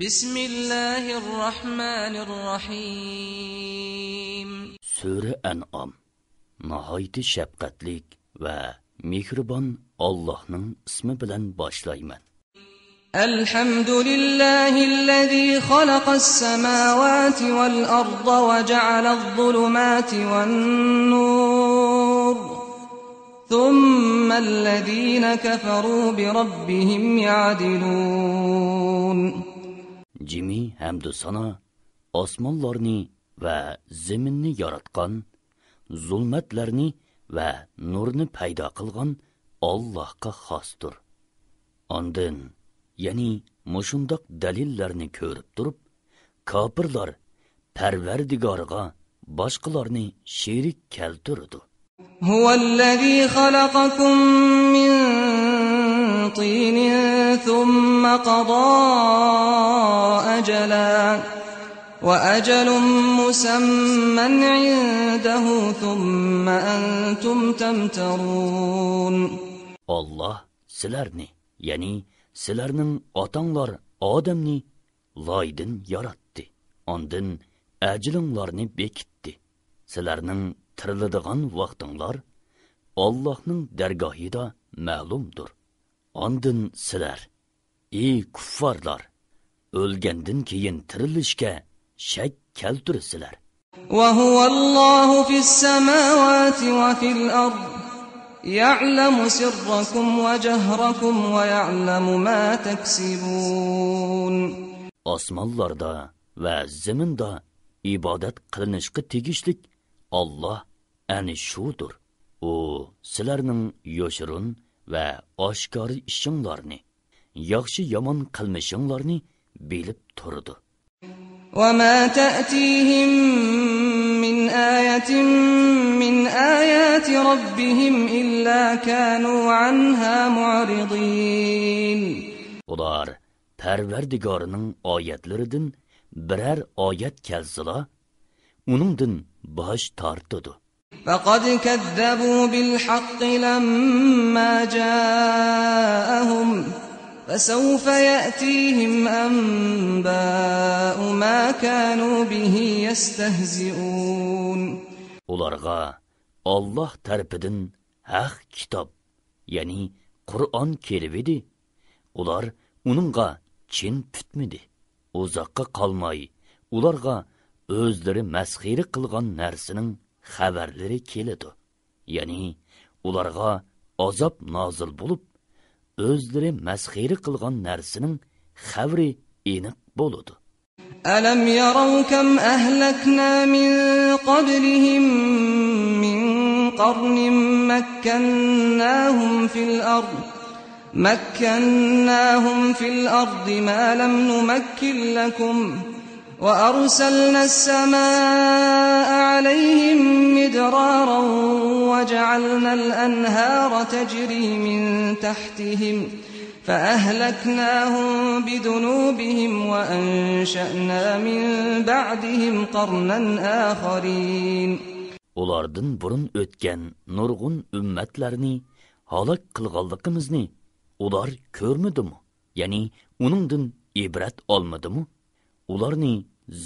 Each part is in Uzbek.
Bismillahirrahmanirrahim. Sure An'am. Nahayeti şefqatlik ve mehribon Allah'ның ismi bilan boshlayman. Elhamdülillahi'llezî halaqas-semâvâti vel-arda ve ce'alez-zulumâti ven-nûr. Thummellezîne keferû bi-rabbihim ya'dilûn. Jimi hamdu sana osmonlarni va zaminni yaratgan, zulmatlarni va nurni paydo qilgan Allohga xosdir. Ondan, ya'ni mushundoq dalillarni ko'rib turib, kofirlar Parvardigoriga boshqalarni sherik keltirdi. Huvellezî xalaqakum min tînin thumma qadâ ajalan ve ajalun musamman indehu thumma antum tamtarun. Allah sizlarni, ya'ni sizlarning otanglar odamni loydan yaratdi. Ondan ajlinglarni bekitdi. Sizlarning tiriladigan vaqtinglar Allohning dargohida ma'lumdir. Ondan sizlar, ey kuffarlar, o'lgandan keyin tirilishga shak keltirsizlar. Ve huvallohu fis-semâvâti ve fil-ard. Ya'lamu sirrakum ve cehrakum ve ya'lamu ma taksibun. Osmonlarda va zaminda ibodat qilinishga tegishlik Allah ani shudir. U sizlarning yoshirun va oshkor ishinglarni, yaxshi yomon qilmishinglarni bilib turdi. وَمَا تَأْتِيهِمْ مِنْ آيَةٍ مِنْ آيَاتِ رَبِّهِمْ إِلَّا كَانُوا عَنْهَا مُعْرِضِينَ. Ular Parvardigorining oyatlaridan birer oyat kelsila, uningdan bosh tortdi. فَقَدْ كَذَّبُوا بِالْحَقِّ لَمَّا جَاءَهُمْ فَسَوْفَ يَأْتِيهِمْ أَنْبَاءُ مَا كَانُوا بِهِ يَسْتَهْزِئُونَ. Ularga Allah tarafidan haq kitob, ya'ni Qur'on kelib edi. Ular uningga chin tutmadi. Uzoqqa qolmay, ularga o'zlari masxira qilgan narsaning xabarlari keladi. Ya'ni ularga azob nozil bo'lib, o'zlari masxira qilgan narsaning xabari aniq bo'ladi. Alam yaraw kam ahlakna min qablihim min qarnin makkannahum fil ardi ma lam numakkin lakum wa arsalna as-samaa'a 'alayhim midraran wa ja'alna al-anhara tajri min tahtihim فأهلكناهم بذنوبهم وأنشأنا من بعدهم قرنا آخرين. Ulardan burun o'tgan nurg'un ummatlarni halok qilganligimizni ular ko'rmadimi? Ya'ni uningdan ibrat olmadimi? Ularni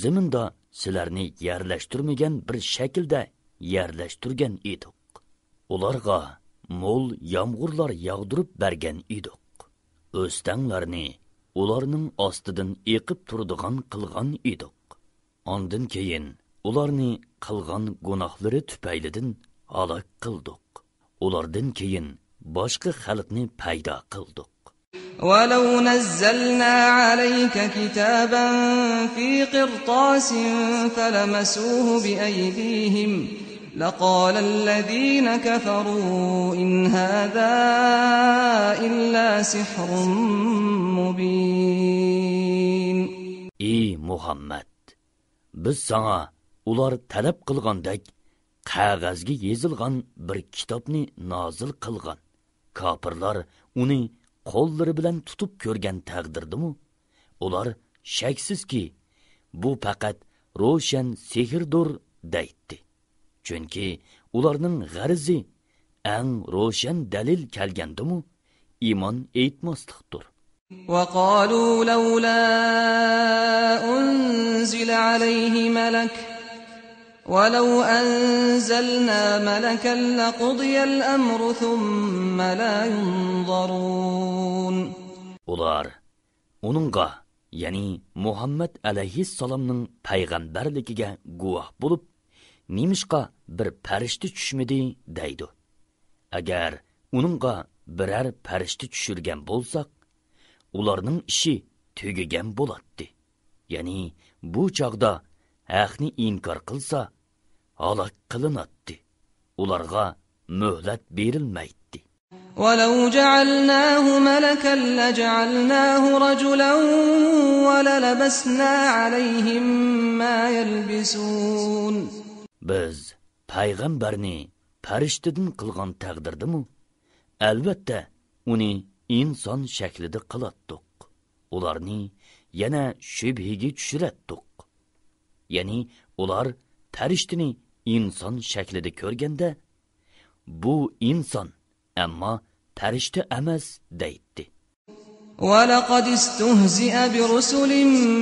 zaminda sizlarni yerlashtirmagan bir shaklda yerlashtirgan edik. Ularga mo'l yomg'irlar yog'dirib bergan edik. O'stanglarni ularning ostidan eqib turadigan qilgan edik. Ondan keyin ularni qilgan gunohlari tufaylidan halok qildik. Ulardan keyin boshqa xalqni paydo qildik. وَلَوْ نَزَّلْنَا عَلَيْكَ كِتَابًا فِي قِرْطَاسٍ فَلَمَسُوهُ بِأَيْدِيهِمْ لقال الذين كفروا إن هذا إلا سحر مبين. Ey Muhammad, biz sana ular talab qilgandek qog'ozga yozilgan bir kitobni nozil qilgan. Kofirlar uni qo'llari bilan tutib ko'rgan taqdirdimi? Ular shaksizki bu faqat ro'shan sehrdir deydi. Chunki ularning g'arzi eng ro'shan dalil kelgandimu, iymon etmaslikdir. وقالوا لولا عليه ملك ولو أنزلنا ملكا لقضي الأمر ثم لا ينظرون. Ular onunğa, yani Muhammed aleyhisselamның peygamberligiga guvoh bo'lib, nimishqa bir farishta tushmadi deydi. Agar onunğa birer farishta tushirgan bo'lsak, ularning ishi tugagan bo'ladi. Yani bu chaqda haqni inkor qilsa, halok qilinadi. Ularga muhlat berilmaydi. ولو جعلناه ملكا لجعلناه رجلا وللبسنا عليهم ما يلبسون. Biz payg'ambarni farishtadan qilgan taqdirdimi, albatta uni inson shaklida qilatdik. Ularni yana shubhaga tushirdik. Ya'ni ular farishtani inson shaklida ko'rganda, bu inson ammo farishta emas deydi. ولقد استهزئ برسل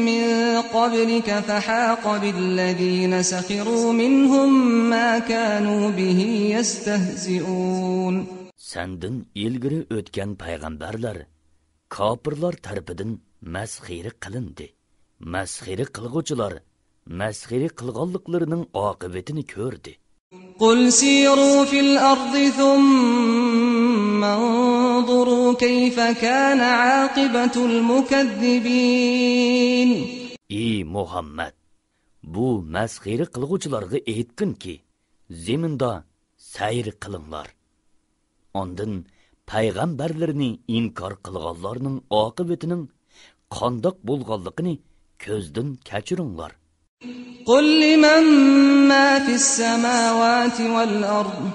من قبلك فحاق بالذين سخروا منهم ما كانوا به يستهزئون. Senden ilgiri o'tgan payg'ambarlar kofirlar tarafidan masxira qilindi. Masxira qilguvchilar masxira qilganliklarining oqibatini ko'rdi. قل سيروا في الأرض ثم انظروا كيف كان عاقبة المكذبين. Ey Muhammed, bu masxira qilguvchilarga aytqinki, zeminda sayr qilinglar. Ondan payg'ambarlarni inkor qilganlarning oqibatining qandoq bo'lganligini ko'zdan kechiringlar. قل لمن ما في السماوات والأرض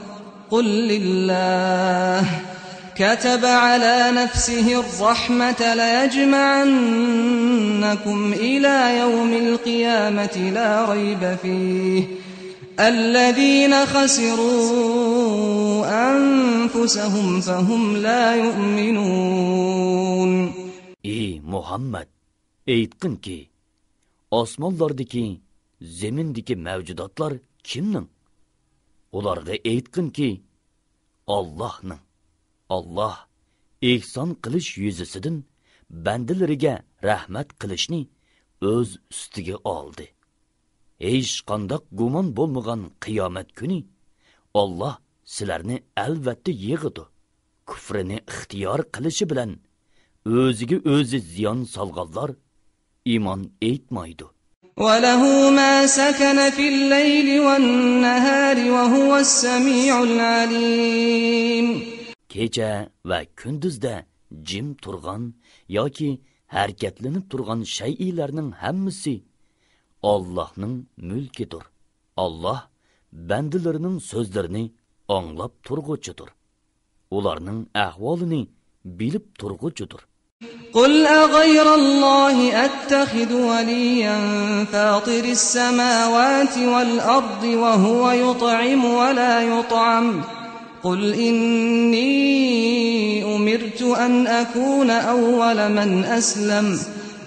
قل لله كتب على نفسه الرحمة ليجمعنكم إلى يوم القيامة لا ريب فيه الذين خسروا أنفسهم فهم لا يؤمنون. Ey Muhammed, aytqin ki, osmonlardaki, zemindeki mavjudotlar kimning? Ularga aytqin ki, Allohning. Allah ihson qilish yuzasidan bandalariga rahmat qilishni o'z ustiga oldi. Hech qanday gumon bo'lmagan qiyomat kuni Allah sizlarni albatta yig'idi. Kufrini ixtiyor qilishi bilan o'ziga o'zi ziyon solganlar iymon etmaydi. وله ما سكن في الليل والنهار وهو السميع العليم. Kecha va kunduzda jim turgan yoki harakatlanib turgan shay'larning hammasi Allohning mulkidir. Allah bandalarining so'zlarini anglab turg'uchidir. Ularning ahvolini bilib turg'uchidir. قل أغير الله أتخذ وليا فاطر السماوات والأرض وهو يطعم ولا يطعم قل إني أمرت أن أكون أول من أسلم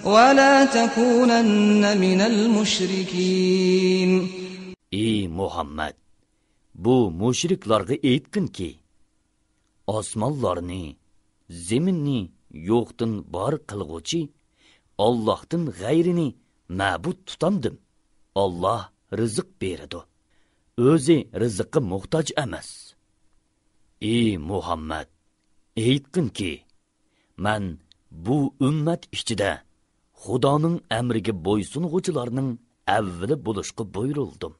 ولا تكونن من المشركين. Ey Muhammed, bu müşriklarga aytqin ki, osmonlarni, zeminni yo'qdan bor qilg'uchi Allohdan g'ayrini ma'bud tutamdim. Alloh rizq beradi. O'zi rizqqa muhtoj emas. Ey Muhammed, aytqinki, men bu ummat ichida Xudoning amriga bo'ysung'uvchilarning avvali bo'lishga buyurildim.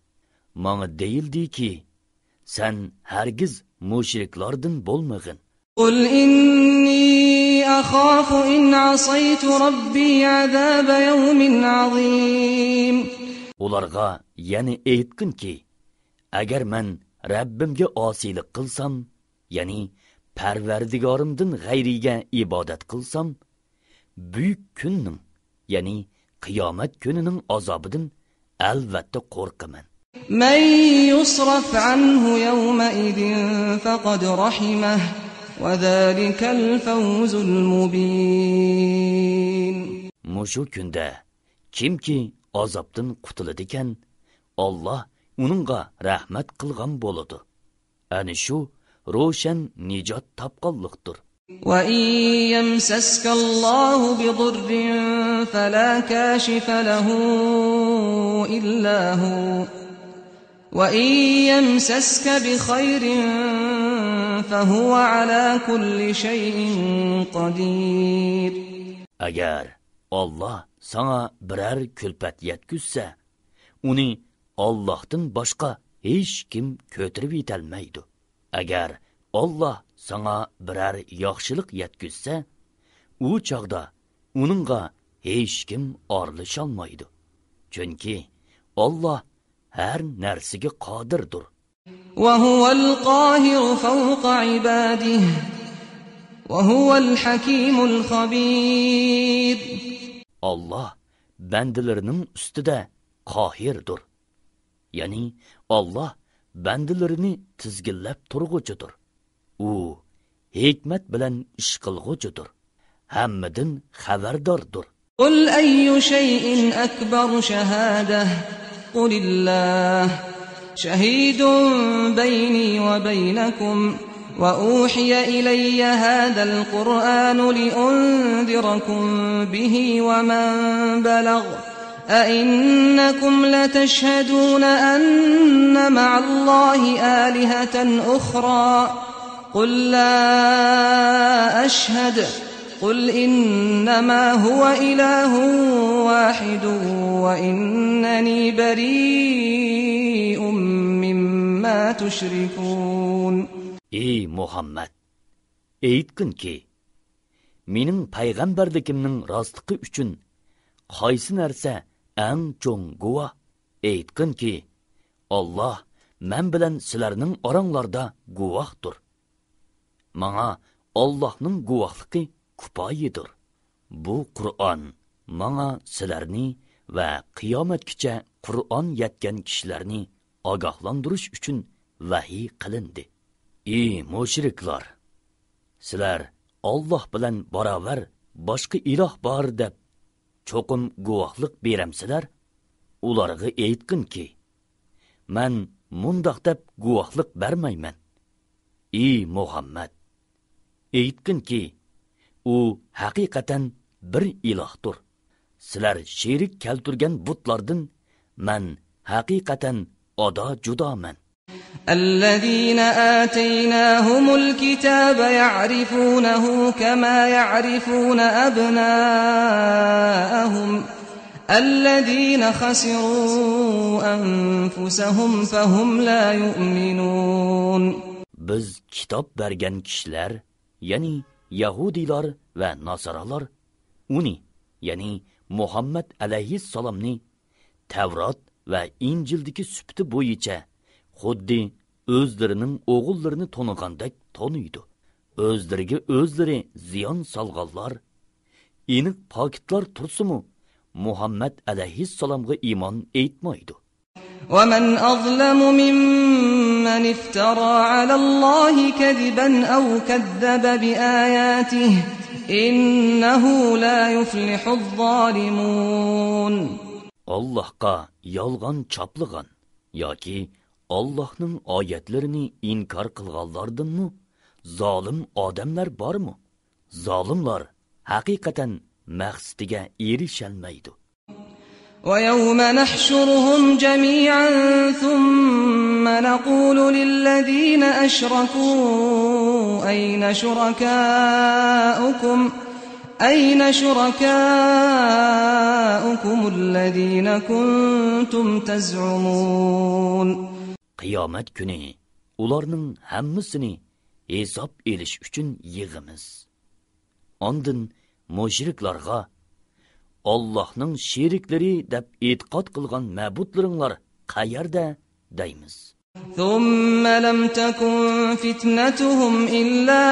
Menga deyildiki, sen hargiz mushriklardan bo'lmag'in. قل إني أخاف إن عصيت ربي عذاب يوم عظيم. Ularga yani aytqinki, agar men Rabbimga osiylik qilsam, yani Parvardigorimdan g'ayriga ibodat qilsam, buyuk kunning, yani qiyomat kunining azobidan albatta qo'rqaman. من يصرف عنه يومئذ فقد رحمه وذلك الفوز المبين. Mushu kunda kimki azobdan qutuladi ekan, Alloh uningga rahmat qilgan bo'ladi. Ani shu ro'shan nijot topqanlikdir. وَإِن يَمْسَسْكَ اللَّهُ بِضُرٍّ فَلَا كَاشِفَ لَهُ إِلَّا هُوَ وَإِن يَمْسَسْكَ بِخَيْرٍ فَهُوَ عَلَى كُلِّ شَيْءٍ قَدِيرٌ. Agar Alloh sana biror kulfat yetkizsa, uni Allohdan boshqa hech kim ko'tarib yetolmaydi. Agar Alloh sana biror yaxshilik yetkizsa, u chaqda uningga hech kim orlisholmaydi. Chunki Alloh har narsaga qodirdir. وَهُوَ الْقَاهِرُ فَوْقَ عِبَادِهِ وَهُوَ الْحَكِيمُ الْخَبِيرُ. Alloh bandalarining ustida qohirdir. Ya'ni Alloh bandalarini tizginlab turg'uchidir. U hikmat bilan ish qilg'uchidir. Hammadan xabardordir. قُلْ أَيُّ شَيْءٍ أَكْبَرُ شَهَادَةً قُلِ اللَّهُ شَهِيدٌ بَيْنِي وَبَيْنَكُمْ وَأُوحِيَ إِلَيَّ هَذَا الْقُرْآنُ لِأُنذِرَكُم بِهِ وَمَن بَلَغَ أَئِنَّكُمْ لَتَشْهَدُونَ أَنَّ مَعَ اللَّهِ آلِهَةً أُخْرَى قُل لَّا أَشْهَدُ قُلْ إِنَّمَا هُوَ إِلَٰهٌ وَاحِدٌ وَإِنَّنِي بَرِيءٌ مِّمَّا تُشْرِكُونَ. Ey Muhammad, aytqinki, mening payg'ambarligimning rostligi uchun qaysi narsa eng cho'ng guvoh? Aytqinki, Alloh men bilan sizlarning oranglarda guvohdir. Menga Allohning guvohligi kifoyidir. Bu Qur'on menga sizlarni va qiyomatgacha Qur'on yetgan kishilarni ogohlantirish uchun vahiy qilindi. Ey mushriklar, sizlar Alloh bilan barobar boshqa iloh bor deb cho'qim guvohlik beramsizlar? Ularga aytqinki, men mundoq deb guvohlik bermayman. Ey Muhammad, aytqinki, u haqiqatan bir ilohdir. Sizlar sherik keltirgan butlardan men haqiqatan oda judoman. الذين آتيناهم الكتاب يعرفونه كما يعرفون أبناءهم الذين خسروا أنفسهم فهم لا يؤمنون. Biz kitob bergan kishilar, ya'ni Yahudilar va Nasaralar, uni, ya'ni Muhammad alayhissalomni Tavrot va Injildagi sifati bo'yicha xuddi o'zlarining o'g'illarini to'nigandek toniydi. O'zlariga o'zlari ziyon solganlar, aniq pokitlar tursimu Muhammad alayhissalomga iymon etmaydi. وَمَنْ أَظْلَمُ مِمَّنِ افْتَرَى عَلَى اللَّهِ كَذِبًا أَوْ كَذَّبَ بِآيَاتِهِ إِنَّهُ لَا يُفْلِحُ الظَّالِمُونَ. Allah'qa yolg'on choplagan yoki Allohning oyatlarini inkor qilganlardanmi zolim odamlar bormi? Zolimlar haqiqatan maqsadiga erisholmaydi. وَيَوْمَ نَحْشُرُهُمْ جَمِيعًا ثُمَّ نَقُولُ لِلَّذِينَ أَشْرَكُوا أَيْنَ شُرَكَاؤُكُمُ الَّذِينَ كُنتُمْ تَزْعُمُونَ. Qiyomat kuni ularning hammasini hisob elish uchun yig'imiz. Ondan mushriklarga Allohning sheriklari deb e'tiqod qilgan ma'budlaringlar qayerda deymiz. ثُمَّ لَمْ تَكُنْ فِتْنَتُهُمْ إِلَّا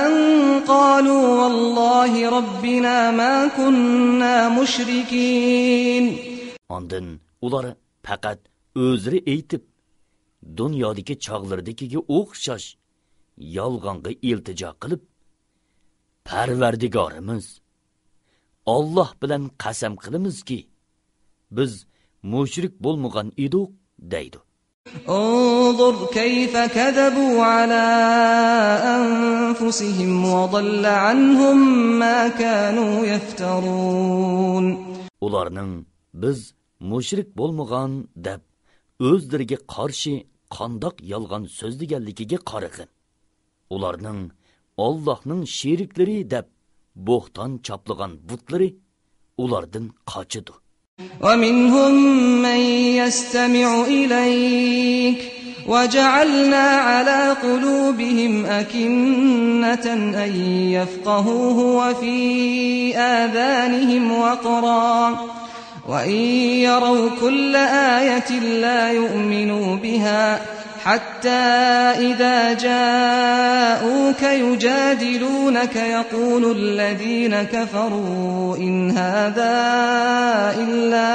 أَنْ قَالُوا وَاللَّهِ رَبِّنَا مَا كُنَّا مُشْرِكِينَ. Ondan ular faqat o'zlari aytib, dunyodagi chog'lardagiga o'xshash yolg'onga iltijo qilib, Parvardigorimiz Alloh bilan qasam qilamizki, biz mushrik bo'lmagan edik deydi. انظر كيف كذبوا على أنفسهم وضل عنهم ما كانوا يفترون. Ularning biz mushrik bo'lmagan deb o'zlariga qarshi qandoq yolg'on so'zlaganligiga qarag'in. Ularning Allohning sheriklari deb bo'xton chaplagan butlari ulardan qochidi. ومنهم من يستمع إليك وجعلنا على قلوبهم أكنة أن يفقهوه وفي آذانهم وقرا وإن يروا كل آية لا يؤمنوا بها حتى إذا جاءوك يجادلونك يقول الذين كفروا إن هذا إلا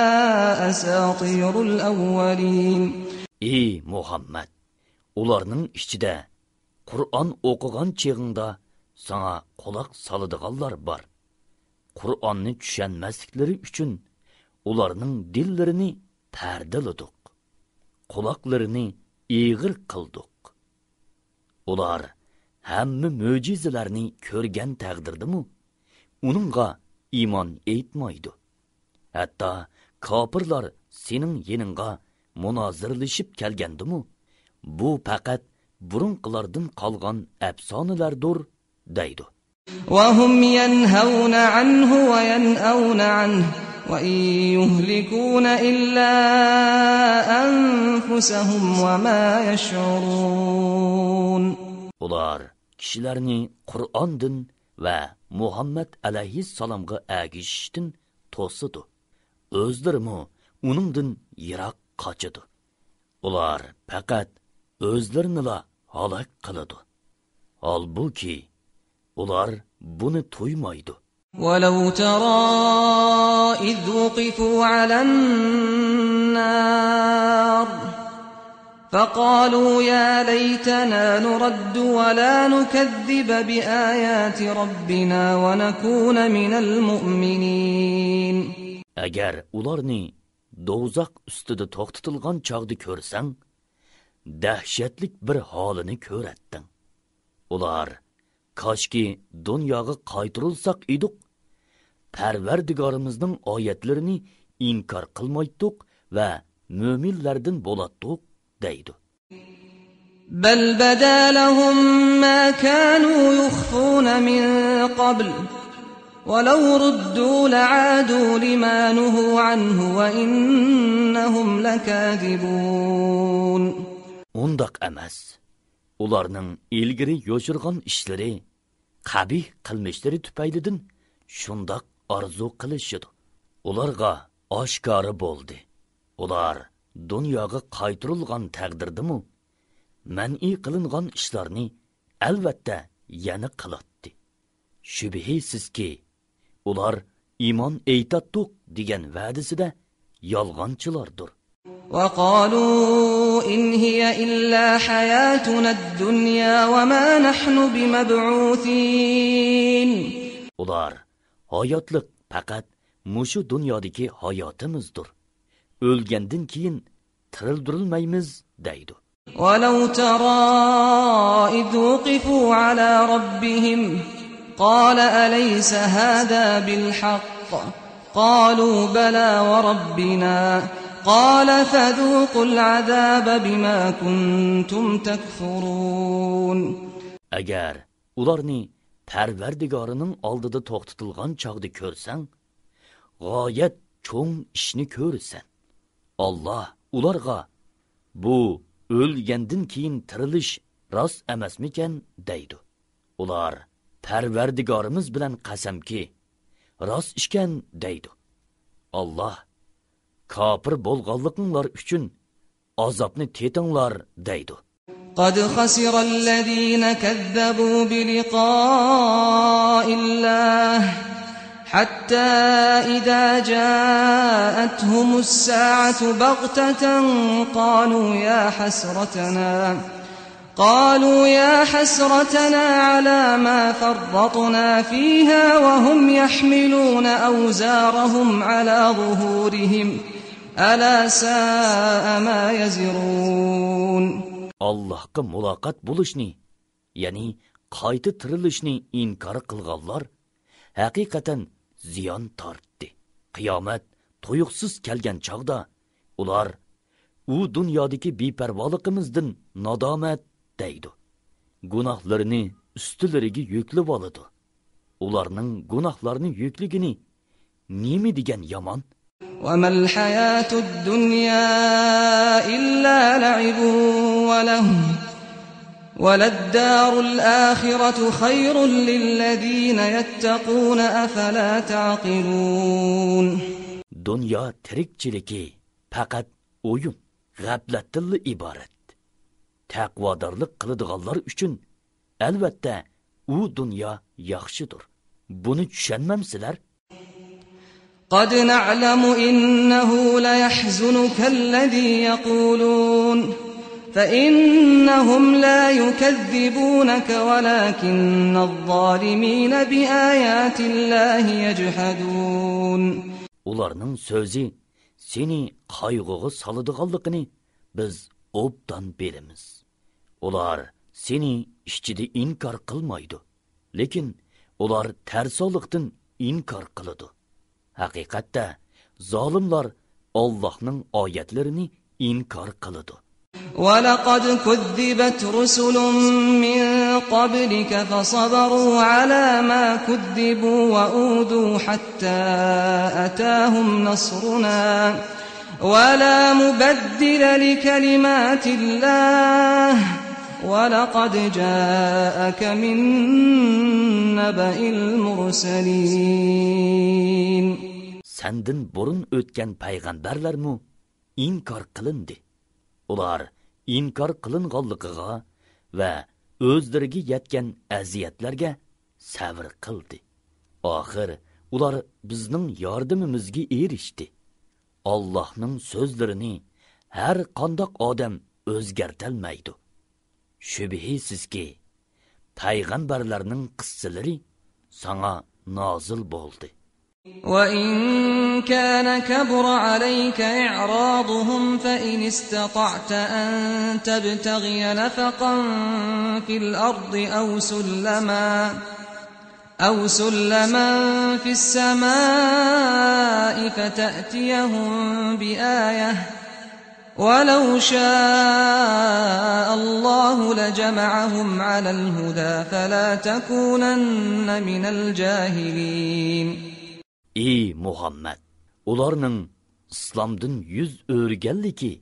أساطير الأولين. Ey Muhammad, ularning ichida Qur'on o'qigan cheg'ingda sana quloq soladiganlar bor. Qur'onni tushunmasliklari uchun ularning dillarini pardaladik, quloqlarini eg'ir qildik. Ular hamma mo'jizalarni ko'rgan taqdirdimi, uningga iymon etmaydi. Hatto kofirlar sening yeningga munozirlashib kelgandimi, bu faqat burunqilardan qolgan afsonalardir deydi. وهم ينهون عنه وينأون عنه وإن يهلكون إلا أنفسهم وما يشعرون. Ular kishilarni Qur'ondan va Muhammad alayhissalomga agishishdan to'sidi. O'zlarimi uningdan yiroq qochidi. Ular faqat o'zlarini halok qiladi. Holbuki ular buni tuymaydi. ولو ترى إذ وقفوا على النار فقالوا يا ليتنا نرد ولا نكذب بآيات ربنا ونكون من المؤمنين. Agar ularni do'zax ustida to'xtatilgan chog'da ko'rsang, dahshatlik bir holini ko'ratding. Ular koshki dunyoga qaytarilsak edik, Parvardigorimizning oyatlarini inkor qilmaydik va mo'minlardan bo'latdik deydi. بل بدا لهم ما كانوا يخفون من قبل ولو ردوا لعادوا لما نهوا عنه وإنهم لكاذبون. Undaq emas. Ularning ilgari yo'shirgan ishlari, qabih qilmishlari tufaylidan shundoq arzu qilishdi. Ularga oshkora bo'ldi. Ular dunyoga qaytarilgan taqdirdimi, man'i qilingan ishlarni albatta yana qiladi. Shubhisizki, ular iymon aytatdik degan va'dasida yolg'onchilardir. وقالوا إن هي إلا حياتنا الدنيا وما نحن بمبعوثين. Ular hayotlik faqat mushu dunyodagi hayotimizdir. O'lgandan keyin tirildirilmaymiz deydi. ولو ترى إذ وقفوا على ربهم قال أليس هذا بالحق قالوا بلى وربنا قال فذوقوا العذاب بما كنتم تكفرون. Agar ularni Parvardigorining oldida to'xtatilgan chog'da ko'rsang, g'oyat cho'ng ishni ko'rsan. Alloh ularga bu o'lgandan keyin tirilish rost emasmikan deydi. Ular Parvardigorimiz bilan qasamki, rost ishkan deydi. Alloh kofir bo'lganliklaringlar uchun azobni tetinglar deydi. قد خسر الذين كذبوا بلقاء الله حتى إذا جاءتهم الساعة بغتة قالوا يا حسرتنا على ما فرطنا فيها وهم يحملون أوزارهم على ظهورهم ألا ساء ما يزرون. Allahqa muloqot bo'lishni, ya'ni qayta tirilishni inkor qilganlar haqiqatan ziyon tortdi. Qiyomat tuyuqsiz kelgan chog'da ular u dunyodagi beparvoligimizdan nadomat deydi. Gunohlarini ustilariga yuklab oladi. Ularning gunohlarini yukligini nima degan yomon? وما الحياة الدنيا إلا لعب ولهو وللدار الآخرة خير للذين يتقون أفلا تعقلون. Dünya tirikçiligi faqat o'yin, g'aflatdan iborat. Taqvodorlik qiladiganlar uchun albatta u dunyo yaxshidir. Buni tushunmamsizlar? قد نعلم إنه ليحزنك الذي يقولون فإنهم لا يكذبونك ولكن الظالمين بآيات الله يجحدون. Ularning so'zi seni qayg'uga soladiganligini biz obdan bilamiz. Ular seni ichida inkor qilmaydi, lekin ular tarsoqlikdan inkor qiladi. Haqiqatda zolimlar Allohning oyatlarini inkor qiladi. وَلَقَدْ كُذِّبَتْ رُسُلٌ مِّن قَبْلِكَ فَصَبَرُوا عَلَى مَا كُذِّبُوا وَأُوذُوا حَتَّى أَتَاهُمْ نَصْرُنَا وَلَا مُبَدِّلَ لِكَلِمَاتِ اللَّهِ وَلَقَدْ جَاءَكَ مِن نَّبَإِ الْمُرْسَلِينَ. Senden burun o'tgan payg'ambarlarmi inkor qilindi. Ular inkor qilinganligiga va o'zlariga yetgan aziyatlarga sabr qildi. Oxir ular bizning yordamimizga erishdi. Allohning so'zlarini har qanday odam o'zgartirmaydi. Shubhisizki payg'ambarlarning qissalari sana nozil bo'ldi. وَإِن كَانَ كَبُرَ عَلَيْكَ إِعْرَاضُهُمْ فَإِنِ اسْتَطَعْتَ أَن تَبْتَغِيَ نَفَقًا فِي الْأَرْضِ أَوْ سُلَّمًا فِي السَّمَاءِ فَتَأْتِيَهُم بِآيَةٍ وَلَوْ شَاءَ اللَّهُ لَجَمَعَهُمْ عَلَى الْهُدَى فَلَا تَكُونَنَّ مِنَ الْجَاهِلِينَ. Ey Muhammad, ularning islomdan yuz o'rganligi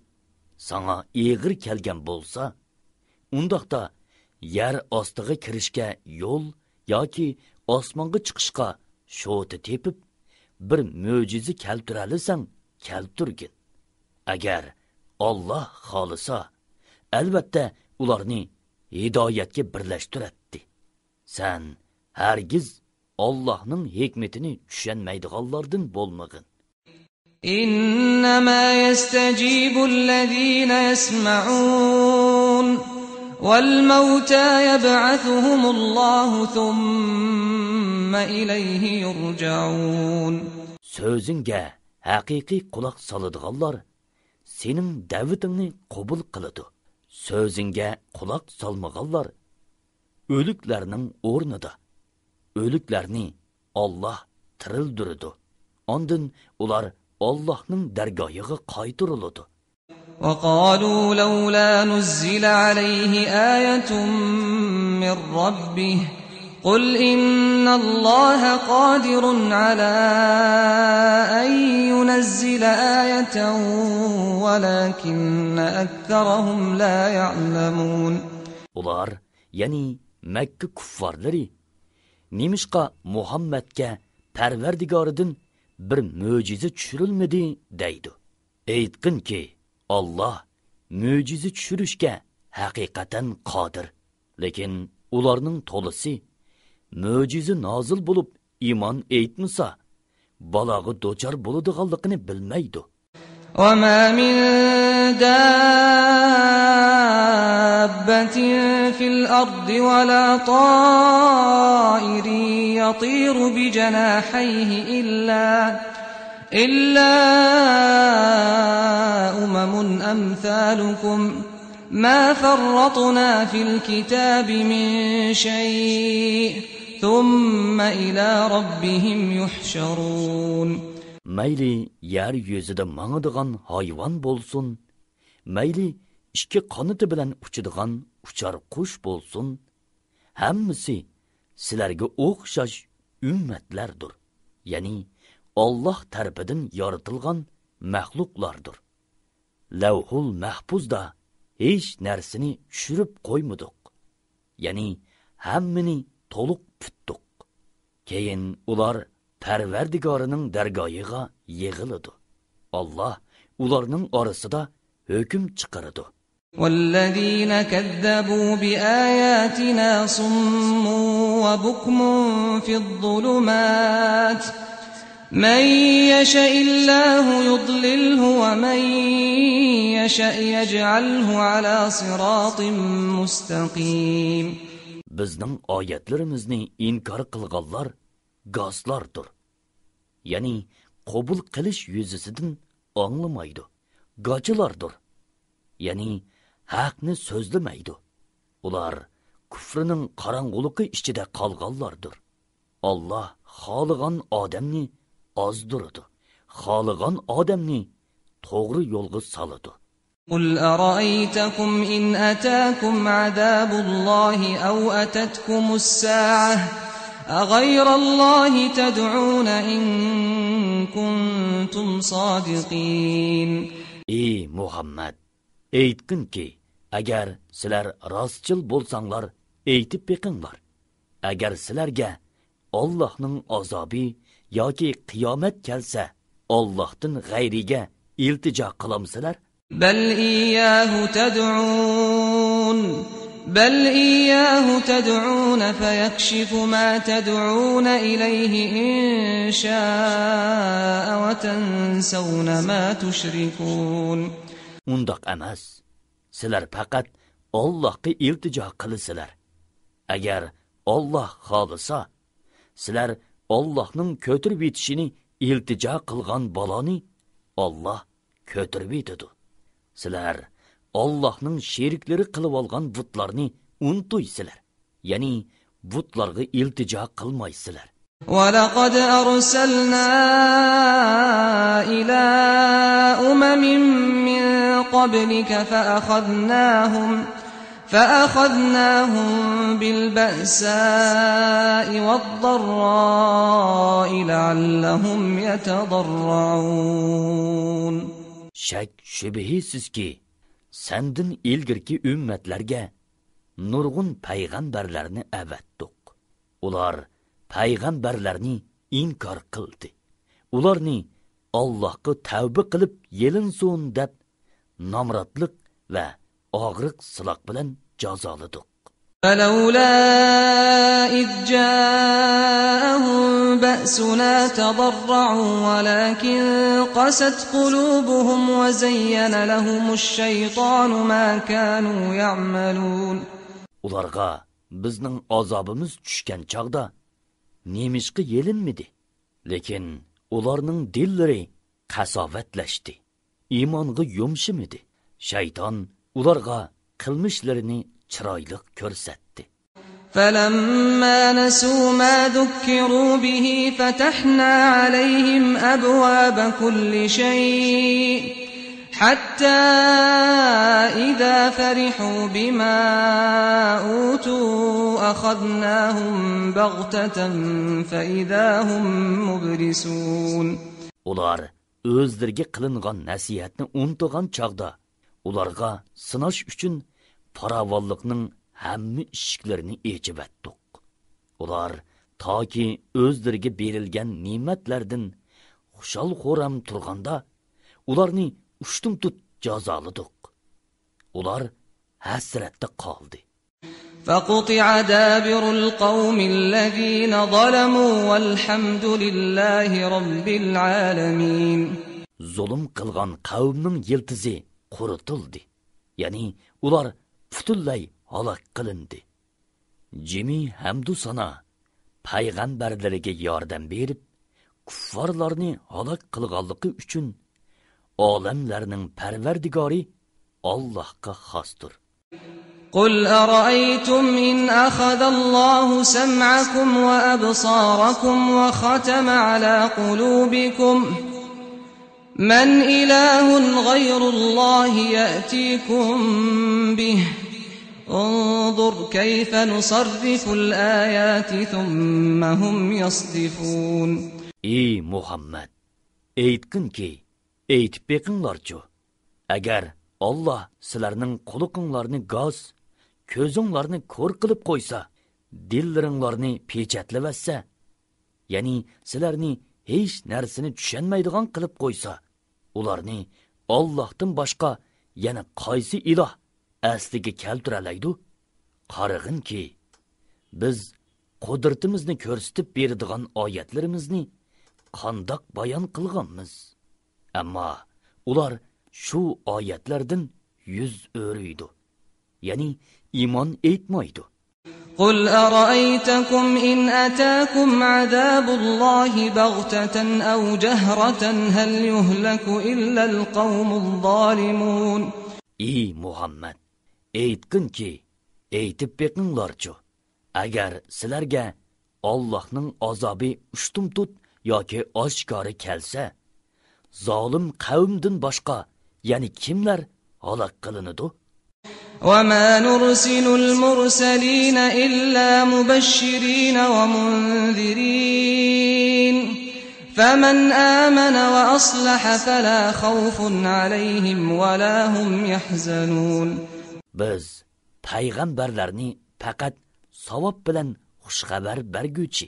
sana eg'ir kelgan bo'lsa, undaqda yer ostiga kirishga yo'l yoki osmonga chiqishga sho'ti tepib bir mo'jiza keltiralisang, keltirgin. Agar Alloh xolisa, albatta ularni hidoyatga birlashtiradi. Sen hargiz Allohning hikmetini tushunmaydiganlardan bo'lmagin. İnnemâ yestecibü'llezîne yesma'ûn vel mevtâ yeb'athuhumullâhu thumme ileyhi yurca'ûn. Sözünge haqiqiy quloq soladiganlar sening da'vatingni qabul qiladi. Sözünge quloq solmaganlar o'liklarning o'rnida o'liklarni Allah tirildirdi. Ondan ular Allohning dargohiga qaytariladi. وَقَالُوا لَوْلَا نُزِّلَ عَلَيْهِ آيَةٌ مِّن رَّبِّهِ قُلْ إِنَّ اللَّهَ قَادِرٌ عَلَىٰ أَن يُنَزِّلَ آيَةً وَلَٰكِنَّ أَكْثَرَهُمْ لَا يَعْلَمُونَ. Ular, yani Mekke kuffarları, nimishqa Muhammadga Parvardigoridan bir mo'jiza tushirilmadi deydi. Aytqinki, Alloh mo'jiza tushirishga haqiqatan qodir. Lekin ularning to'lisi mo'jiza nozil bo'lib iymon aytmasa, balog'i dochar bo'ladiganligini bilmaydi. وَمَا مِن دَابَّةٍ فِي الْأَرْضِ وَلَا طَائِرٍ يَطِيرُ بِجَنَاحَيْهِ إِلَّا أمثالكم ما فرطنا في الكتاب من شيء ثم إلى ربهم يحشرون. Mayli yer yüzüde mağıdıgan hayvan bolsun, mayli iki qanıtı bilen uçudigan uçar qush bolsun, hammasi sizlarga o'xshash ummatlardir. Ya'ni Allah tarafidan yaratilgan mahluqlardir. Lavhul mahfuzda hech narsani tushirib qo'ymadik. Ya'ni hammani to'liq putdiq. Keyin ular Parvardigorining dargohiga yig'iladi. Allah ularning orasida hukm chiqaradi. والذين كذبوا بآياتنا صم وبكم في الظلمات من يشاء الله يضلله ومن يشاء يجعله على صراط مستقيم. Bizning oyatlarimizni inkor qilganlar g'oslardir. Ya'ni qabul qilish yuzasidan anglamaydi. G'ochilardir. Ya'ni haqni so'zlamaydi. Ular kufrining qorong'uligi ichida qolganlardir. Allah xohlagan odamni ozdiradi. Xohlagan odamni to'g'ri yo'lga soladi. قل أرأيتكم إن أتاكم عذاب الله أو أتتكم الساعة أغير الله تدعون إن كنتم صادقين. Ey Muhammad, aytqinki, agar sizlar rostchil bo'lsanglar, aytib beqinglar. Agar sizlarga Allohning azobi yoki qiyomat kelsa, Allohdan g'ayriga iltijo qilamsizlar? بل إياه تدعون فيكشف ما تدعون إليه إن شاء وتنسون ما تشركون. Undaq emas. Sizlar faqat Allohga iltijo qilasizlar. Agar Alloh xohlasa, sizlar Allohning ko'tirib yetishini iltijo qilgan baloni Alloh ko'tirib yetadi. Sizlar Allohning sheriklari qilib olgan butlarni unutysizlar. Ya'ni butlarga iltijo qilmaysizlar. وَلَقَدْ أَرْسَلْنَا إِلَى أُمَمٍ مِّن قَبْلِكَ فَأَخَذْنَاهُم بِالْبَأْسَاءِ وَالضَّرَّاءِ لَعَلَّهُمْ يَتَضَرَّعُونَ. Shak shubhisizki, sendin ilgirki ümmetlerge nurgun peygamberlerini avatdik. Ular peygamberlerini inkar qildi. Ularni Allohga tavba qilib yelinsin deb namratlik ve og'riq siloq bilan jazoladik. فَلَوْلَا إِذْ جَاءَهُم بَأْسُنَا تَضَرَّعُوا وَلَكِنْ قَسَتْ قُلُوبُهُمْ وَزَيَّنَ لَهُمُ الشَّيْطَانُ مَا كَانُوا يَعْمَلُونَ. Ularga bizning azobimiz tushgan chaqda nemishqi yelinmidi. Lekin ularning dillari qasovatlashdi. Iymonga yumshimidi. Shayton ularga qilmishlarini chiroyli ko'rsatdi. فَلَمَّا نَسُوا مَا ذُكِّرُوا بِهِ فَتَحْنَا عَلَيْهِمْ أَبْوَابَ كُلِّ شَيْءٍ حَتَّى إِذَا فَرِحُوا بِمَا أُوتُوا أَخَذْنَاهُمْ بَغْتَةً فَإِذَا هُمْ مُبْلِسُونَ. Ular o'zlariga qilingan nasihatni unutgan chaqda ularga sinash uchun farovonlikning hamma eshiklarini ochib atdik. Ular toki o'zlariga berilgan ne'matlardan xushal-xo'ram turganda ularni ushtum tut jazoladik. Ular hasratda qoldi. فَقُطِعَ دَابِرُ الْقَوْمِ الَّذِينَ ظَلَمُوا وَالْحَمْدُ لِلَّهِ رَبِّ الْعَالَمِينَ. Zulm qilgan qavmning yiltizi quritildi. Ya'ni ular butunlay halok qilindi. Jimi hamdu sana payg'ambarlariga yordam berib, kuffarlarni halok qilganligi uchun olamlarning parvardigori Allohga xosdir. قل أرأيتم إن أخذ الله سمعكم وأبصاركم وختم على قلوبكم من إله غير الله يأتيكم به انظر كيف نصرف الآيات ثم هم يصدفون. Ey Muhammad, aytqinki, aytib beqinglarchu. Agar Allah sizlarning quliqinglarni gaz, ko'zinglarni ko'r qilib qo'ysa, dillaringlarni pechatlavassa, ya'ni sizlarni hech narsani tushunmaydigan qilib qo'ysa, ularni Allohdan boshqa yana qaysi iloh asliga keltiralaydi? Qarag'inki, biz qudratimizni ko'rsatib beradigan oyatlarimizni qandoq bayon qilganmiz. Ammo ular shu oyatlardan yuz o'riydi. Ya'ni iymon etmaydi. قل أرأيتكم إن أتاكم عذاب الله بغتة أو جهرة هل يهلك إلا القوم الظالمون. Ey Muhammad, aytqinki, aytib beqinglarchu. Agar sizlarga Allohning azobi ushtumtut yoki oshkori kelsa, zolim qavmdan boshqa ya'ni kimlar halok qilinadi? وما نرسل المرسلين إلا مبشرين ومنذرين فمن آمن وأصلح فلا خوف عليهم ولا هم يحزنون. Biz payg'ambarlarni faqat savob bilan xushxabar berguvchi,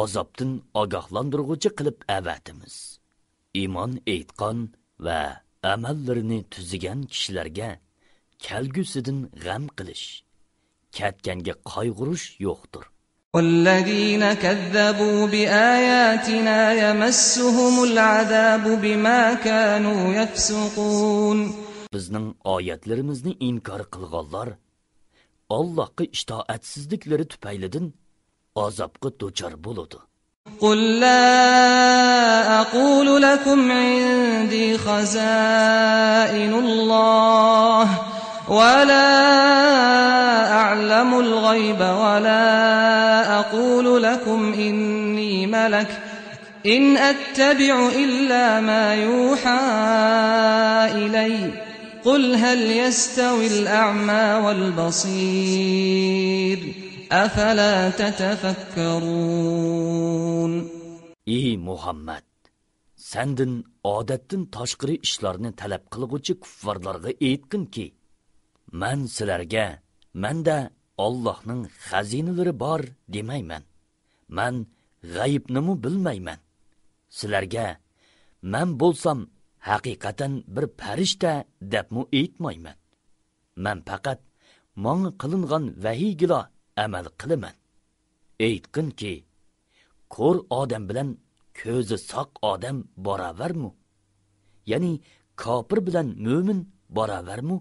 azobdan ogohlantiruvchi qilib avatimiz. Iymon etgan va amallarini tuzigan kishilarga kelgusidan g'am qilish, ketganga qayg'urish yo'qdir. والذين كذبوا بآياتنا يمسهم العذاب بما كانوا يفسقون. Bizning oyatlarimizni inkor qilganlar Allohga itoatsizliklari tufaylidan azobga duchor bo'ladi. قل لا أقول لكم عندي خزائن الله ولا أعلم الغيب ولا أقول لكم إني ملك إن أتبع إلا ما يوحى إلي قل هل يستوي الأعمى والبصير أفلا تتفكرون. Ey Muhammad, sendin odatdan tashqari ishlarni talab qilguvchi kuffarlarga aytqinki, men sizlarga menda Allohning xazinalari bor demayman. Men g'aybni bilmayman. Sizlarga men bo'lsam haqiqatan bir farishta debmi aytmayman. Men faqat menga qilingan vahiyga amal qilaman. Aytqinki, ko'r odam bilan ko'zi soq odam barobarmi? Ya'ni kofir bilan mo'min barobarmi?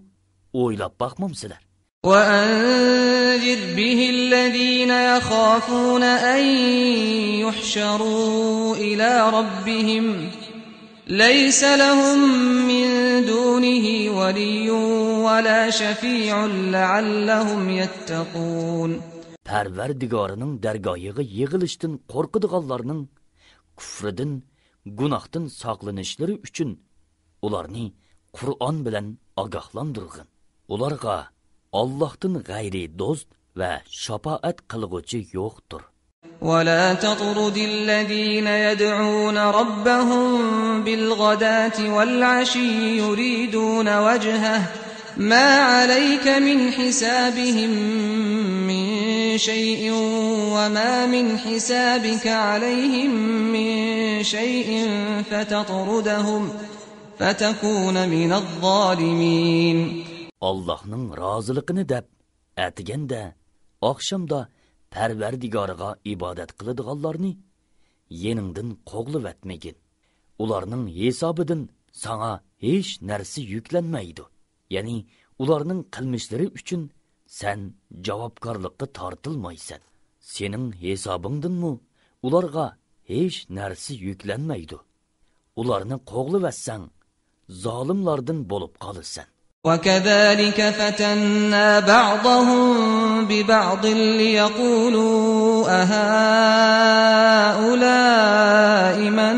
O'ylab boqmamsizlar. وأنذر به الذين يخافون أن يحشروا إلى ربهم ليس لهم من دونه ولي ولا شفيع لعلهم يتقون. Parvardigorining dargohiga yig'ilishdan qo'rqadiganlarning kufridan, gunohdan saqlanishlari uchun ularni Qur'on bilan ogohlantirgin. Ularga Allohdan g'ayri do'st va shafaat qilguvchi yo'qdir. ولا تطرد الذين يدعون ربهم بالغداة والعشي يريدون وجهه ما عليك من حسابهم من شيء وما من حسابك عليهم من شيء فتطردهم فتكون من الظالمين. Allohning roziligini deb atiganda oqshomda Parvardigoriga ibodat qiladiganlarni yeningdan qo'g'lib atmagin. Ularning hisobidan sana hech narsa yuklanmaydi. Ya'ni ularning qilmishlari uchun sen javobgarlikka tortilmaysan. Sening hisobingdanmi ularga hech narsa yuklanmaydi. Ularni qo'g'lib atsang, zolimlardan bo'lib qolasan. وكذلك فتنا بعضهم ببعض ليقولوا أهؤلاء من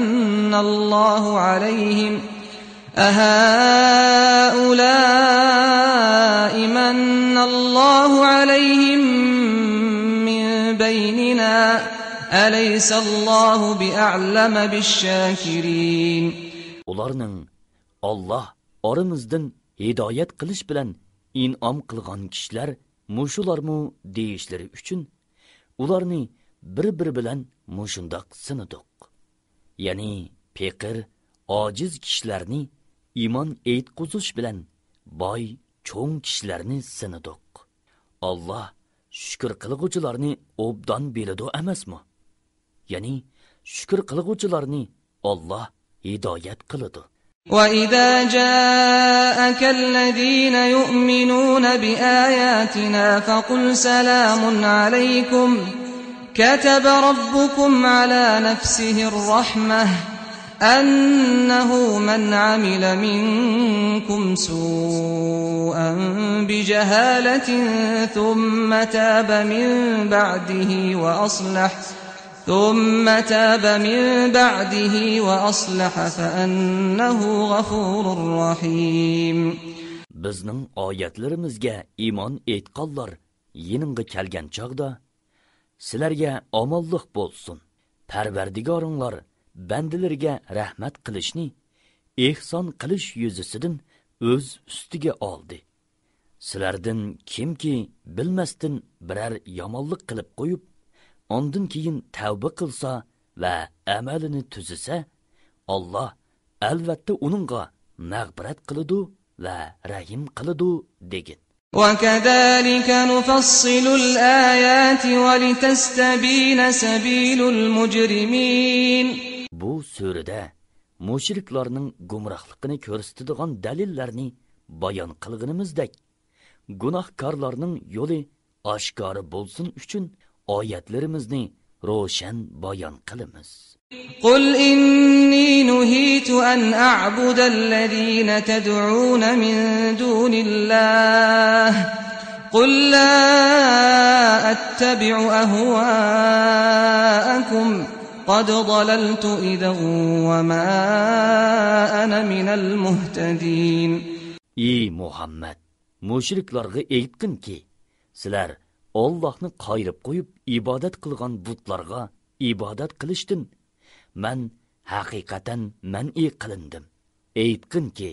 الله عليهم من بيننا أليس الله بأعلم بالشاكرين. Ularning Allah aramızdan hidoyat qilish bilan in'om qilgan kishilar mushularmu deyishlari uchun ularni bir-biri bilan mushundoq sinadik. Ya'ni peqir, ojiz kishilarni iymon aytquzish bilan boy, cho'ng kishilarni sinadik. Allah shukr qilguvchilarni obdan biladi emasmi? Ya'ni shukr qilguvchilarni Allah hidoyat qiladi. وَإِذَا جَاءَكَ الَّذِينَ يُؤْمِنُونَ بِآيَاتِنَا فَقُلْ سَلَامٌ عَلَيْكُمْ كَتَبَ رَبُّكُمْ عَلَى نَفْسِهِ الرَّحْمَةَ أَنَّهُ مَنْ عَمِلَ مِنْكُمْ سُوءًا بِجَهَالَةٍ ثُمَّ تَابَ من بعده وأصلح فأنه غفور رحيم. Bizning oyatlarimizga iymon etqanlar yeningga kelgan chaqda sizlarga omonlik bo'lsin. Parvardigoringlar bandalarga rahmat qilishni ehson qilish yuzasidan o'z ustiga oldi. Sizlardan kimki bilmasdan biror yomonlik qilib qo'yib ondan keyin tavba qilsa va amalini tuzisa, Allah albatta uningga mag'firat qiladi va rahim qiladi degan. وَكَذَلِكَ نُفَصِّلُ الْآيَاتِ وَلِتَسْتَبِينَ سَبِيلُ الْمُجْرِمِينَ. Bu surada mushriklarning gumrohligini ko'rsatadigan dalillarni bayon qilganimizdek, gunohkorlarning yo'li oshkora bo'lsin uchun oyatlarimizni ro'shan bayon qilamiz. قُلْ إِنِّي نُهِيتُ أَنْ أَعْبُدَ الَّذِينَ تَدْعُونَ مِن دُونِ اللَّهِ قُل لَّا أَتَّبِعُ أَهْوَاءَكُمْ قَدْ ضَلَلْتُ إِذًا وَمَا أَنَا مِنَ الْمُهْتَدِينَ. Ey Muhammed, mushriklarga aytqinki, sizlar Allah'ni qayrib qo'yib ibodat qilgan butlarga ibodat qilishdan men haqiqatan man'i qilindim. Aytqinki,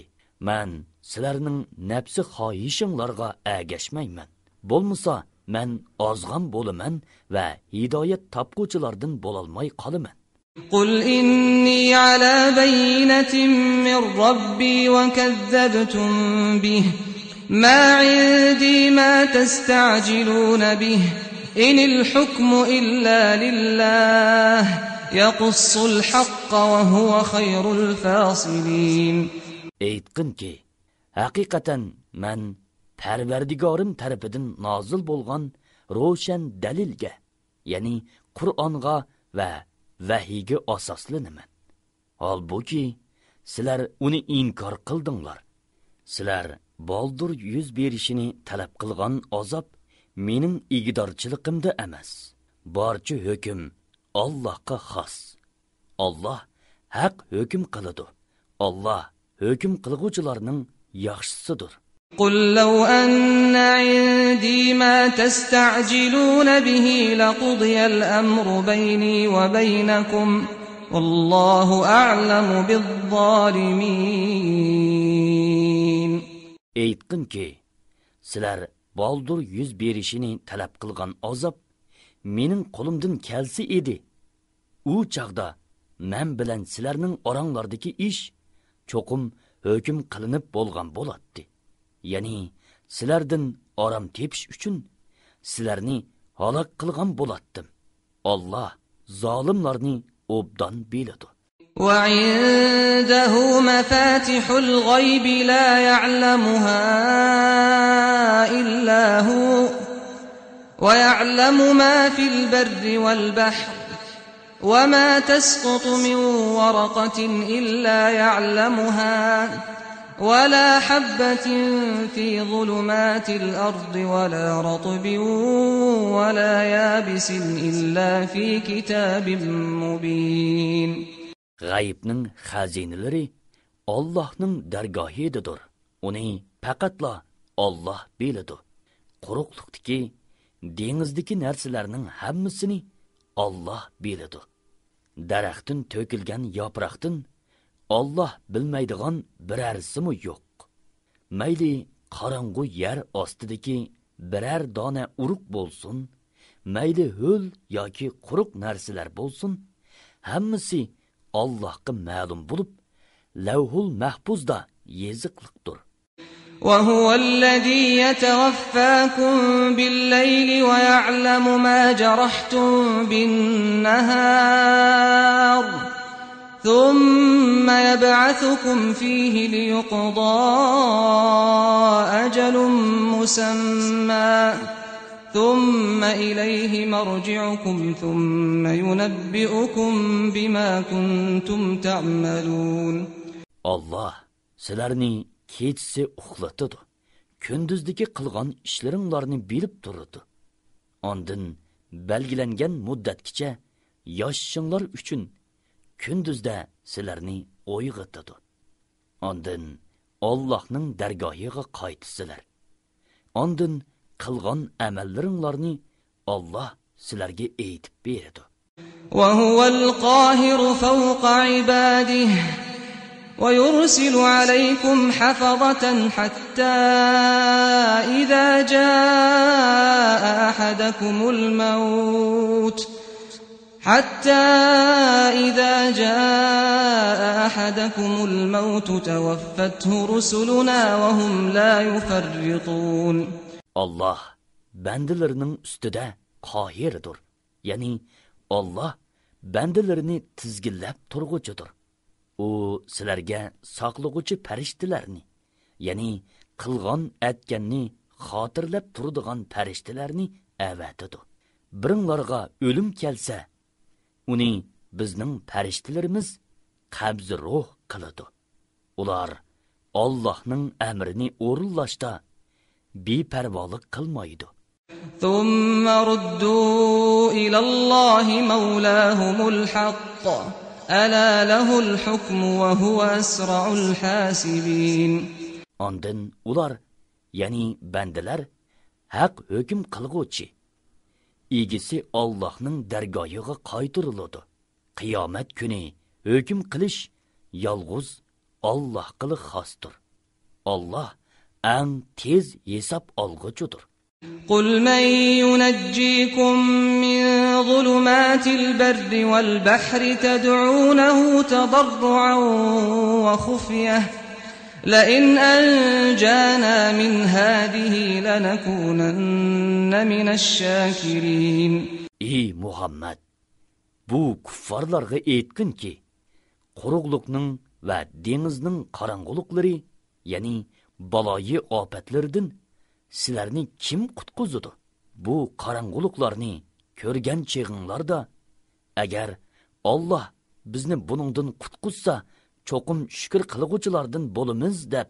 men sizlarning nafsi xohishinglarga agashmayman. Bo'lmasa men ozg'an bo'laman va hidoyat topquchilardan bo'lolmay qolaman. قُلْ إِنِّي عَلَى بَيِّنَةٍ مِّن رَّبِّي وَكَذَّبْتُم بِهِ مَا عِندِي مَا تَسْتَعْجِلُونَ بِهِ إِنِ الْحُكْمُ إِلَّا لِلَّهِ يَقُصُّ الْحَقَّ وَهُوَ خَيْرُ الْفَاصِلِينَ. Aytqinki, haqiqatan men Parvardigorim tarafidan nozil bo'lgan ro'shan dalilga, ya'ni Qur'onga va vahiyga asoslanaman. Holbuki sizlar uni inkor qildinglar. Sizlar boldur yuz berishini talab qilgan azob mening igidorchiligimda emas. Barcha hukm Allohga xos. Allah haq hukm qiladi. Allah hukm qilguvchilarning yaxshisidir. قُل لَّوْ أَنَّ عِندِي مَا تَسْتَعْجِلُونَ بِهِ لَقُضِيَ الْأَمْرُ بَيْنِي وَبَيْنَكُمْ وَاللَّهُ أَعْلَمُ بِالظَّالِمِينَ. Aytqinki, sizlar boldur yuz berishini talab qilgan azob mening qo'limdan kelsa edi. U chaqda men bilan sizlarning oranglardagi ish cho'qim hukm qilinib bo'lgan bo'ladi. Ya'ni sizlardan oram tepish uchun sizlarni halok qilgan bo'latdim. Allah zolimlarni obdan biladi. وعنده مفاتح الغيب لا يعلمها إلا هو ويعلم ما في البر والبحر وما تسقط من ورقة إلا يعلمها ولا حبة في ظلمات الأرض ولا رطب ولا يابس إلا في كتاب مبين. G'aybning xazinalari Allohning dargohidadir. Uni faqatla Alloh biladi. Quruqlikdagi, dengizdagi narsalarning hammasini Alloh biladi. Daraxtdan to'kilgan yaproqdan Alloh bilmaydigan birarsimi yo'q. Mayli qorong'u yer ostidagi biror dona urug' bo'lsin, mayli ho'l yoki quruq narsalar bo'lsin, hammasi Allohga ma'lum bo'lib, Lavhul Mahfuzda yeziqliqdir. وهو الذي يتوفاكم بالليل ويعلم ما جرحتم بالنهار ثم يبعثكم فيه ليقضى أجل مسمى ثم إليه مرجعكم ثم ينبئكم بما كنتم تعملون. Allah sizlarni kechisi uxlatadi, kunduzdagi qilgan ishlaringlarni bilib turadi. Ondan belgilangan muddatgacha yoshinglar uchun kunduzda sizlarni uyg'otadi. Ondan Allohning dargohiga qaytisizlar. Ondan qilgan amallaringlarni Alloh sizlarga aytib beradi. وهو القاهر فوق عباده ويرسل عليكم حفظة حتى إذا جاء أحدكم الموت توفته رسلنا وهم لا يفرطون. Allah bandalarning ustida qohirdir. Ya'ni Allah bandalarini tizginlab turg'uchidir. U sizlarga saqlag'uchi farishtalarni, ya'ni qilgan atganni xotirlab turadigan farishtalarni avatadi. Biringlarga o'lim kelsa, uni bizning farishtalarimiz qabz ruh qiladi. Ular Allohning amrini o'rinlashda beparvolik qilmaydi. ثم ردوا إلى الله مولاهم الحق ألا له الحكم وهو أسرع الحاسبين. Ondan ular, ya'ni bandalar, haq hukm qilguvchi, egisi Allohning dargohiga qaytariladi. Qiyomat kuni hukm qilish yolg'iz Allohga xosdir. Alloh eng tez hisob olg'uchidir. قل من ينجيكم من ظلمات البر والبحر تدعونه تضرعا وخفية لئن أنجانا من هذه لنكونن من الشاكرين. Ey Muhammad, bu kuffarlarga aytqin ki, quruqliqning va dengizning qorong'uliklari, ya'ni baloyi ofatlardan sizlarni kim qutqizadi? Bu qorong'uliqlarni ko'rgan cheg'inglarda, agar Alloh bizni buningdan qutqizsa, cho'qim shukr qilg'uvchilardan bo'lamiz deb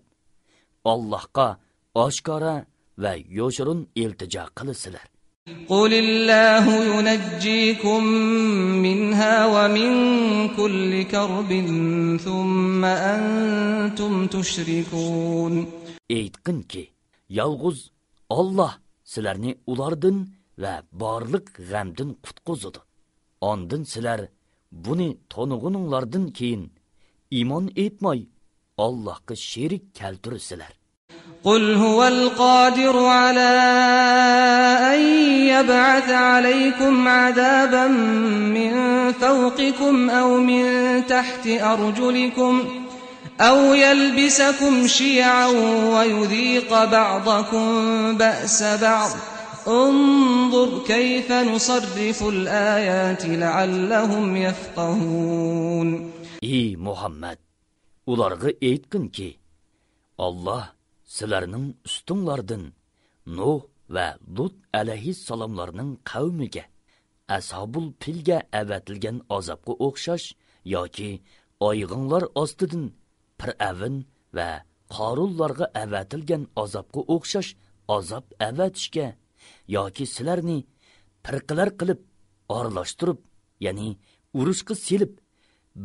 Allohga oshkora va yoshirin iltijo qilasizlar. قل الله ينجيكم منها ومن كل كرب ثم أنتم تشركون. Aytqin ki, yalğuz Allah sizlarni ulardan va barliq g'amdan qutqizadi. Ondan sizlar buni tonug'uninglardan keyin iymon etmay Allohga sherik keltirsizlar. قل هو القادر على أن يبعث عليكم عذابا من فوقكم أو من تحت أرجلكم أو يلبسكم شيعا ويذيق بعضكم بأس بعض انظر كيف نصرف الآيات لعلهم يفقهون. Ey Muhammad, ularga aytqin ki, Allah sizlarning ustinglardan Nuh va Lut alayhissalomlarning qavmiga, Ashabul Filga avatilgan azobga o'xshash yoki oyg'inlar ostidan Fir'avn va Qarullarga avatilgan azobga o'xshash azob avatishga yoki sizlarni pirqilar qilib aralashtirib, ya'ni urushga selib,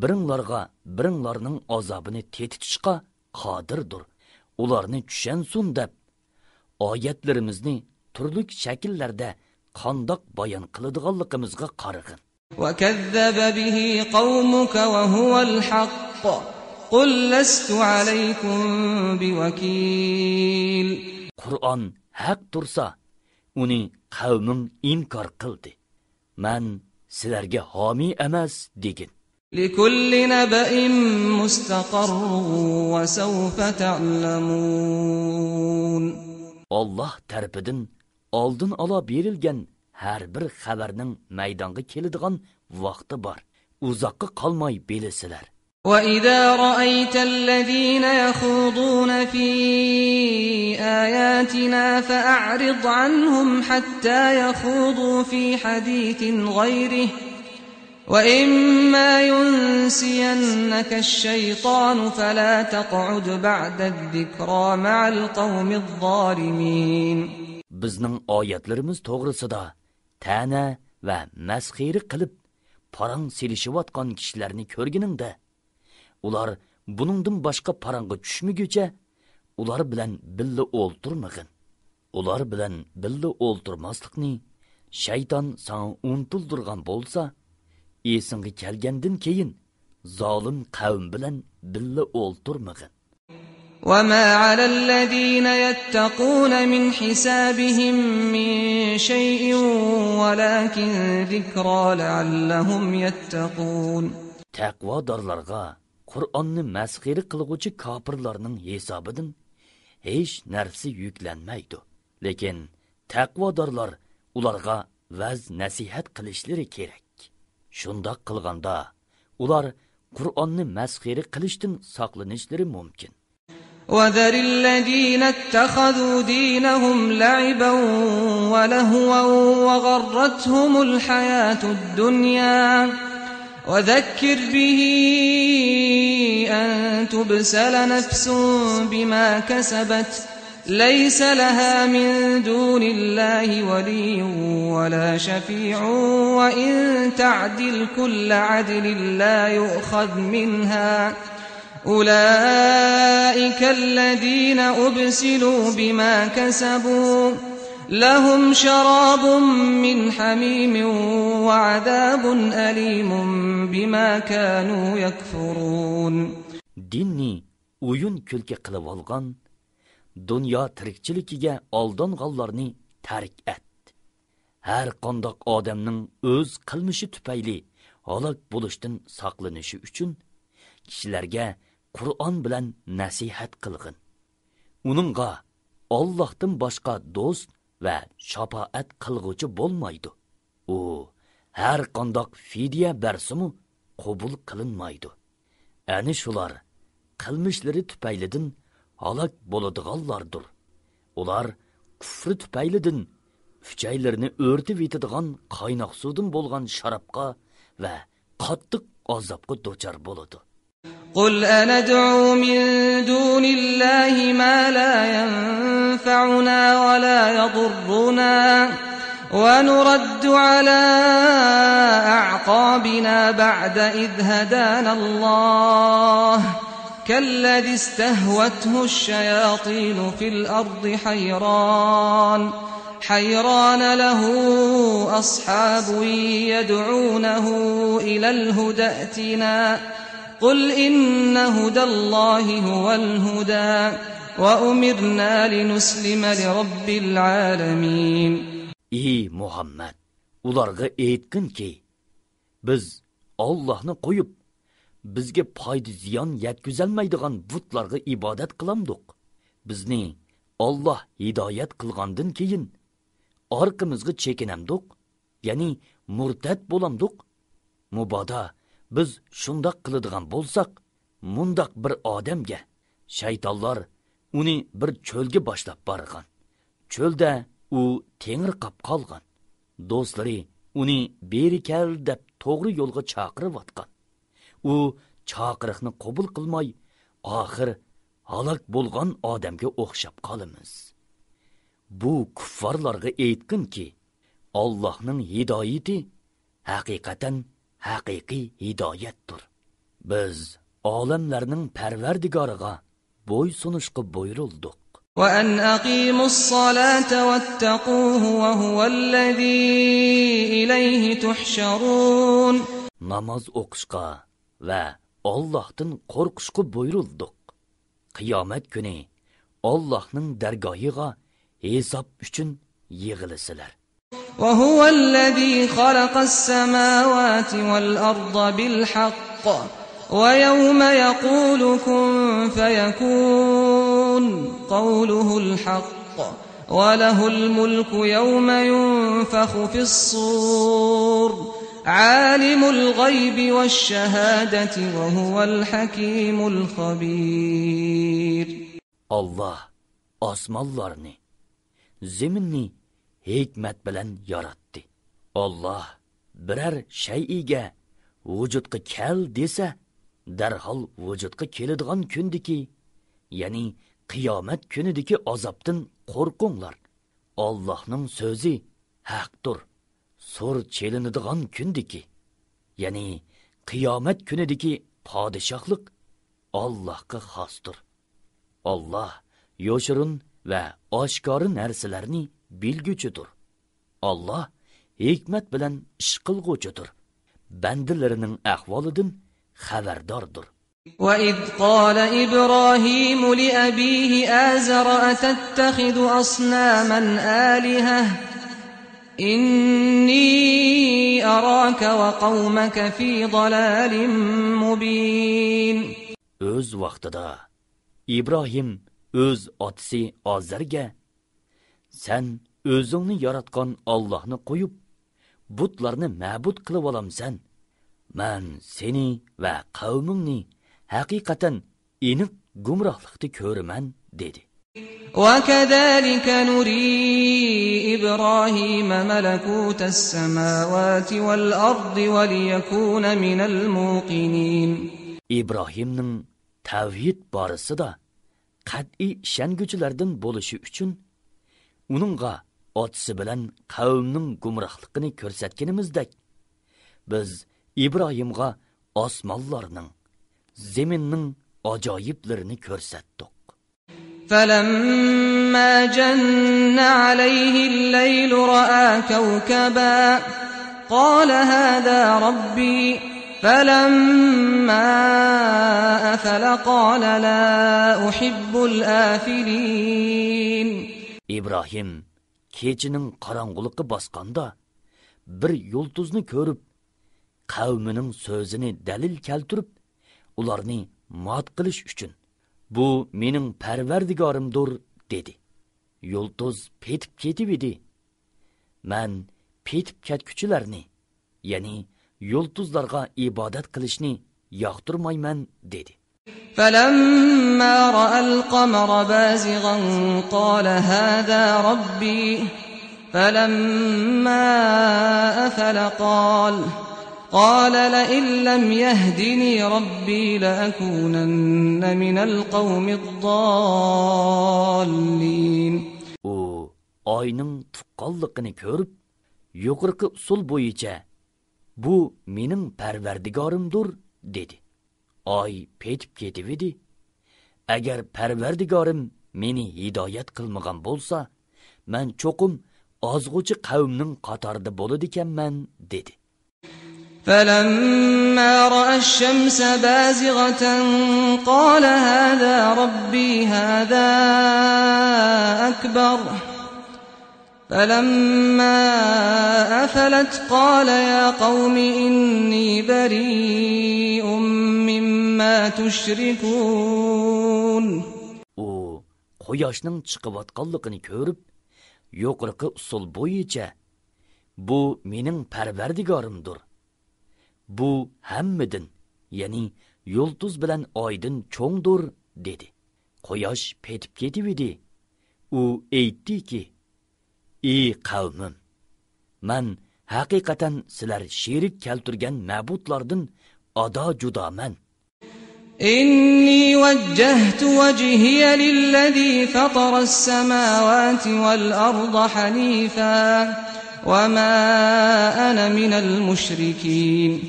biringlarning azobini tetitishga qodirdir. Ularni tushunsin deb oyatlarimizni turli shakllarda qandoq bayon qiladiganligimizga qarag'in. وَكَذَّبَ بِهِ قَوْمُكَ وَهُوَ الْحَقُّ قُلْ لَسْتُ عَلَيْكُمْ بِوَكِيلٍ. Qur'on haq tursa, uni qavming inkor qildi. Men sizlarga homiy emas degin. لِكُلِّ نَبَإٍ مُسْتَقَرٌّ وَسَوْفَ تَعْلَمُونَ. Allah tarafidan oldin ola berilgan har bir xabarning maydonga keladigan vaqti bor. Uzoqqa qolmay bilasizlar. وَإِذَا رَأَيْتَ الَّذِينَ يَخُوضُونَ فِي آيَاتِنَا فَأَعْرِضْ عَنْهُمْ حَتَّى يَخُوضُوا فِي حَدِيثٍ غَيْرِهِ وَإِمَّا يُنْسِيَنَّكَ الشَّيْطَانُ فَلَا تَقْعُدْ بَعْدَ الذِّكْرَى مَعَ الْقَوْمِ الظَّالِمِينَ. Bizning oyatlarimiz to'g'risida ta'na va masxiri qilib parang selishayotgan kishilarni ko'rganingda, ular buningdan boshqa parangga tushmaguncha ular bilan billa o'ltirmag'in. Ular bilan billa o'ltirmaslikni shayton sana unutildirgan bo'lsa, esingga kelgandan keyin zolim qavm bilan billa o'ltirmag'in. وَمَا عَلَى الَّذِينَ يَتَّقُونَ مِنْ حِسَابِهِمْ مِنْ شَيْءٍ وَلَكِنْ ذِكْرَى لَعَلَّهُمْ يَتَّقُونَ. Taqvodorlarga Qur'onni masxiri qilguvchi kofirlarning hisobidan hech narsa yuklanmaydi. Lekin taqvodorlar ularga vaz nasihat qilishlari kerak. Shundoq qilganda ular Qur'onni masxiri qilishdan saqlanishlari mumkin. وَذَرِ الَّذِينَ اتَّخَذُوا دِينَهُمْ لَعِبًا وَلَهْوًا وَغَرَّتْهُمُ الْحَيَاةُ الدُّنْيَا وَذَكِّرْ بِهِ أَن تُبْسَلَ نَفْسٌ بِمَا كَسَبَتْ لَيْسَ لَهَا مِن دُونِ اللَّهِ وَلِيٌّ وَلَا شَفِيعٌ وَإِن تَعْدِلْ كُلَّ عَدْلٍ لَّا يُؤْخَذْ مِنْهَا أُولَئِكَ الَّذِينَ أُبْسِلُوا بِمَا كَسَبُوا لَهُمْ شَرَابٌ مِّنْ حَمِيمٍ وَعَذَابٌ أَلِيمٌ بِمَا كَانُوا يَكْفُرُونَ. Dinni oyun külke qilib olgan, dunyo tirikchiligiga aldanganlarni tark et. Har qandoq odamning o'z qilmishi tufayli halok bo'lishdan saqlanishi uchun kishilarga Qur'on bilan nasihat qilgin. Uningga Allohdan boshqa do'st va shafaat qilguvchi bo'lmaydi. U har qandoq fidya bersimu qabul qilinmaydi. Ani shular qilmishlari tufaylidan halok bo'ladiganlardir. Ular kufri tufaylidan uchaylarni o'rtib yetadigan qaynoq suvdan bo'lgan sharobga va qattiq azobga duchor bo'ladi. قُلْ أَنَدْعُو مِن دُونِ اللَّهِ مَا لَا يَنفَعُنَا وَلَا يَضُرُّنَا وَنُرَدُّ عَلَى أَعْقَابِنَا بَعْدَ إِذْ هَدَانَا اللَّهُ كَالَّذِي اسْتَهْوَتْهُ الشَّيَاطِينُ فِي الْأَرْضِ حَيْرَانَ لَهُ أَصْحَابٌ يَدْعُونَهُ إِلَى الْهُدَى ائْتِنَا قُلْ إِنَّ هُدَى اللَّهِ هُوَ الْهُدَى وَأُمِرْنَا لِنُسْلِمَ لِرَبِّ الْعَالَمِينَ. Ey Muhammed, ularga aytqin ki, biz Allah'ni qo'yib, bizga foyda ziyon yetkazolmaydigan butlarga ibodat qilamdik. Bizni Allah hidoyat qilgandan keyin orqamizga chekinamdik, ya'ni murtad bo'lamdik. Mubodo biz shundoq qiladigan bo'lsak, mundoq bir odamga shaytonlar uni bir cho'lga boshlab borgan. Cho'lda u tengirqab qolgan. Do'stlari uni beri kel deb to'g'ri yo'lga chaqirib atgan. U chaqiriqni qabul qilmay, oxir halak bo'lgan odamga o'xshab qolamiz. Bu kuffarlarga aytqinki, Allohning hidoyati haqiqatan haqiqiy hidoyatdir. Biz olamlarning parvardigoriga bo'ysunishga buyurildik. وأن أقيموا الصلاة واتقوه وهو الذي إليه تحشرون. Namoz o'qishga va Allohdan qo'rqishga buyurildik. Qiyomat kuni Allohning dargohiga hisob uchun yig'ilasizlar. وهو الذي خلق السماوات والأرض بالحق ويوم يقول كن فيكون قوله الحق وله الملك يوم ينفخ في الصور عالم الغيب والشهادة وهو الحكيم الخبير. Allah osmonlarni, zaminni hikmat bilan yaratdi. Allah biror shay'iga vujudga kel desa, darhol vujudga keladigan kundiki, ya'ni qiyomat kunidagi azobdan qo'rqinglar. Allohning so'zi haqdir. So'r chelinadigan kundiki, ya'ni qiyomat kunidagi podshohlik Allohga xosdir. Allah yoshirin va oshkora narsalarni bilguchidir. Allah hikmat bilan ish qilguvchidir. Bandalarining ahvolidan xabardordir. وَإِذْ قَالَ إِبْرَاهِيمُ لِأَبِيهِ آزَرَ أَتَتَّخِذُ أَصْنَامًا آلِهَةً إِنِّي أَرَاكَ وَقَوْمَكَ فِي ضَلَالٍ مُبِينٍ. Öz vaqtida İbrahim öz otisi Azarga, sen o'zingni yaratgan Allohni qo'yib, butlarni ma'bud qilib olamsan. Men seni va qavmingni haqiqatan aniq gumrohlikda ko'raman dedi. وَكَذَلِكَ نُرِي إِبْرَاهِيمَ مَلَكُوتَ السَّمَاوَاتِ وَالْأَرْضِ وَلِيَكُونَ مِنَ الْمُوقِنِينَ. İbrahimning tavhid borasida qat'iy ishonguchilardan bo'lishi uchun uningga otisi bilan qavmning gumrohligini ko'rsatganimizdek, biz İbrahimga osmonlarning, zaminning ajoyiblarini ko'rsatdik. فَلَمَّا جَنَّ عَلَيْهِ اللَّيْلُ رَأَى كَوْكَبًا قَالَ هَذَا رَبِّي فَلَمَّا أَفَلَ قَالَ لَا أُحِبُّ الْآفِلِينَ. İbrahim kechining qorong'uliqi bosqanda bir yulduzni ko'rib, qavmining so'zini dalil keltirib, ularni mat qilish uchun bu mening parvardigorimdir dedi. Yulduz petib ketib edi. Men petib ketguchilarni, ya'ni yulduzlarga ibodat qilishni yoqtirmayman dedi. فَلَمَّا رَأَى الْقَمَرَ بَازِغًا قَالَ هَذَا رَبِّي فَلَمَّا أَفَلَ قال لئن لم يهدني ربي لأكونن من القوم الضالين. O ayning tuqqanligini ko'rib, yuqorqi usul bo'yicha bu mening parvardigorimdir dedi. Ay petib ketib edi. Agar parvardigorim meni hidoyat qilmagan bo'lsa, men cho'qim ozg'uchi qavmning qatorida bo'ladi ekanman dedi. فَلَمَّا رَأَى الشَّمْسَ بَازِغَةً قَالَ هَذَا رَبِّي هَذَا أَكْبَرُ فَلَمَّا أَفَلَتْ قَالَ يَا قَوْمِ إِنِّي بَرِيءٌ مِّمَّا تُشْرِكُونَ. O quyoshning chiqayotganligini ko'rib, yuqorqi usul bo'yicha bu mening parvardigorimdir. Bu hammadan, ya'ni yulduz bilan oydin cho'ngdir dedi. Quyosh petib ketib edi. U aytdiki: "Ey qavmim, men haqiqatan sizlar sherik keltirgan ma'budlardan ado judoman." إني وجهت وجهي للذي فطر السماوات والأرض حنيفا وما أنا من المشركين.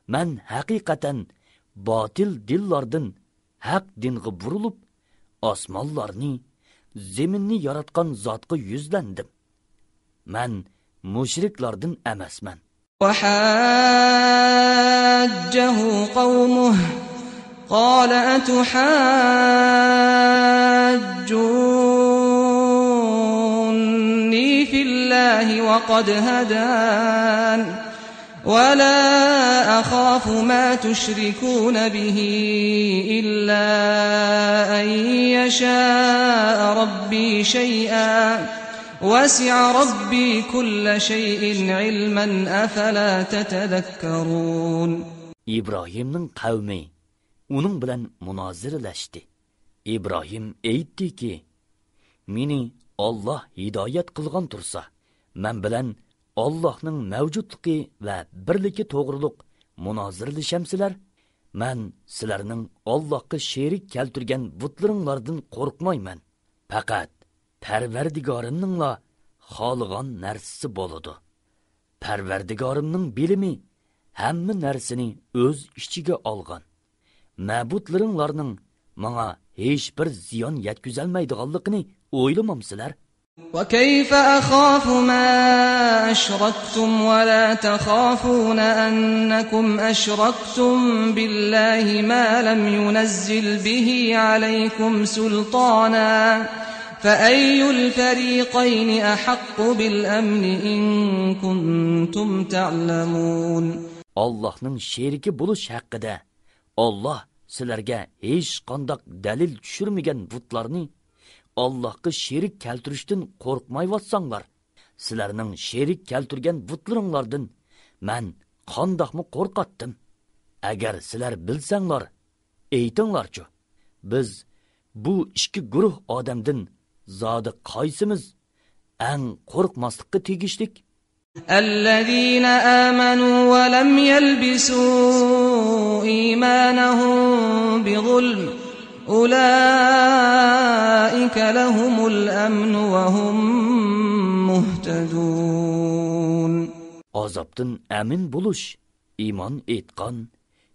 من حقيقة باطل dillardan haq dinga burilib, osmonlarni, zeminni yaratgan zotga yuzlandim. Men mushriklardan emasman. وحاجه قومه قال أتحاجوني في الله وقد هدان ولا أخاف ما تشركون به إلا أن يشاء ربي شيئا وسع ربي كل شيء علما أفلا تتذكرون. İbrahim'nin kavmi onun bilen münazireleşti. İbrahim eytti ki, meni Allah hidayet kılgan tursa, men bilen Allah'ның mevcutluğu ve birliki toğruluk münazirleşemsiler, men sizlerinin Allah'ı şerik keltürgen butlarınlardan korkmayman. Fakat Perverdigarımningla xoligan narsasi boludu. Perverdigarımning bilimi hamma narsani o'z ichiga olgan. Ma'budlaringlarning menga hech bir ziyon yetkazolmaydiganligini o'ylamamsizlar? وكيف أخاف ما أشركتم ولا تخافون أنكم أشركتم بالله ما لم ينزل به عليكم سلطانا فأي الفريقين أحق بالأمن إن كنتم تعلمون. Allah'ның şeriki buluş haqqida Allah sizlarga hech qanday dalil tushirmagan butlarni Allah'ga şerik keltirishdan qo'rqmayvatsanglar, sizlarning şerik keltirgan butlaringlardan men qandoqmi qo'rqatdim? Agar sizlar bilsanglar, aytinglarchi. Biz bu ikki guruh odamdan zodi qaysimiz eng qo'rqmaslikka tegishlik? الذين آمنوا ولم يلبسوا إيمانهم بظلم أولئك لهم الأمن وهم مهتدون. Azapdan amin buluş, iman etqan,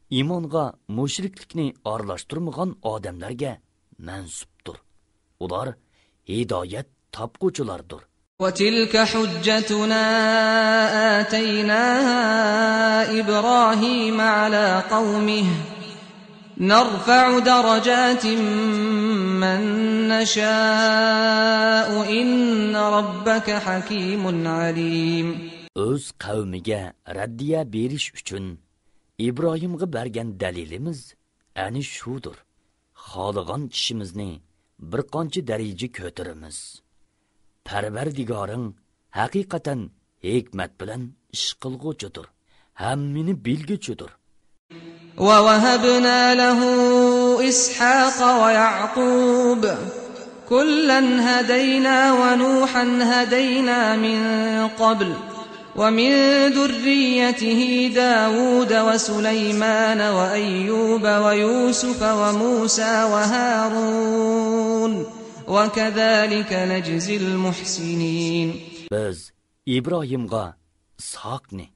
imonga mushriklikni aralashtirmagan odamlarga mansubdir. Ular hidayat topquchilardir. وتلك حجتنا آتيناها إبراهيم على قومه نرفع درجات من نشاء إن ربك حكيم عليم. Öz qavmiga raddiya berish uchun Ibrohimga bergan dalilimiz ani shudir. Xohlagan kishimizni bir qancha daraja ko'taramiz. Parvardigoring haqiqatan hikmat bilan ish qilg'uchidir, hammani bilguchidir. ووهبنا له إسحاق ويعقوب كلا هدينا ونوحا هدينا من قبل ومن ذريته داود وسليمان وأيوب ويوسف وموسى وهارون وكذلك نجزي المحسنين. Biz İbrahimga İshaqni,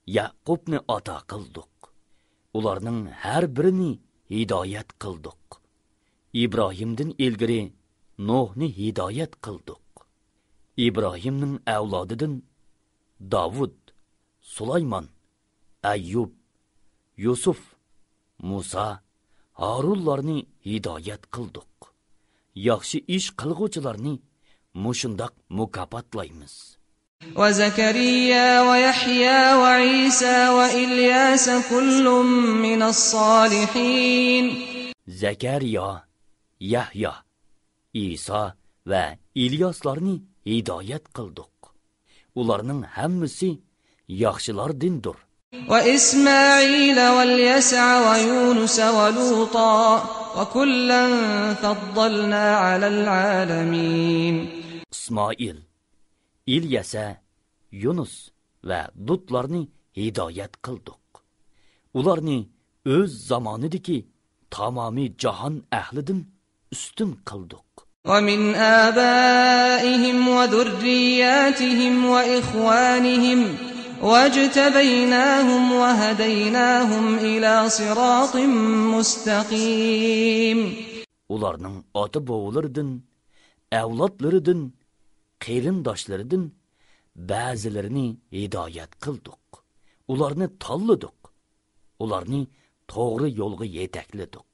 Yaqubni ata qildik. Ularning har birini hidoyat qildik. İbrahimdan ilgari Nuhni hidoyat qildik. İbrahimning avlodidan Davud, Sulaymon, Ayyub, Yusuf, Musa, Harunlarni hidoyat qildik. Yaxshi ish qilguvchilarni mushundaq mukofotlaymiz. وزكريا ويحيى وعيسى وإلياس كل من الصالحين. Zakariya, Yahya, İsa va İlyaslarni hidoyat qildik. Ularning hammasi yaxshilardindir. وإسماعيل واليسع ويونس ولوطا وكلا فضلنا على العالمين. İsmail, İlyasa, Yunus va Lutlarni hidoyat qildik. Ularni o'z zamonidagi tamomiy jahon ahlidan ustun qildik. ومن آبائهم وذرياتهم وإخوانهم واجتبيناهم وهديناهم إلى صراط مستقيم. Ularning ota-bovalaridan, avlodlaridan, qarindoshlardan ba'zilarini hidoyat qildik. Ularni tanladik. Ularni to'g'ri yo'lga yetakladik.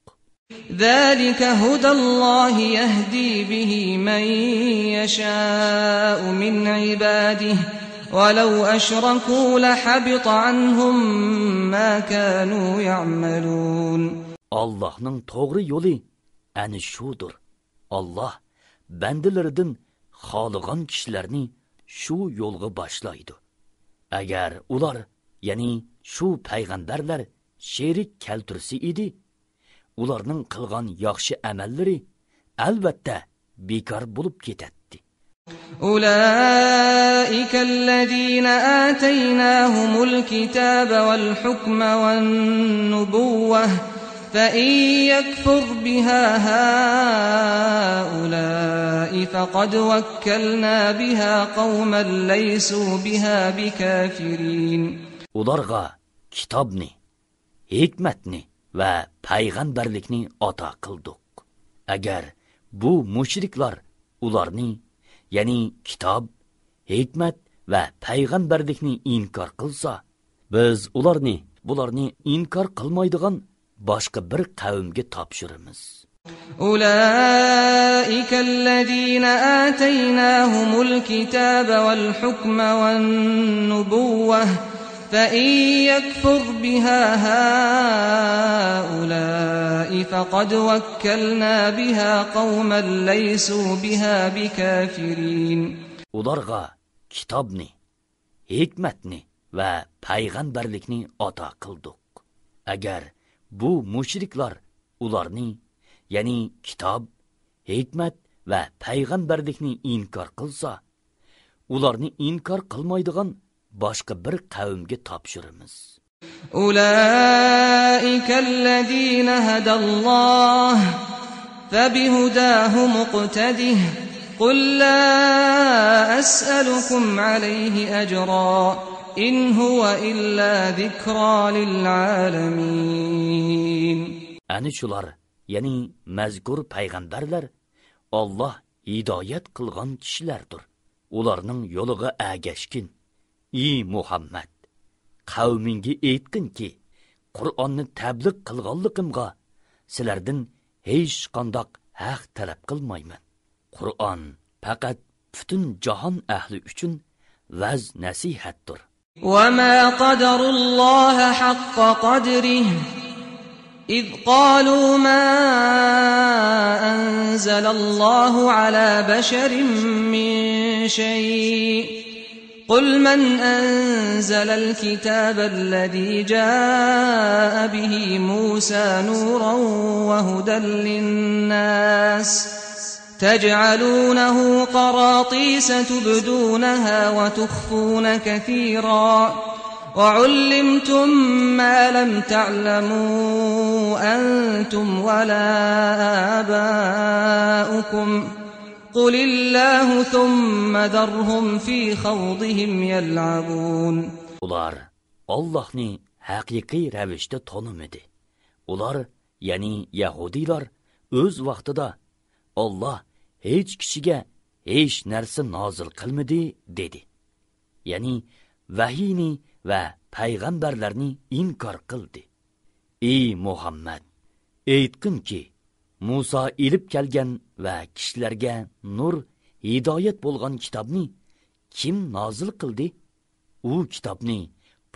ذلك هدى الله يهدي به من يشاء من عباده ولو أشركوا لحبط عنهم ما كانوا يعملون. Allah'ның to'g'ri yo'li ana shudir. Allah bandalaridan xohlagan kishilarni shu yo'lga boshlaydi. Agar ular, ya'ni shu payg'ambarlar sherik keltirsa edi, ularning qilgan yaxshi amallari albatta bekor bo'lib ketadi. أولئك الذين آتيناهم الكتاب والحكم والنبوة فإن يكفر بها هؤلاء فقد وكلنا بها قوما ليسوا بها بكافرين. Ularga kitobni, hikmatni va payg'ambarlikni ata qildik. Agar bu mushriklar ularni, ya'ni kitob, hikmat va payg'ambarlikni inkor qilsa, biz bularni inkor qilmaydigan boshqa bir qavmga topshiramiz. أولئك الذين آتيناهم الكتاب والحكم والنبوة فإن يكفر بها هؤلاء فقد وكلنا بها قوما ليسوا بها بكافرين. Ularga kitobni, hikmatni va payg'ambarlikni ata qildik. Agar bu mushriklar ularni, ya'ni kitob, hikmat va payg'ambarlikni inkor qilsa, ularni inkor qilmaydigan boshqa bir qavmga topshiramiz. أولئك الذين هدى الله فبهداه مقتده قل لا أسألكم عليه أجرا إن هو إلا ذكرى للعالمين. Ani shular, ya'ni mazkur payg'ambarlar Allah hidoyat qilgan kishilardir. Ularning yo'liga agashkin. Ey Muhammad, qavmingga aytqinki, Qur'onni tabliq qilganligimga sizlardan hech qanday haq talab qilmayman. Qur'on faqat butun jahon ahli uchun vaz nasihatdir. وما قدروا الله حق قدره إذ قالوا ما أنزل الله على بشر من شيء قل من أنزل الكتاب الذي جاء به موسى نورا وهدى للناس تجعلونه قراطيس تبدونها وتخفون كثيرا وعلمتم ما لم تعلموا أنتم ولا آباؤكم قل الله ثم ذرهم في خوضهم يلعبون. Ular Allah'ni haqiqiy ravishda tanımadi. Ular, ya'ni Yahudilar, o'z vaqtida Allah hech kishiga hech narsa nozil qilmadi dedi. Ya'ni vahiyni va payg'ambarlarni inkor qildi. Ey Muhammad, aytqinki, Musa ilib kelgan va kishilarga nur, hidoyat bo'lgan kitobni kim nozil qildi? U kitobni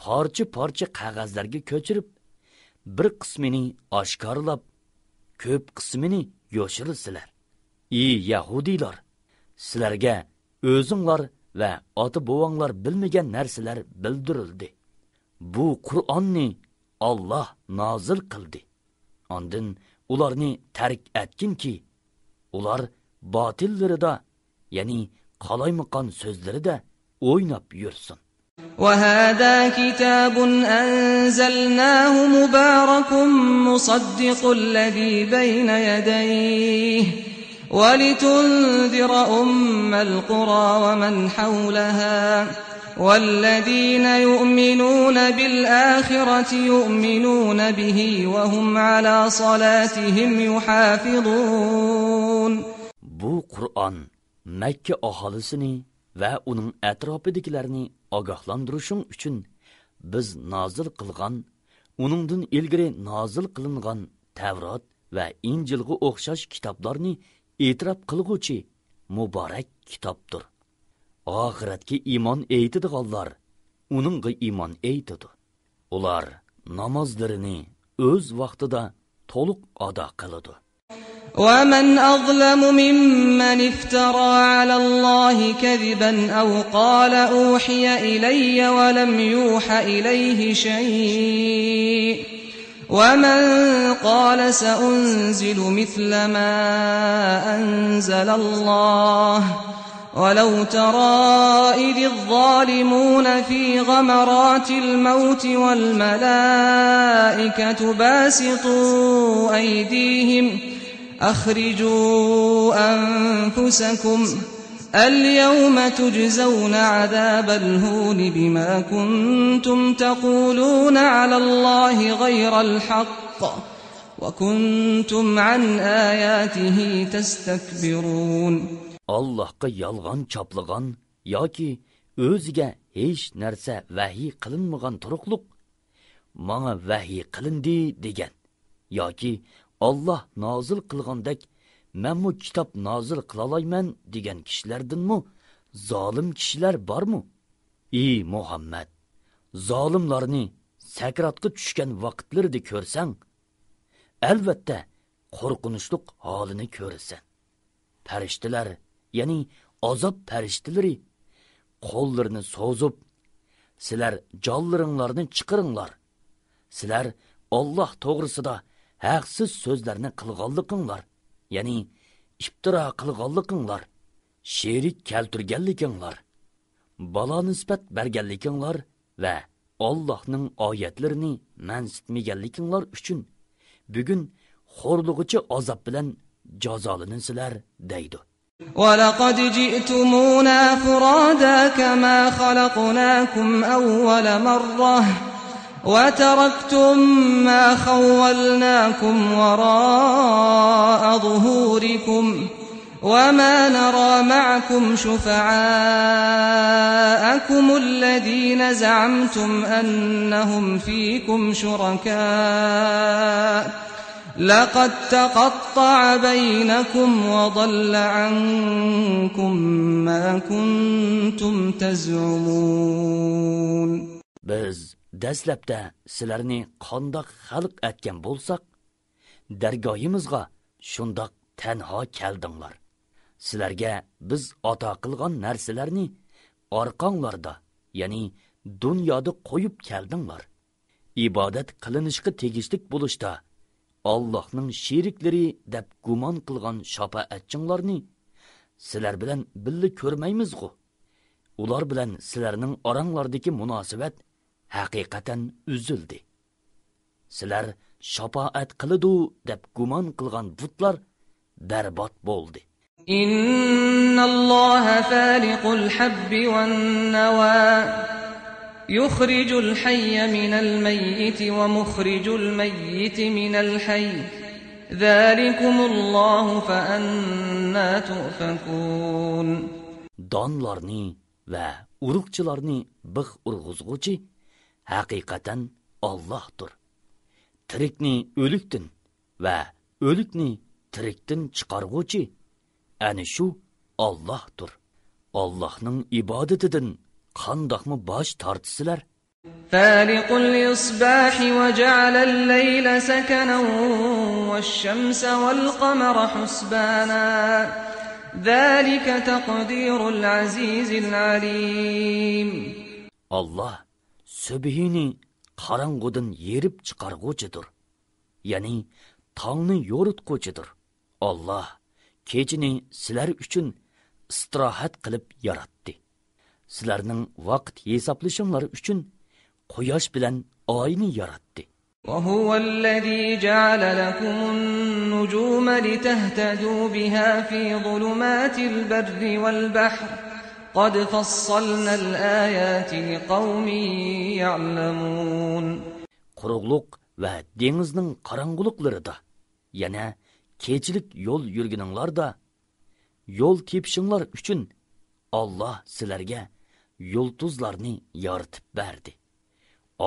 parcha-parcha qog'ozlarga ko'chirib, bir qismini oshkorlab, ko'p qismini yo'shirsizlar. Ey Yahudilar, sizlarga o'zinglar va ota-bovanglar bilmagan narsalar bildirildi. Bu Qur'onni Allah nozil qildi. Ondan ularni tark etkinki, ular botillarida, ya'ni qalaymaqon so'zlarida o'ynab yursin. وهذا كتاب أنزلناه مبارك مصدق الذي بين يديه ولتنذر أم القرى ومن حولها والذين يؤمنون بالآخرة يؤمنون به وهم على صلاتهم يحافظون. Bu Qur'on Makka aholisini va uning atrofidagilarni ogohlantirishing uchun biz nozil qilgan, uningdan ilgari nozil qilingan Tavrot va Injilga o'xshash kitoblarni e'tirof qilguvchi muborak kitobdir. Oxiratga iymon etadiganlar uningga iymon etadi. Ular namozlarini o'z vaqtida to'liq ado qiladi. ومن أظلم ممن افترى على الله كذبا أو قال أوحي إلي ولم يوح إليه شيء ومن قال سأنزل مثل ما أنزل الله ولو ترى إذ الظالمون في غمرات الموت والملائكة باسطوا أيديهم أخرجوا أنفسكم اليوم تجزون عذاب الهون بما كنتم تقولون على الله غير الحق وكنتم عن آياته تستكبرون. Allahqa yolg'on choplagan yoki o'ziga hech narsa vahiy qilinmagan turuqliq menga vahiy qilindi degan yoki Allah nozil qilgandek men bu kitob nozil qilalayman degan kishilardinmi zolim kishilar bormi? Ey Muhammad, zolimlarni sakratga tushgan vaqtlarida ko'rsang, albatta qo'rqinchli holini ko'rasan. Farishtalar, ya'ni azob farishtalari qo'llarini so'zib, sizlar jonlaringlarni chiqiringlar. Sizlar Allah to'g'risida haqsiz so'zlarni qilganliginglar, ya'ni iftiro qilganliginglar, sherik keltirganliginglar, balo nisbat berganliginglar va Allohning oyatlarini mansitmaganliginglar uchun bugun xo'rlig'ichi azob bilan jazolansizlar deydi. وَلَقَدْ جِئْتُمُونَا فُرَادَى كَمَا خَلَقْنَاكُمْ أَوَّلَ مَرَّةٍ وَتَرَكْتُمْ مَا خَوَّلْنَاكُمْ وَرَاءَ ظُهُورِكُمْ وَمَا نَرَى مَعَكُمْ شُفَعَاءَكُمُ الَّذِينَ زَعَمْتُمْ أَنَّهُمْ فِيكُمْ شُرَكَاءُ لَقَدْ تَقَطَّعَ بَيْنَكُمْ وَضَلَّ عَنكُمْ مَا كُنْتُمْ تَزْعُمُونَ. Biz dastlabda sizlarni qandoq xalq etgan bo'lsak, dargoyimizga shundoq tanho keldinglar. Sizlarga biz ato qilgan narsalarni orqanglarda, ya'ni dunyoda qo'yib keldinglar. Ibodat qilinishga tegishlik bo'lishda Allohning sheriklari deb gumon qilgan shafaatchinglarni sizlar bilan birga ko'rmaymiz-ku. Ular bilan sizlarning oranglardagi munosabat haqiqatan uzildi. Sizlar shafaat qiladi deb gumon qilgan butlar barbod bo'ldi. Innalloha faliqul habbi wan nawa yukhrijul hayya minal mayyiti wa mukhrijul mayyiti minal hayy zalikumullohu fa anna tufakun. Donlarni va urug'chilarni big' urg'izg'uchi haqiqatan Allohdir. Tirikni o'likdan va o'likni tirikdan chiqarg'uchi ana shu Allohdir. Allohning ibodatidan qandoqmi bosh tortsizlar? Faliqul isbahi wa ja'ala al-layla sakanan wash-shamsa wal-qamara husbana. Zalika taqdirul azizil alim. Allah subhini qarang'udan yerib chiqarg'uchidir. Ya'ni tongni yo'ritquchidir. Allah kechini sizlar uchun istirohat qilib yaratdi. sizlarning vaqt hisoblashinglar uchun quyosh bilan oyni yaratdi. وهو الذي جعل لكم النجوم لتهتدوا بها في ظلمات البر والبحر قد فصلنا الآيات لقوم يعلمون. Quruqluq va dengizning qorong'uliqlarida, yana kechilik yo'l yurguninglarda, yo'l tepishinglar uchun Alloh sizlarga yulduzlarni yaratib berdi.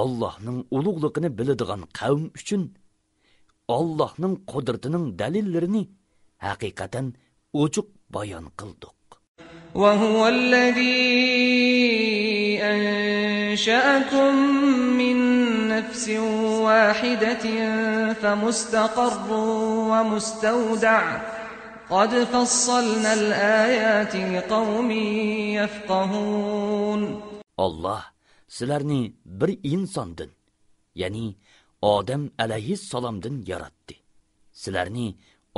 Allohning ulug'ligini biladigan qavm uchun Allohning qudratining dalillarini haqiqatan ochiq bayon qildik. وهو الذي أنشأكم من نفس واحدة فمستقر ومستودع قد فصلنا الآيات لقوم يفقهون. Allah sizlarni bir insondan, ya'ni Odam alayhissalomdan yaratdi. Sizlarni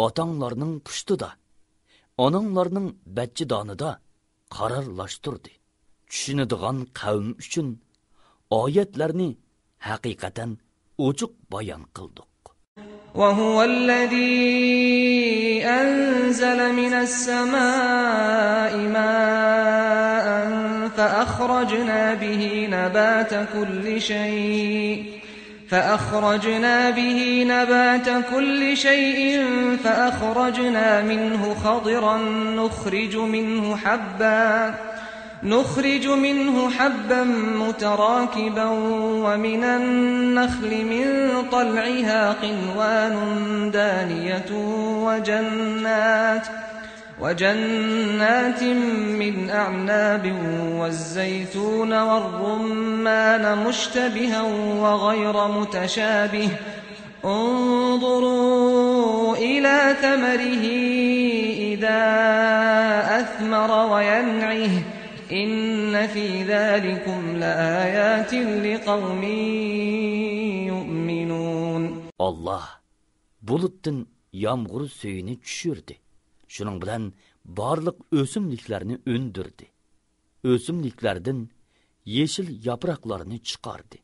otanglarning pushtida, onanglarning bachchidonida qarorlashtirdi. Tushunadigan qavm uchun oyatlarni haqiqatan ochiq bayon qildik. وهو الذي أنزل من السماء ماء فأخرجنا به نبات كل شيء فأخرجنا منه خضرا نخرج منه حبا متراكبا ومن النخل من طلعها قنوان دانية وجنات من أعناب والزيتون والرمان مشتبها وغير متشابه انظروا إلى ثمره إذا أثمر وينعه إن في ذلكم لآيات لقوم يؤمنون. Allah bulutdan yağmur suyunu düşürdü. Şunun bilen barlık ösümliklerini öndürdü. Ösümliklerden yeşil yapraklarını çıkardı.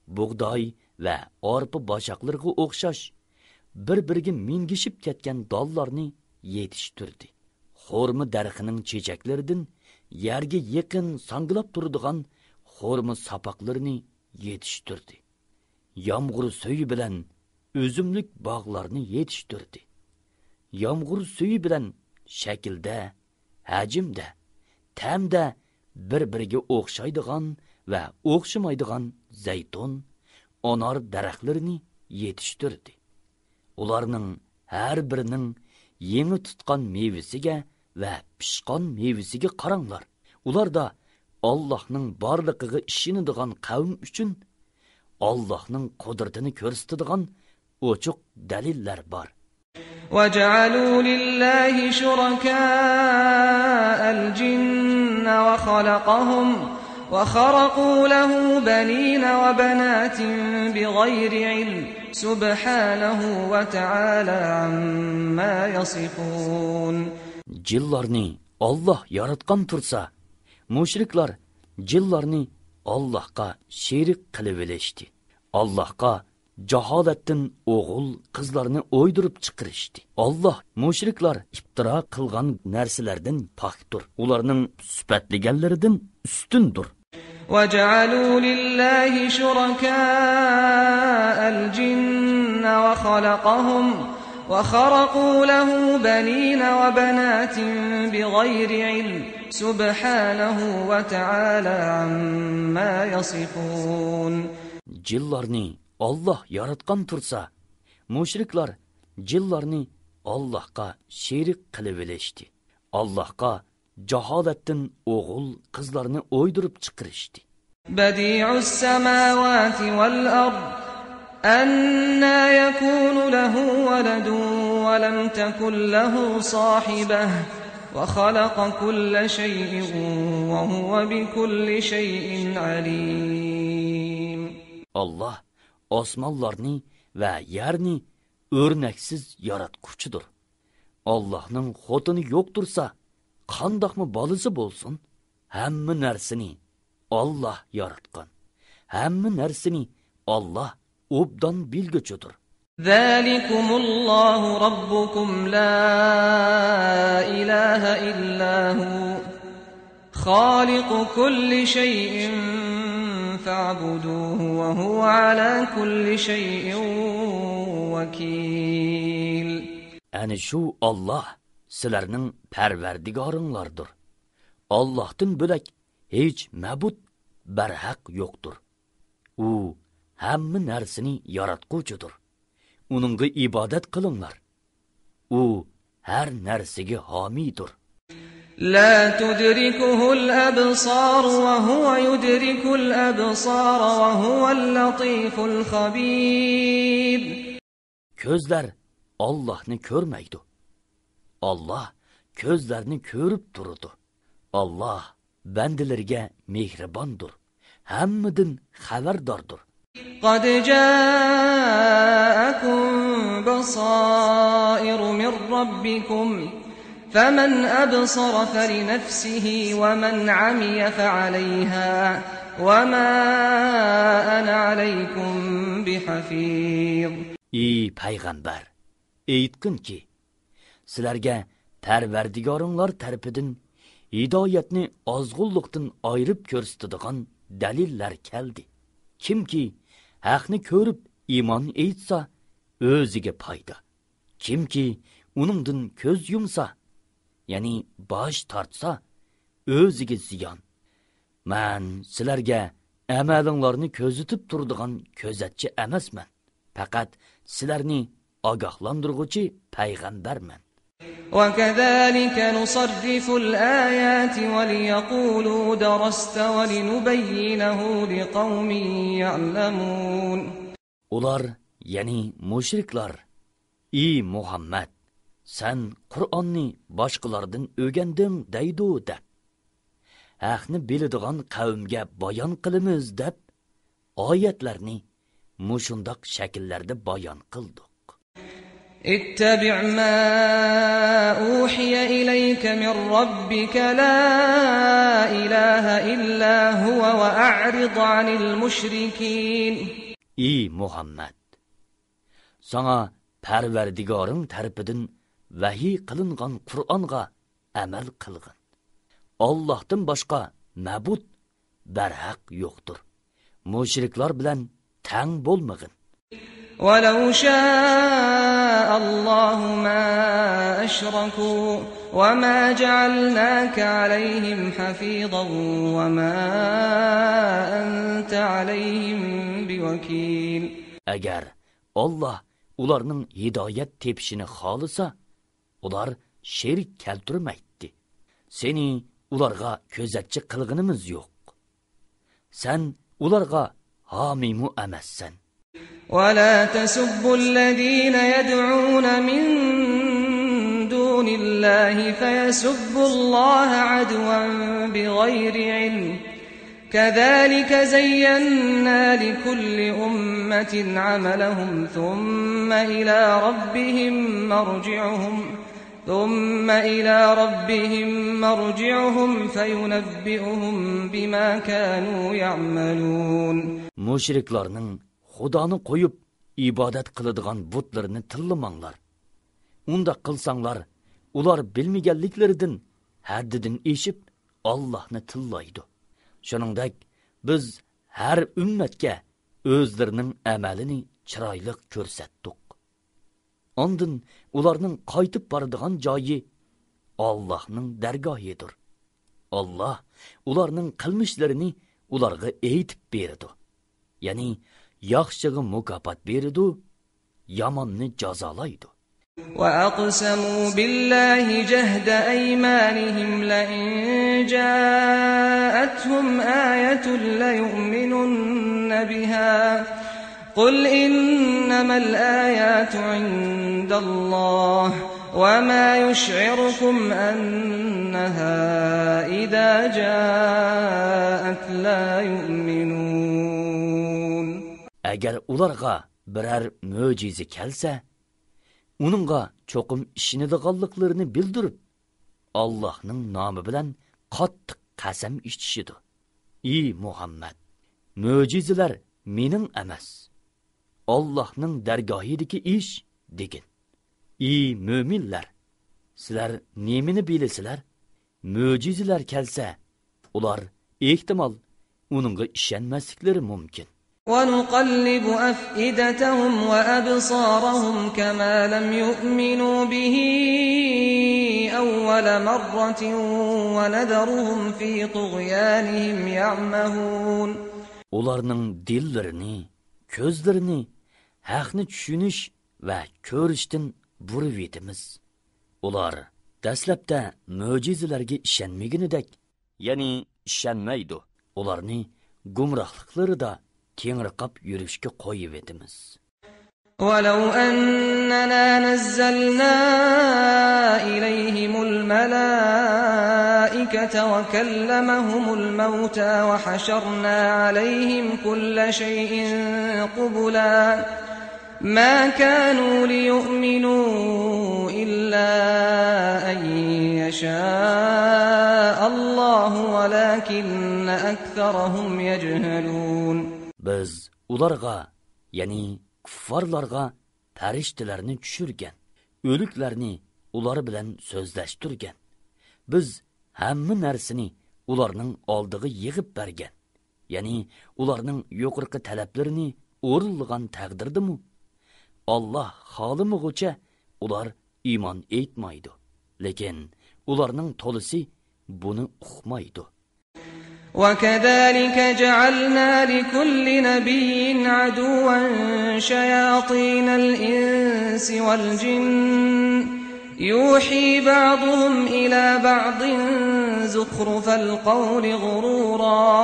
Buğday ve arpa başaklarına okşaş bir-biriga mingishib ketgan dallarni yetishtirdi. Xurma darxining chechaklaridan yerga yaqin sanglab turadigan xurma sapoqlarini yetishtirdi. Yomg'ir suyi bilan o'zimlik bog'larni yetishtirdi. Yomg'ir suyi bilan shaklda, hajmda, ta'mda bir-biriga o'xshaydigan va o'xshamaydigan zaytun, anor daraxtlarini yetishtirdi. Ularning har birining yangi tutgan mevasiga va pishqon mevasiga qaranglar. Ularda Allohning borligiga ishonadigan qavm uchun Allohning qudratini ko'rsatadigan ochiq dalillar bor. وَجَعَلُوا لِلَّهِ شُرَكَاءَ الْجِنَّ وَخَرَقُوا لَهُ بَنِينَ وَبَنَاتٍ بِغَيْرِ عِلْمٍ سُبْحَانَهُ وَتَعَالَى عَمَّا يَصِفُونَ. Cillarni Allah yaratgan tursa, müşriklar cillarni Allah'a şerik qilib elishdi. Allah'a jaholatdan o'g'il qizlarni o'ydirib chiqarishdi. Allah müşriklar iftira qilgan narsalardan pokdir. Ularning sifatlaganlaridan ustundir. وَجَعَلُوا لِلَّهِ شُرَكَاءَ الْجِنَّ وَخَرَقُوا لَهُ بَنِينَ وَبَنَاتٍ بِغَيْرِ عِلْمٍ سُبْحَانَهُ وَتَعَالَى عَمَّا يَصِفُونَ. Cillarni Allah yaratgan tursa, müşriklar cillarni Allah'a şerik qilib elishdi. Allah'a jaholatdan o'g'il qizlarni o'ydirib chiqarishdi. Badi'us samawati wal ard anna yakunu lahu waladun wa lam takun lahu sahibah wa khalaqa kulla shay'in wa huwa bikulli shay'in alim. Allah osmonlarni va yerni o'rnaksiz yaratquchidir. Allohning xotini yo'q tursa, qandoqmi bolasi bo'lsin? hamma narsani Alloh yaratgan. Hamma narsani Alloh obdan bilguchidir. ذلكم الله ربكم لا إله إلا هو خالق كل شيء فاعبدوه وهو على كل شيء وكيل. Ani şu Allah sizlarning parvardigoringlardir. Allohdan bo'lak hech ma'bud barhaq yo'qdir. U hamma narsani yaratquchidir. Uningga ibodat qilinglar. U har narsaga homiydir. لا تدركه الأبصار وهو يدرك الأبصار وهو اللطيف الخبير. Ko'zlar Allohni ko'rmaydi. Alloh ko'zlarni ko'rib turadi. Alloh bandalarga mehribondir. Hammadan xabardordir. قد جاءكم بصائر من ربكم فمن أبصر فلنفسه ومن عمي فعليها وما أنا عليكم بحفيظ. Ey payg'ambar, aytqinki, sizlarga Parvardigoringlar tarafidan hidoyatni ozg'unlikdan ayirib ko'rsatadigan dalillar keldi. Kimki haqni ko'rib iymon etsa, o'ziga foyda. Kimki uningdan ko'z yumsa, ya'ni bosh tortsa, o'ziga ziyon. Men sizlarga amalinglarni ko'zitib turadigan ko'zatchi emasman. Faqat sizlarni ogohlantiruvchi payg'ambarman. وكذلك نصرف الآيات وليقولوا درست ولنبينه لقوم يعلمون. Ular, ya'ni mushriklar, ey Muhammad, sen Qur'onni boshqalardan o'rganding deydi deb, haqni biladigan qavmga bayon qilamiz deb, oyatlarni mushundoq shakllarda bayon qildik. اتبع ما أوحي إليك من ربك لا إله إلا هو وأعرض عن المشركين. Ey Muhammad, sana Parvardigoring tarafidan vahiy qilingan Qur'onga amal qilgin. Allohdan boshqa ma'bud barhaq yo'qdir. Mushriklar bilan tang bo'lmagin. ولو شاء الله ما أشركوا وما جعلناك عليهم حفيظا وما أنت عليهم بوكيل. Agar Allah ularning hidoyat tepishini xohlasa, ular sherik keltirmaydi. Seni ularga ko'zatchi qilganimiz yo'q. Sen ularga homimu emassan. ولا تسبوا الذين يدعون من دون الله فيسبوا الله عدوا بغير علم كذلك زينا لكل أمة عملهم ثم إلى ربهم مرجعهم فينبئهم بما كانوا يعملون. Mushriklarning Xudoni qo'yib ibodat qiladigan butlarni tillamanglar. Unda qilsanglar, ular bilmaganliklaridan haddidan eshib Allohni tillaydi. Shuningdek, biz har ummatga o'zlarining amalini chiroyli ko'rsatdik. Ondan ularning qaytib boradigan joyi Allohning dargohidir. Alloh ularning qilmishlarini ularga aytib berdi. Ya'ni yaxshiga mukofot beradi, yomonni jazolaydi. وأقسموا بالله جهد أيمانهم لئن جاءتهم آية ليؤمنن بها قل إنما الآيات عند الله وما يشعركم أنها إذا جاءت لا يؤمنون. Agar ularga birer mo'jiza kelsa, uningga cho'qim ishonadiganliklarini bildirib, Allohning nomi bilan qattiq qasam ichishidi. Ey Muhammad, mo'jizalar mening emas, Allohning dargohidagi ish degin. Ey mo'minlar, sizlar nemini bilasizlar? Mo'jizalar kelsa, ular ehtimol uningga ishonmasliklari mumkin. وَنُقَلِّبُ أَفْئِدَتَهُمْ وَأَبْصَارَهُمْ كَمَا لَمْ يُؤْمِنُوا بِهِ أَوَّلَ مَرَّةٍ وَنَذَرُهُمْ فِي طُغْيَانِهِمْ يَعْمَهُونَ. Ularning dillarini, ko'zlarini haqni tushunish va ko'rishdan burib etamiz. Ular dastlabda mo'jizalarga ishonmaganidek, ya'ni ishonmaydi. Ularni gumrohliklarida kenriqab yurishga qo'yib etamiz. وَلَوْ أَنَّنَا نَزَّلْنَا إِلَيْهِمُ الْمَلَائِكَةَ وَكَلَّمَهُمُ الْمَوْتَى وَحَشَرْنَا عَلَيْهِمْ كُلَّ شَيْءٍ قُبُلًا مَا كَانُوا لِيُؤْمِنُوا إِلَّا أَن يَشَاءَ اللَّهُ وَلَكِنَّ أَكْثَرَهُمْ يَجْهَلُونَ. Biz ularga, ya'ni kuffarlarga farishtalarni tushirgan, o'liklarni ular bilan so'zlashtirgan. Biz hamma narsani ularning oldiga yig'ib bergan, ya'ni ularning yuqorqi talablarini o'rinlagan taqdirdimi, Alloh xohlamag'ucha ular iymon etmaydi. Lekin ularning to'lisi buni uqmaydi. وَكَذَلِكَ جَعَلْنَا لِكُلِّ نَبِيٍّ عَدُوًّا شَيَاطِينَ الْإِنسِ وَالْجِنِّ يُوحِي بَعْضُهُمْ إِلَى بَعْضٍ زُخْرُفَ الْقَوْلِ غُرُورًا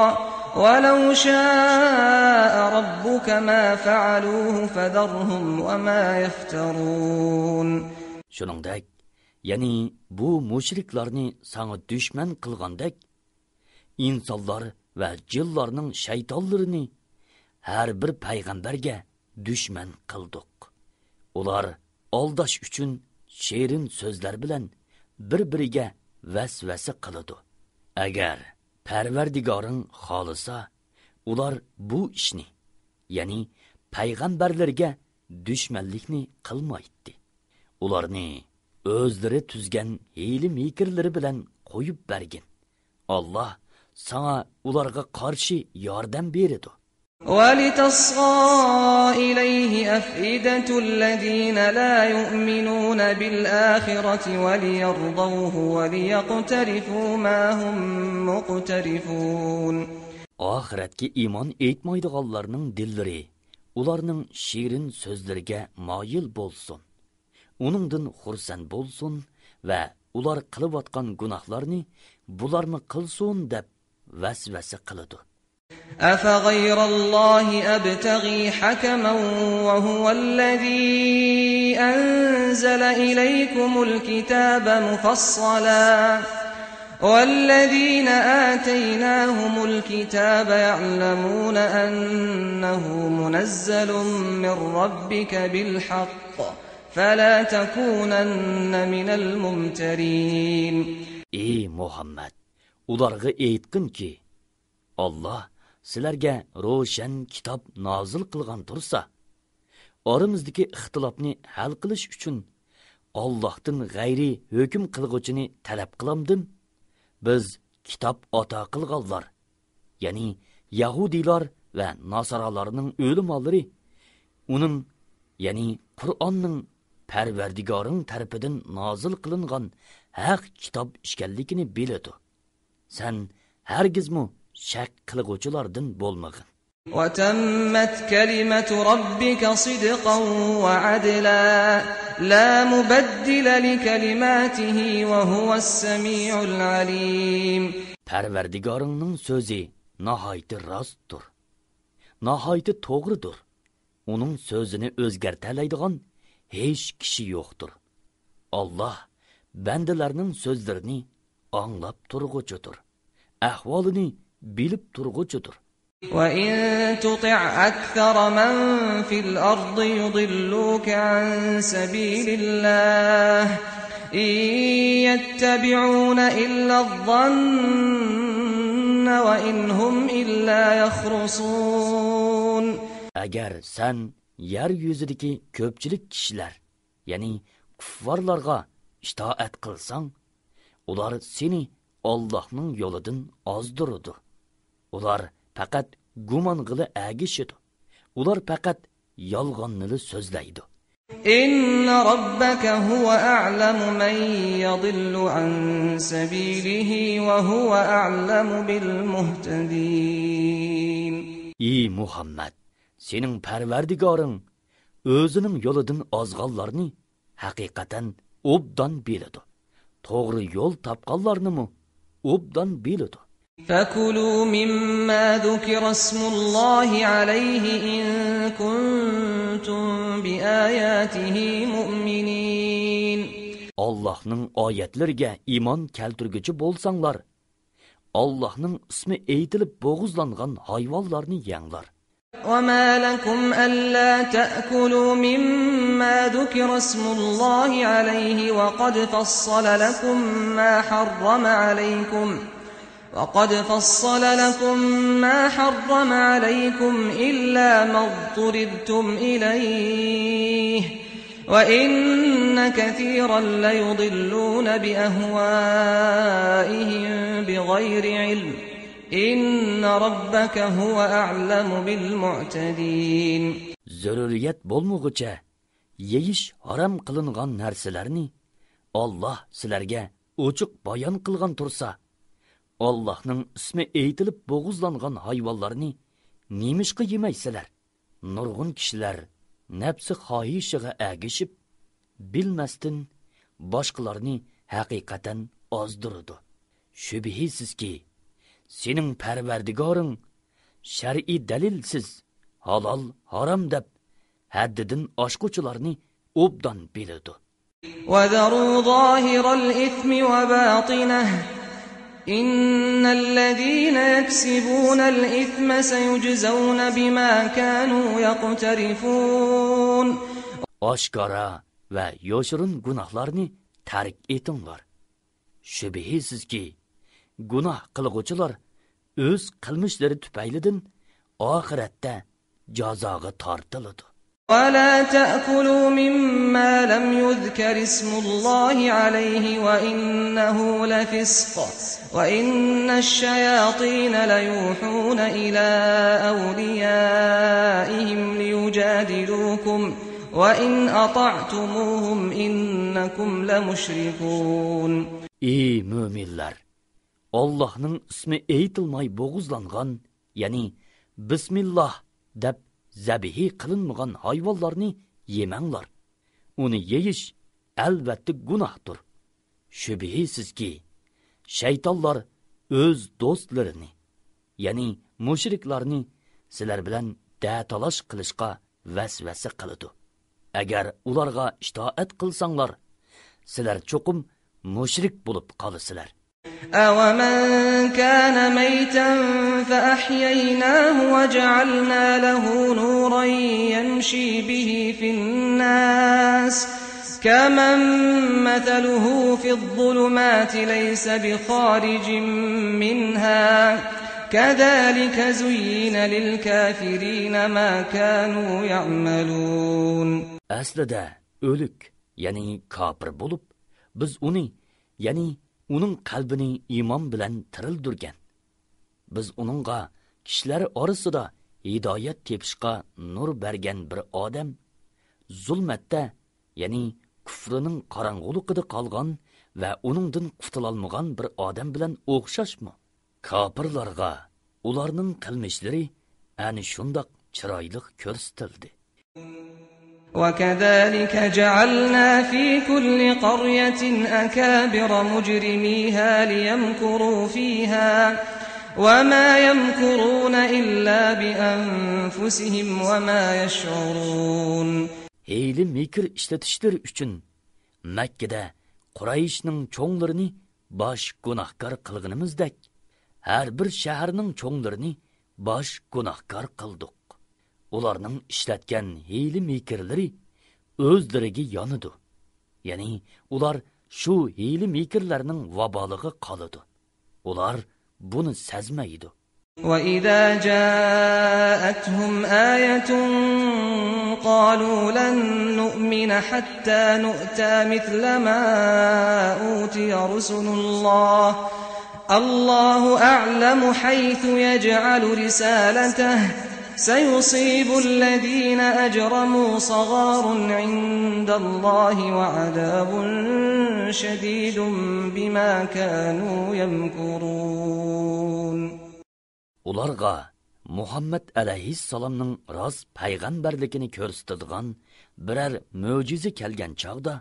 وَلَوْ شَاءَ رَبُّكَ مَا فَعَلُوهُ فَذَرْهُمْ وَمَا يَفْتَرُونَ. Shuningdek, ya'ni bu mushriklarni sana düşman qilgandek, insonlar va jinlarning shaytonlarini har bir payg'ambarga dushman qildik. Ular aldash uchun sherin so'zlar bilan bir-biriga vasvasa qiladi. Agar Parvardigoring xolisa, ular bu ishni, ya'ni payg'ambarlarga dushmanlikni qilmaydi. Ularni o'zlari tuzgan hiyla-mikrlari bilan qo'yib bergin. Alloh sana ularga qarshi yordam beradi. وَلِتَصْغَى إِلَيْهِ أَفْئِدَةُ الَّذِينَ لَا يُؤْمِنُونَ بِالْآخِرَةِ وَلِيَرْضَوْهُ وَلِيَقْتَرِفُوا مَا هُمْ مُقْتَرِفُونَ. Ahiretki iman etmaydiganlarning dillari ularning shirin so'zlariga moyil bo'lsin. Uningdan xursand bo'lsin va ular qilayotgan gunohlarni bularmi qilsin deb vasvasa qiladi. أَفَغَيْرَ اللَّهِ أَبْتَغِي حَكَمًا وَهُوَ الَّذِي أَنزَلَ إِلَيْكُمُ الْكِتَابَ مُفَصَّلًا وَالَّذِينَ آتَيْنَاهُمُ الْكِتَابَ يَعْلَمُونَ أَنَّهُ مُنَزَّلٌ مِّن رَّبِّكَ بِالْحَقِّ فَلَا تَكُونَنَّ مِنَ الْمُمْتَرِينَ. Ey Muhammad, ularga aytqin ki, Allah sizlarga ro'shan kitob nozil qilgan tursa, oramizdagi ixtilofni hal qilish uchun Allohdan g'ayri hukm qilg'uvchini talab qilamdim. Biz kitob ato qilganlar, ya'ni Yahudiylar va Nasaralarning o'limollari uning, ya'ni Qur'onning Parvardigoring tarafidan nozil qilingan haq kitob ekanligini biladi. Sen hargizmi shak qilg'uvchilardan bo'lmag'in. وَتَمَّتْ كَلِمَةُ رَبِّكَ صِدْقًا وَعَدْلًا لَا مُبَدِّلَ لِكَلِمَاتِهِ وَهُوَ السَّمِيعُ الْعَلِيمُ. Parvardigoringning so'zi nihoyat rostdir, nihoyat to'g'ridir. Uning so'zini o'zgartiradigan hech kishi yo'qdir. Alloh bandalarning so'zlarini anglab turg'uchidir, ahvolini bilib turg'uchidir. وَإِن تُطِعْ أَكْثَرَ مَنْ فِي الْأَرْضِ يُضِلُّوكَ عَنْ سَبِيلِ اللَّهِ إِنْ يَتَّبِعُونَ إِلَّا الظَّنَّ وإن هم إلا يخرصون. Agar sen yer yuzidagi ko'pchilik kishilar, ya'ni kuffarlarga itoat qilsang, ular seni Allohning yo'lidan ozdiradi. Ular faqat gumon qila agishidi. Ular faqat yolg'onni so'zlaydi. إن ربك هو أعلم من يضل عن سبيله وهو أعلم بالمهتدين. Ey Muhammad, sening Parvardigoring o'zining yo'lidan ozg'anlarni haqiqatan obdan biladi. To'g'ri yo'l topganlarni obdan biladi. فكلوا مما ذكر اسم الله عليه إن كنتم بآياته مؤمنين. Allohning oyatlariga iymon keltirguchi bo'lsanglar, Allohning ismi aytilib bo'g'izlangan hayvonlarni yenglar. وما لكم ألا تأكلوا مما ذكر اسم الله عليه وقد فصل لكم ما حرم عليكم إلا ما اضطررتم إليه وإن كثيرا ليضلون بأهوائهم بغير علم إن ربك هو أعلم بالمعتدين. Zururiyat bo'lmoqcha yeyish harom qilingan narsalarni Alloh sizlarga ochiq bayon qilgan tursa, Allohning ismi aytilib bo'g'izlangan hayvonlarni nemishqa yemaysizlar? Nurg'un kishilar nafsi xohishiga agishib, bilmasdan boshqalarni haqiqatan ozdiradi. Shubhisizki, sening Parvardigoring shar'iy dalilsiz halol harom deb haddidan oshquchilarni obdan biladi. وذروا ظاهر الإثم وباطنه إن الذين يكسبون الإثم سيجزون بما كانوا يقترفون. Oshkora va yoshirin gunohlarni tark etinglar. Shubhisizki, gunoh qilg'uvchilar o'z qilmishlari tufaylidan oxiratda jazoga tortiladi. ولا تأكلوا مما لم يذكر اسم الله عليه وإنه لفسق وإن الشياطين ليوحون إلى أوليائهم ليجادلوكم وإن أطعتموهم إنكم لمشركون. Ey müminler! Allah'ның ismi aytilmay bo'g'izlangan, ya'ni Bismillah deb zabihi qilinmagan hayvonlarni yemanglar. Uni yeyish albatta gunohdir. Shubhisizki, shaytonlar o'z do'stlarini, ya'ni mushriklarni sizlar bilan datalash qilishga vasvasa qiladi. Agar ularga itoat qilsanglar, sizlar cho'qim mushrik bo'lib qolasizlar. أَوَمَنْ كَانَ مَيْتًا فَأَحْيَيْنَاهُ وَجَعَلْنَا لَهُ نُورًا يَمْشِي بِهِ فِي النَّاسِ كَمَنْ مَثَلُهُ فِي الظُّلُمَاتِ لَيْسَ بِخَارِجٍ مِنْهَا كَذَلِكَ زُيِّنَ لِلْكَافِرِينَ مَا كَانُوا يَعْمَلُونَ. Aslida o'lik, ya'ni kafir bo'lib, biz uni, ya'ni uning qalbini iymon bilan tirildirgan. Biz uningga kishilar orasida hidoyat tepishga nur bergan bir odam zulmatda, ya'ni kufrining qorong'uligida qolgan va uningdan qutulolmagan bir odam bilan o'xshashmi? Kafirlarga ularning qilmishlari ani shundoq chiroyli ko'rsatildi. وَكَذَلِكَ جَعَلْنَا فِي كُلِّ قَرْيَةٍ أَكَابِرَ مُجْرِمِيهَا لِيَمْكُرُوا فِيهَا وَمَا يَمْكُرُونَ إِلَّا بِأَنفُسِهِمْ وَمَا يَشْعُرُونَ. Heyli mikir işletişleri üçün Mekke'de Qurayshning çoğlarini baş günahkar qılğınımızdek, her bir şehirning çoğlarini baş günahkar qıldık. Ularning ishlatgan hiyli mikirlari o'zlariga yonidi. Ya'ni ular shu hiyli mikirlarning vaboliga qoladi. Ular buni sezmaydi. وَإِذَا جَاءَتْهُمْ آيَةٌ قَالُوا لَن نُّؤْمِنَ حَتَّى نُؤْتَىٰ مِثْلَ مَا أُوتِيَ رُسُلُ اللَّهِ اللَّهُ أَعْلَمُ حَيْثُ يَجْعَلُ رِسَالَتَهُ سَيُصِيبُ الَّذِينَ أَجْرَمُوا صَغَارٌ عِندَ اللَّهِ وَعَذَابٌ شَدِيدٌ بِمَا كَانُوا يَمْكُرُونَ. Ularga Muhammad alayhissalomning rost payg'ambarligini ko'rsatadigan biror mo'jiza kelgan chog'da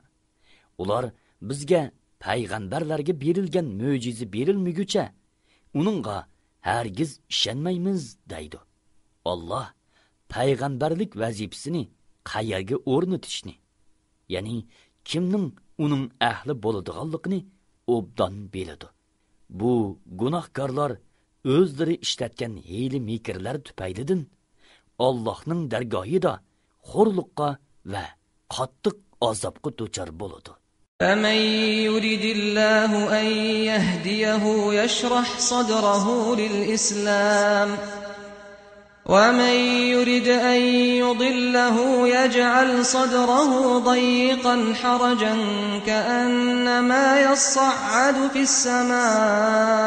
ular bizga payg'ambarlarga berilgan mo'jiza berilmaguncha uningga hargiz ishonmaymiz deydi. Allah payg'ambarlik vazifasini qayerga o'rnatishni, ya'ni kimning uning ahli bo'ladiganligini obdan biladi. Bu gunohkorlar o'zlari ishlatgan hiyli mikrlar tufaylidan Allohning dargohida xo'rliqqa va qattiq azobga duchor bo'ladi. فَمَن يُرِدِ اللَّهُ أَن يَهْدِيَهُ يَشْرَحْ صَدْرَهُ لِلْإِسْلَامِ وَمَن يُرِدْ أَن يُضِلَّهُ يَجْعَلْ صَدْرَهُ ضَيِّقًا حَرَجًا كَأَنَّمَا يَصَّعَّدُ فِي السَّمَاءِ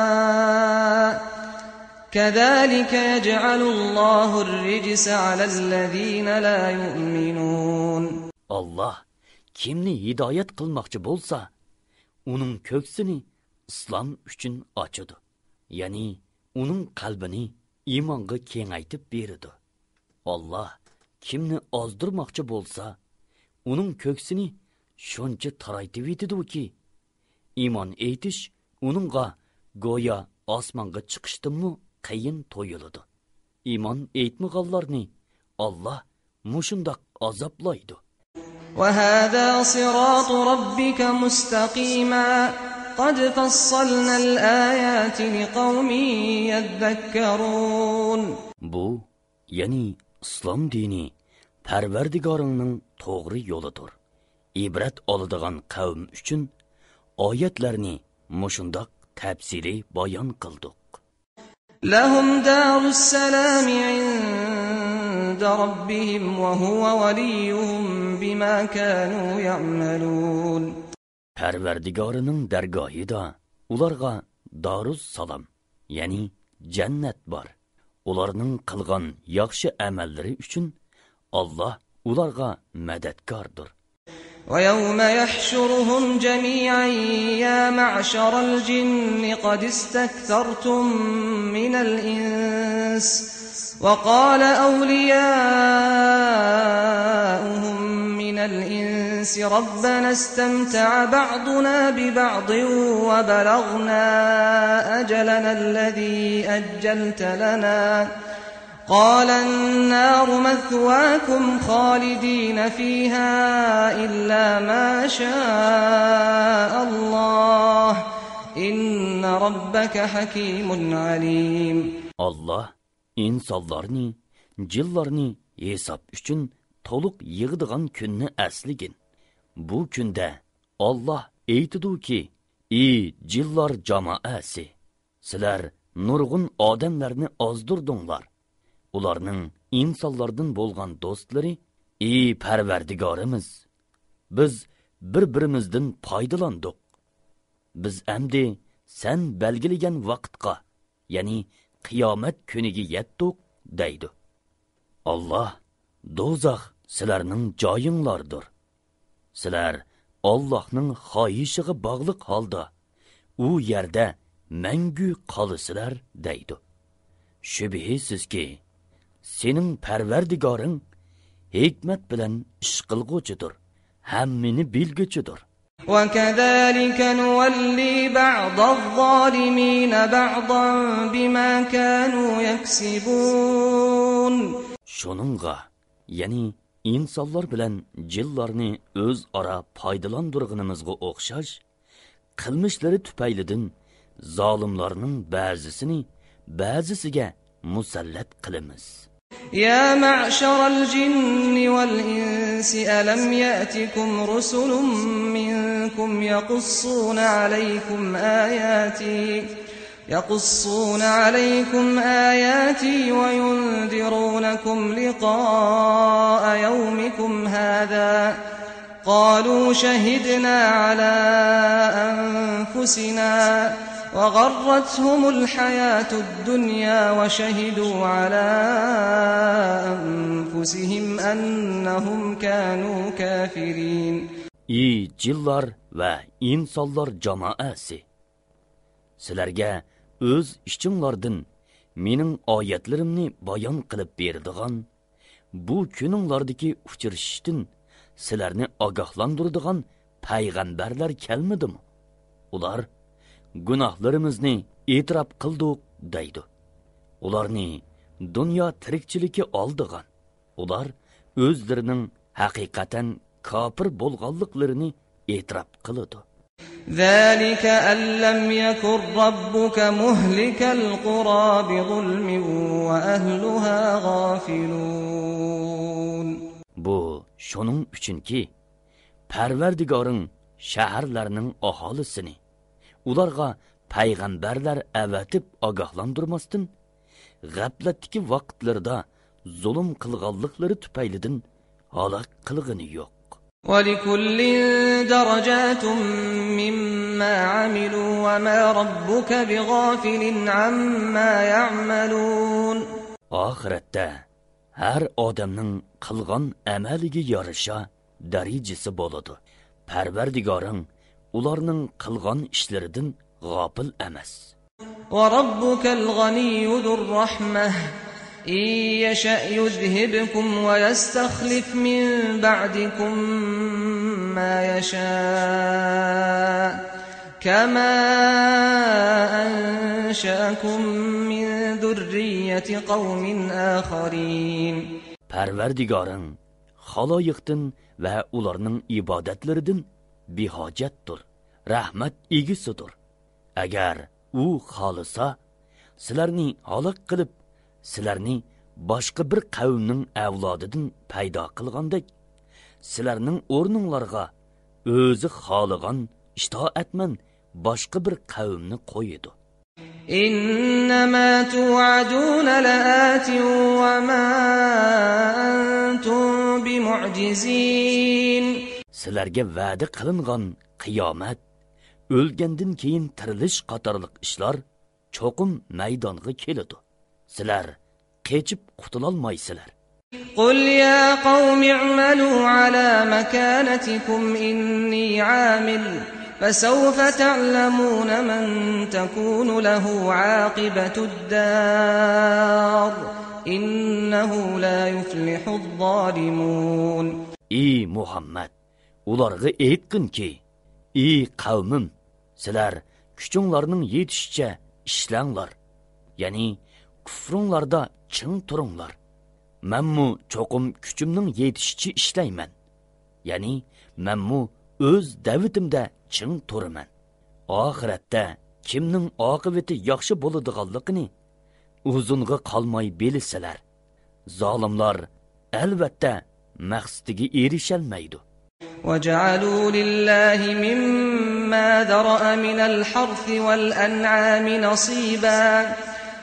كَذَلِكَ يَجْعَلُ اللَّهُ الرِّجْسَ عَلَى الَّذِينَ لَا يُؤْمِنُونَ. Allah kimni hidoyat qilmoqchi bo'lsa, uning ko'ksini islom uchun ochadi. Ya'ni uning qalbini iymonga kengaytib beradi. Allah kimni ozdirmoqchi bo'lsa, uning ko'ksini shuncha taraytib etadiki, iymon etish uningga go'yo osmonga chiqishdimi qiyin to'yiladi. Iymon etmaganlarni Allah mushundoq azoblaydi. وَهَذَا صِرَاطُ رَبِّكَ مُسْتَقِيمًا قَدْ فَصَّلْنَا الْآيَاتِ لِقَوْمٍ يَذَّكَّرُونَ. Bu, ya'ni islom dini Parvardigoringning to'g'ri yo'lidir. Ibrat oladigan qavm uchun oyatlarni mushundoq tafsili bayon qildik. لَهُمْ دَارُ السَّلَامِ عِندَ رَبِّهِمْ وَهُوَ وَلِيُّهُمْ بِمَا كَانُوا يَعْمَلُونَ. Parvardigorining dargohida ularga Darus Salom, ya'ni jannat bor. Ularning qilgan yaxshi amallari uchun Allah ularga madadkordir. وَيَوْمَ يَحْشُرُهُمْ جَمِيعًا يَا مَعْشَرَ الْجِنِّ قَدِ اسْتَكْثَرْتُم مِّنَ الْإِنسِ وَقَالَ أَوْلِيَاؤُهُم مِّنَ الْإِنسِ رَبَّنَا اسْتَمْتَعَ بَعْضُنَا بِبَعْضٍ وَبَلَغْنَا أَجَلَنَا الَّذِي أَجَّلْتَ لَنَا قَالَ النَّارُ مَثْوَاكُمْ خَالِدِينَ فِيهَا إِلَّا مَا شَاءَ اللَّهُ إِنَّ رَبَّكَ حَكِيمٌ عَلِيمٌ. Allah insonlarni, jinlarni hisob uchun to'liq yig'digan kunni asligin. Bu kunda Allah aytadiki, ey jinlar jamoasi, sizlar nurg'un odamlarni ozdirdinglar. Ularning insonlardan bo'lgan do'stlari, ey Parvardigorimiz, biz bir-birimizdan foydalandik. Biz endi sen belgilagan vaqtga, ya'ni qiyomat kuniga yetdik deydi. Allah do'zax sizlarning joyinglardir. Sizlar Allohning xohishiga bog'liq holda u yerda mangu qolasizlar deydi. Shubhisizki sening Parvardigoring hikmat bilan ish qilg'uchidir, hammani bilguchidir. وَكَذَلِكَ نُوَلِّي بَعْضَ الظَّالِمِينَ بَعْضًا بِمَا كَانُوا يَكْسِبُونَ. Shuningga, ya'ni insonlar bilan jinlarni o'zaro foydalandirganimizga o'xshash qilmishlari tufaylidan zolimlarning ba'zisini ba'zisiga musallat qilamiz. يا معشر الجن والإنس ألم يأتكم رسل منكم يقصون عليكم آياتي يقصون عليكم آياتي وينذرونكم لقاء يومكم هذا قالوا شهدنا على أنفسنا وغرتهم الحياة الدنيا وشهدوا على أنفسهم أنهم كانوا كافرين. Ey cillar va insonlar jamoasi, sizlarga o'z ishinglardan mening oyatlarimni bayon qilib beradigan, bu kuninglardagi uchrashishdan sizlarni ogohlantiradigan payg'ambarlar kelmadimi? Ular gunohlarimizni e'tirof qildik deydi. Ularni dunyo tirikchiligi oldigan. Ular o'zlarining haqiqatan kafir bo'lganliklarini e'tirof qiladi. ذلك أن لم يكن ربك مهلك القرى بظلم وأهلها غافلون. Bu şunun üçünki Parvardigoring shaharlarning aholisini ularga payg'ambarlar avatib ogohlantirmasdan g'aflatdagi vaqtlarda zulm qilganliklari tufaylidan halok qilgani yo'q. ولكل درجات مما عملوا وما ربك بغافل عما يعملون. Oxiratda har odamning qilgan amaliga yarasha darajasi bo'ladi. Parvardigoring ularning qilgan ishlaridan g'ofil emas. وربك الغني ذو الرحمة إن يشأ يذهبكم ويستخلف من بعدكم ما يشاء كما أنشأكم من ذرية قوم آخرين. Parvardigoring xaloyiqdan va ularning ibodatlaridan behojatdir. Rahmat egisidir. Agar u xolisa, sizlarni halok qilib, sizlarni boshqa bir qavmning avlodidan paydo qilgandek, sizlarning o'rninglarga o'zi xoligan itoatman boshqa bir qavmni qo'yadi. إنما توعدون لآت وما أنتم بمعجزين. Sizlarga va'da qilingan qiyomat, o'lgandan keyin tirilish qatorliq ishlar cho'qim maydonga keladi. Sizlar qechib qutulolmaysizlar. قل يا قوم اعملوا على مكانتكم إني عامل فسوف تعلمون من تكون له عاقبة الدار إنه لا يفلح الظالمون. Ey Muhammad, ularga aytqin ki, ey qavmim, sizlar kuchinglarning yetishicha ishlanglar. Ya'ni kufringlarda ching turinglar. Menmu cho'qim kuchimning yetishicha ishlayman. Ya'ni menmu o'z davitimda ching turaman. Oxiratda kimning oqibati yaxshi bo'ladiganligini uzunga qolmay bilsalar, zolimlar albatta maqsadiga erishalmaydi. وجعلوا لله مما ذرأ من الحرث والأنعام نصيبا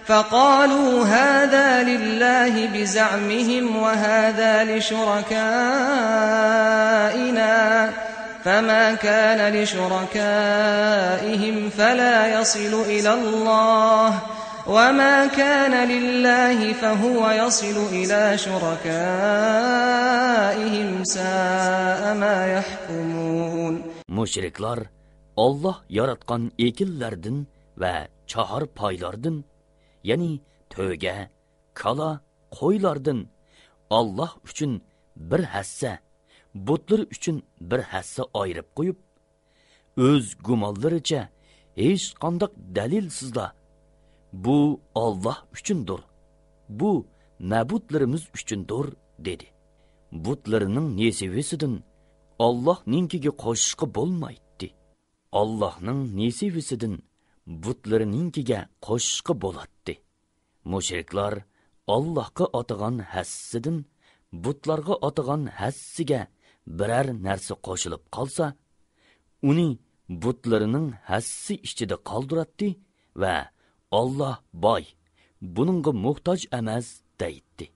فقالوا هذا لله بزعمهم وهذا لشركائنا فما كان لشركائهم فلا يصل إلى الله وما كان لله فهو يصل إلى شركائهم ساء ما يحكمون. Mushriklar Allah yaratgan ekillardan va chahar paylardan, ya'ni to'ga, kala, qo'ylardan Allah uchun bir hassa, butlar uchun bir hassa ayirib qo'yib, o'z gumonlaricha hech qanday dalilsizla bu Allah uchundir, bu mabudlarimiz uchundir dedi. Butlarining nesivisidan Allohninkiga qo'shishqa bo'lmaydi. Allohning nesivisidan butlarininkiga qo'shishqa bo'ladi. Mushriklar Allohga atagan hassidan butlarga atagan hassiga biror narsa qo'shilib qolsa, uni butlarining hassi ichida qoldiradi va Allah boy, buningga muhtoj emas deydi.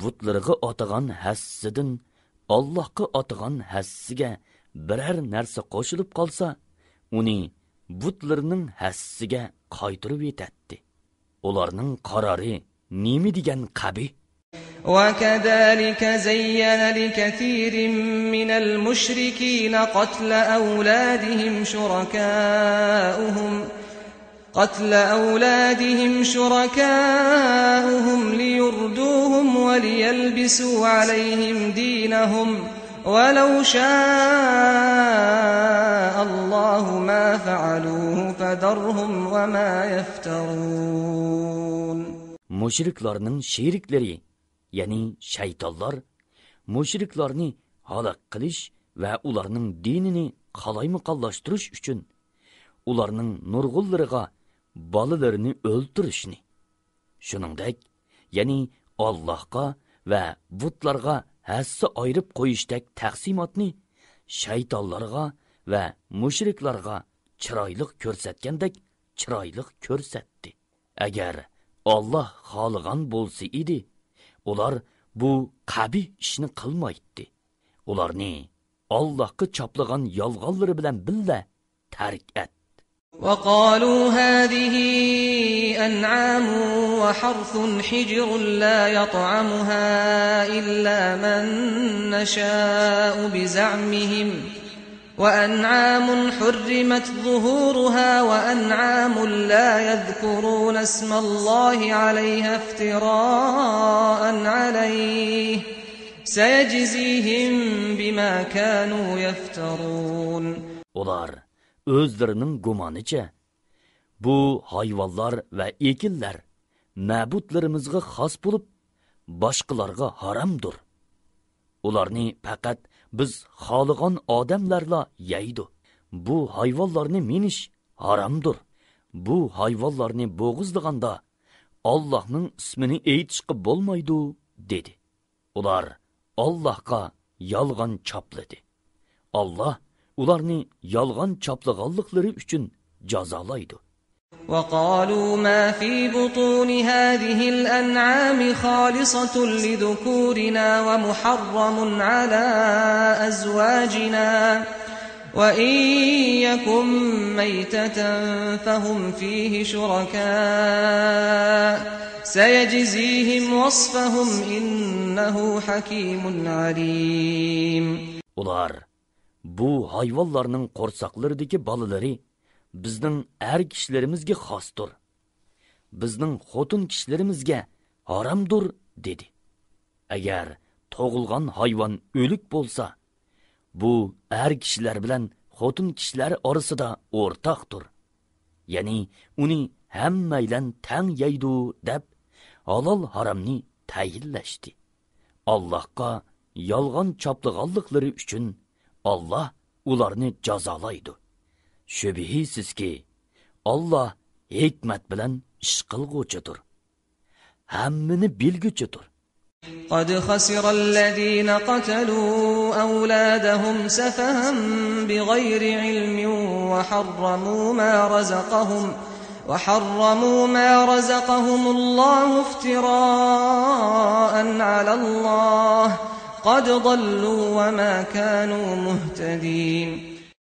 Butlarga otigan hassidan Allohga otigan hassiga biror narsa qo'shilib qolsa, uni butlarning hassiga qaytirib etadi. Ularning qarori nima degan qabi? وكذلك زين لكثير من المشركين قتل أولادهم شركاؤهم ليردوهم وليلبسوا عليهم دينهم ولو شاء الله ما فعلوه فذرهم وما يفترون. Müşriklarning şerikleri, ya'ni shaytonlar, mushriklarni halok qilish va ularning dinini qalaymaqonlashtirish uchun ularning nurg'unlariga bolalarini o'ldirishni, shuningdek, ya'ni Allohga va butlarga hassa ayirib qo'yishdek taqsimotni shaytonlarga va mushriklarga chiroyli ko'rsatgandek chiroyli ko'rsatdi. Agar Allah xohlagan bo'lsa edi, ular bu qabih ishni qilmaydi. Ularni Allohga choplagan yolg'onlari bilan billa tark et. وقالوا هذه أنعام وحرث حجر لا يطعمها إلا من نشاء بزعمهم وأنعام حرمت ظهورها وأنعام لا يذكرون اسم الله عليها افتراء عليه سيجزيهم بما كانوا يفترون. Ular özlərinin gumanicha bu hayvanlar və ekinlər məbudlarımızğa xas bulub başqalarga haramdır. Ularni faqat biz xoligan odamlarla yeydi. Bu hayvanlarni minish haramdır. Bu hayvanlarni bo'g'izlaganda Allohning ismini aytishga bo'lmaydi dedi. Ular Allohga yolg'on chopladi. Allah ularni yolg'on choplaganliklari uchun jazolaydi. وقالوا ما في بطون هذه الأنعام خالصة لذكورنا ومحرم على أزواجنا وإن يكن ميتة فهم فيه شركاء سيجزيهم وصفهم إنه حكيم عليم. Ular bu hayvanlarning qo'rsaqlaridagi bolalari bizning er kishilarimizga xosdir. Bizning xotin kishilarimizga haramdir dedi. Agar tug'ilgan hayvon o'lik bo'lsa, bu er kishilar bilan xotin kishilar orasida o'rtaqdir. Ya'ni uni hammaylan tang yeydi deb halol haromni tayinlashdi. Allohga yolg'on choplaganliklari uchun Allah ularni jazolaydi. Shubhisizki Allah hikmat bilan ish qilguvchidir. Hammani bilguchidir. قد خسر الذين قتلوا أولادهم سفها بغير علم وحرموا ما رزقهم الله افتراء على الله قد ضلوا وما كانوا مهتدين.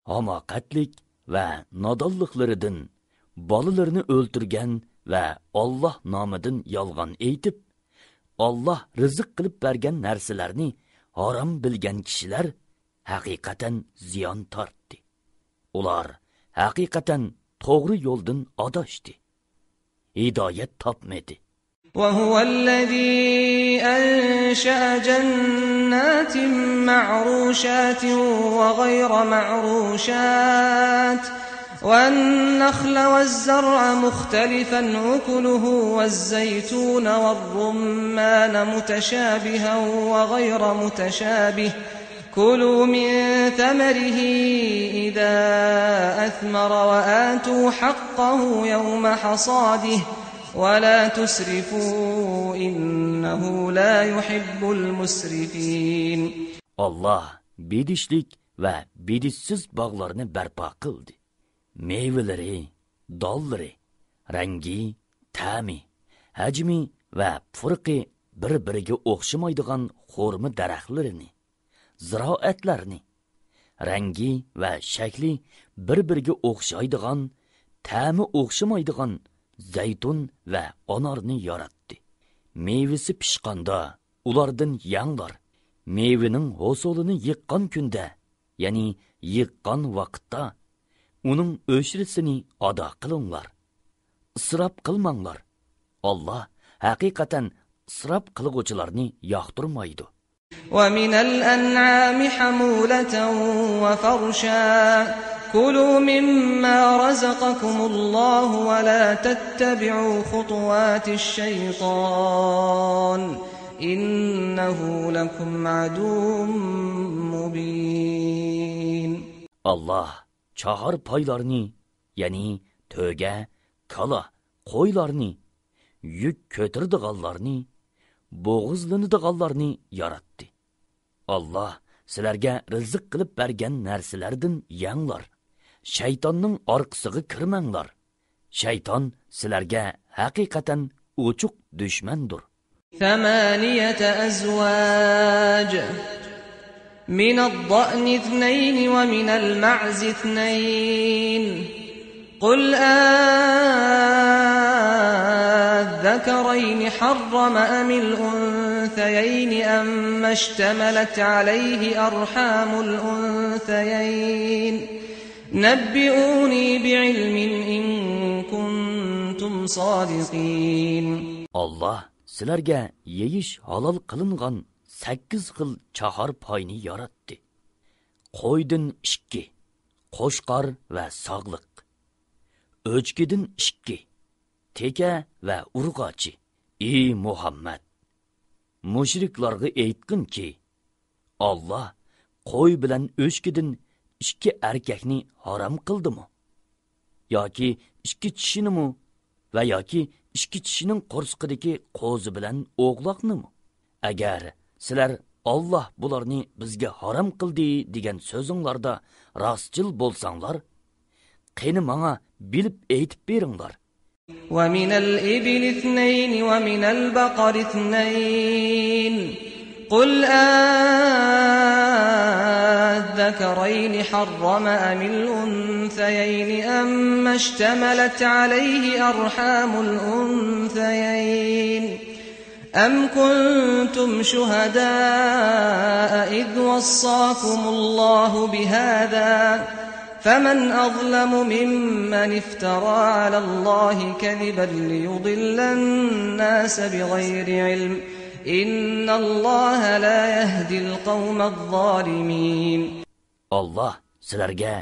Hamakatlik ve nadallıklarıdın balalarını öldürgen ve Allah namıdın yalgan eytip, Allah rızık kılıp bergen narsalarni haram bilgen kişiler hakikaten ziyan tarttı. Ular hakikaten doğru yoldan adaştı. Hidayet tapmadı. وهو الذي أنشأ جنات معروشات وغير معروشات والنخل والزرع مختلفا أكله والزيتون والرمان متشابها وغير متشابه كلوا من ثمره إذا أثمر وآتوا حقه يوم حصاده ولا تسرفوا إنه لا يحب المسرفين. Allah bedişlik ve bedişsiz bağlarını berpa kıldı. Meyveleri, dalları, rangi, ta'mi, hajmi va furqi bir-biriga o'xshamaydigan xurma daraxtlarini, ziroatlarni, rangi va shakli bir-biriga o'xshaydigan, ta'mi o'xshamaydigan zaytun va anorni yaratdi. Meyvesi pishqanda ulardan yanglar, meyvening hosulini yiqqan kunda, ya'ni yiqqan vaqtda uning o'shrisini ado qilinglar. Isrof qilmanglar. Allah haqiqatan isrof qilguvchilarni yoqtirmaydi. وَمِنَ الْأَنْعَامِ حَمُولَةً وَفَرْشًا كُلُوا مِمَّا رَزَقَكُمُ اللَّهُ وَلَا تَتَّبِعُوا خُطُوَاتِ الشَّيْطَانِ إِنَّهُ لَكُمْ عَدُوٌّ مُبِينٌ. Allah chahar paylarni, ya'ni to'ga, kala, qo'ylarni, yuk ko'tirdiganlarni, bo'g'izlanadiganlarni yaratdi. Allah sizlarga rizq qilib bergan narsalardan yanglar. Shaytonning orqasiga kirmanglar. Shayton sizlarga haqiqatan ochiq dushmandir. 8 أزواج من الضأن 2 ومن المعز 2 قل الذكرين حرم أم الأنثيين أم اشتملت عليه أرحام الأنثيين نبئوني بعلم إن كنتم صادقين. Allah sizlarga yeyish halol qilingan 8 xil chahar payni yaratdi. Qo'ydan 2, qo'shqar va sog'liq. O'chkidan 2, teka va urg'ochi. Ey Muhammad, mushriklarga aytqinki, Allah qo'y bilan o'chkidan 2 erkakni harom qildimi? Yoki 2 kishinimi va yoki 2 kishining qo'rsqidagi qo'zi bilan o'g'loqnimi? Agar sizlar Allah bularni bizga harom qildi degan so'zinglarda rostchil bo'lsanglar, qani menga bilib aytib beringlar. وَمِنَ الْإِبِلِ 2 وَمِنَ الْبَقَرِ 2 قُلْ الذَّكَرَيْنِ حَرَّمَ أَمِ الْأُنثَيَيْنِ أَمَّ اشْتَمَلَتْ عَلَيْهِ أَرْحَامُ الْأُنثَيَيْنِ أَمْ كُنْتُمْ شُهَدَاءَ إِذْ وَصَّاكُمُ اللَّهُ بِهَذَا فَمَنْ أَظْلَمُ مِمَّنِ افْتَرَى عَلَى اللَّهِ كَذِبًا لِيُضِلَّ النَّاسَ بِغَيْرِ عِلْمٍ إِنَّ اللَّهَ لَا يَهْدِي الْقَوْمَ الظَّالِمِينَ. Allah sizlarga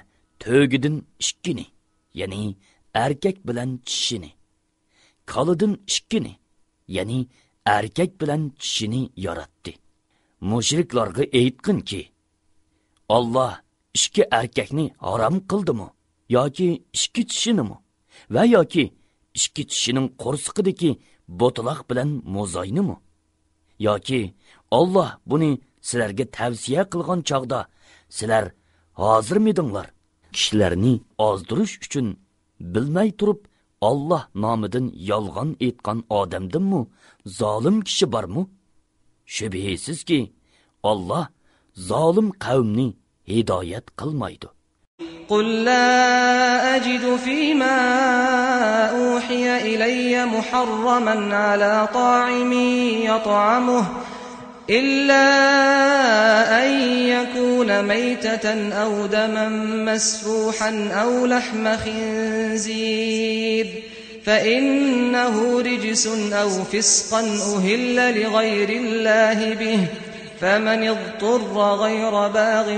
to'gidan 2ni, ya'ni erkak bilan kishini, kalidan 2ni, ya'ni erkak bilan kishini yaratdi. Mushriklarga aytqinki, Allah 2 erkakni harom qildimi? Yoki 2 kishinimi? Va yoki 2 kishining qo'rsqidagi bo'tloq bilan mo'zaynimi? Yoki Allah buni sizlarga tavsiya qilgan chog'da sizlar hozirmidinglar? Kishilarni ozdirish uchun bilmay turib Allah nomidan yolg'on aytgan odamdinmi zolim kishi bormi? Shubhisizki Allah zolim qavmni hidoyat qilmaydi. قُلْ لَا أَجِدُ فِيمَا أُوحِيَ إِلَيَّ مُحَرَّمًا عَلَى طَاعِمٍ يَطْعَمُهُ إِلَّا أَن يَكُونَ مَيْتَةً أَوْ دَمًا مَّسْفُوحًا أَوْ لَحْمَ خِنزِيرٍ فَإِنَّهُ رِجْسٌ أَوْ فِسْقًا أُهِلَّ لِغَيْرِ اللَّهِ بِهِ فَمَنِ اضْطُرَّ غَيْرَ بَاغٍ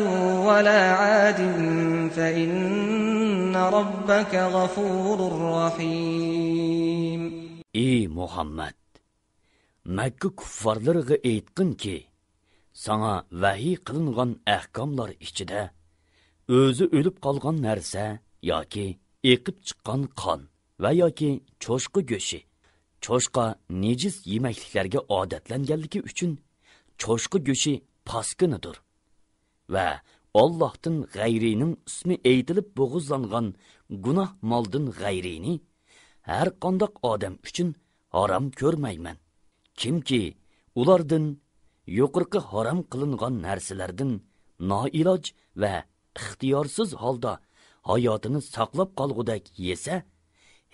وَلَا عَادٍ فَإِنَّ رَبَّكَ غَفُورٌ رَّحِيمٌ. Ey Muhammad, Makka kuffarlarga aytqinki, sana vahiy qilingan ahkomlar ichida o'zi o'lib qolgan narsa yoki eqib chiqqan qon va yoki cho'shqa go'shi. Cho'shqa nejis yemakliklarga odatlanganligi uchun cho'shqa go'shi paskinidir va Allohdan g'ayrining ismi aytilib bo'g'izlangan gunoh moldan g'ayrini har qanday odam uchun harom ko'rmayman. Kimki ulardan yuqorqi harom qilingan narsalardan noiloj va ixtiyorsiz holda hayotini saqlab qolgudak yesa,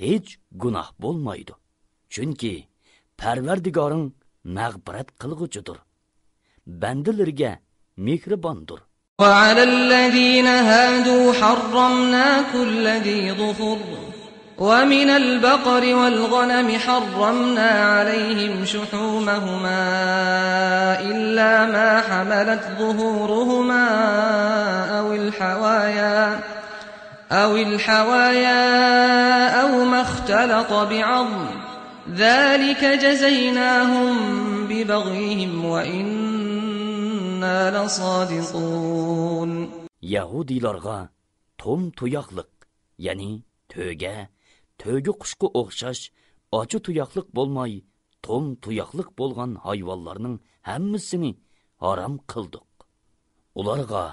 hech gunoh bo'lmaydi. Chunki Parvardigoring mag'firat qilg'uchidir, bandalarga mehribondir. وعلى الذين هادوا حرمنا كل ذي ظفر ومن البقر والغنم حرمنا عليهم شحومهما إلا ما حملت ظهورهما أو الحوايا أو ما اختلط بعظم ذلك جزيناهم ببغيهم وإنا لصادقون. Yahudilarga tom tuyaqliq, yani tögü quşqa o'xshash ochi tuyaqliq bo'lmay, tom tuyaqliq bo'lgan hayvonlarning hammasini harom qildik. Ularga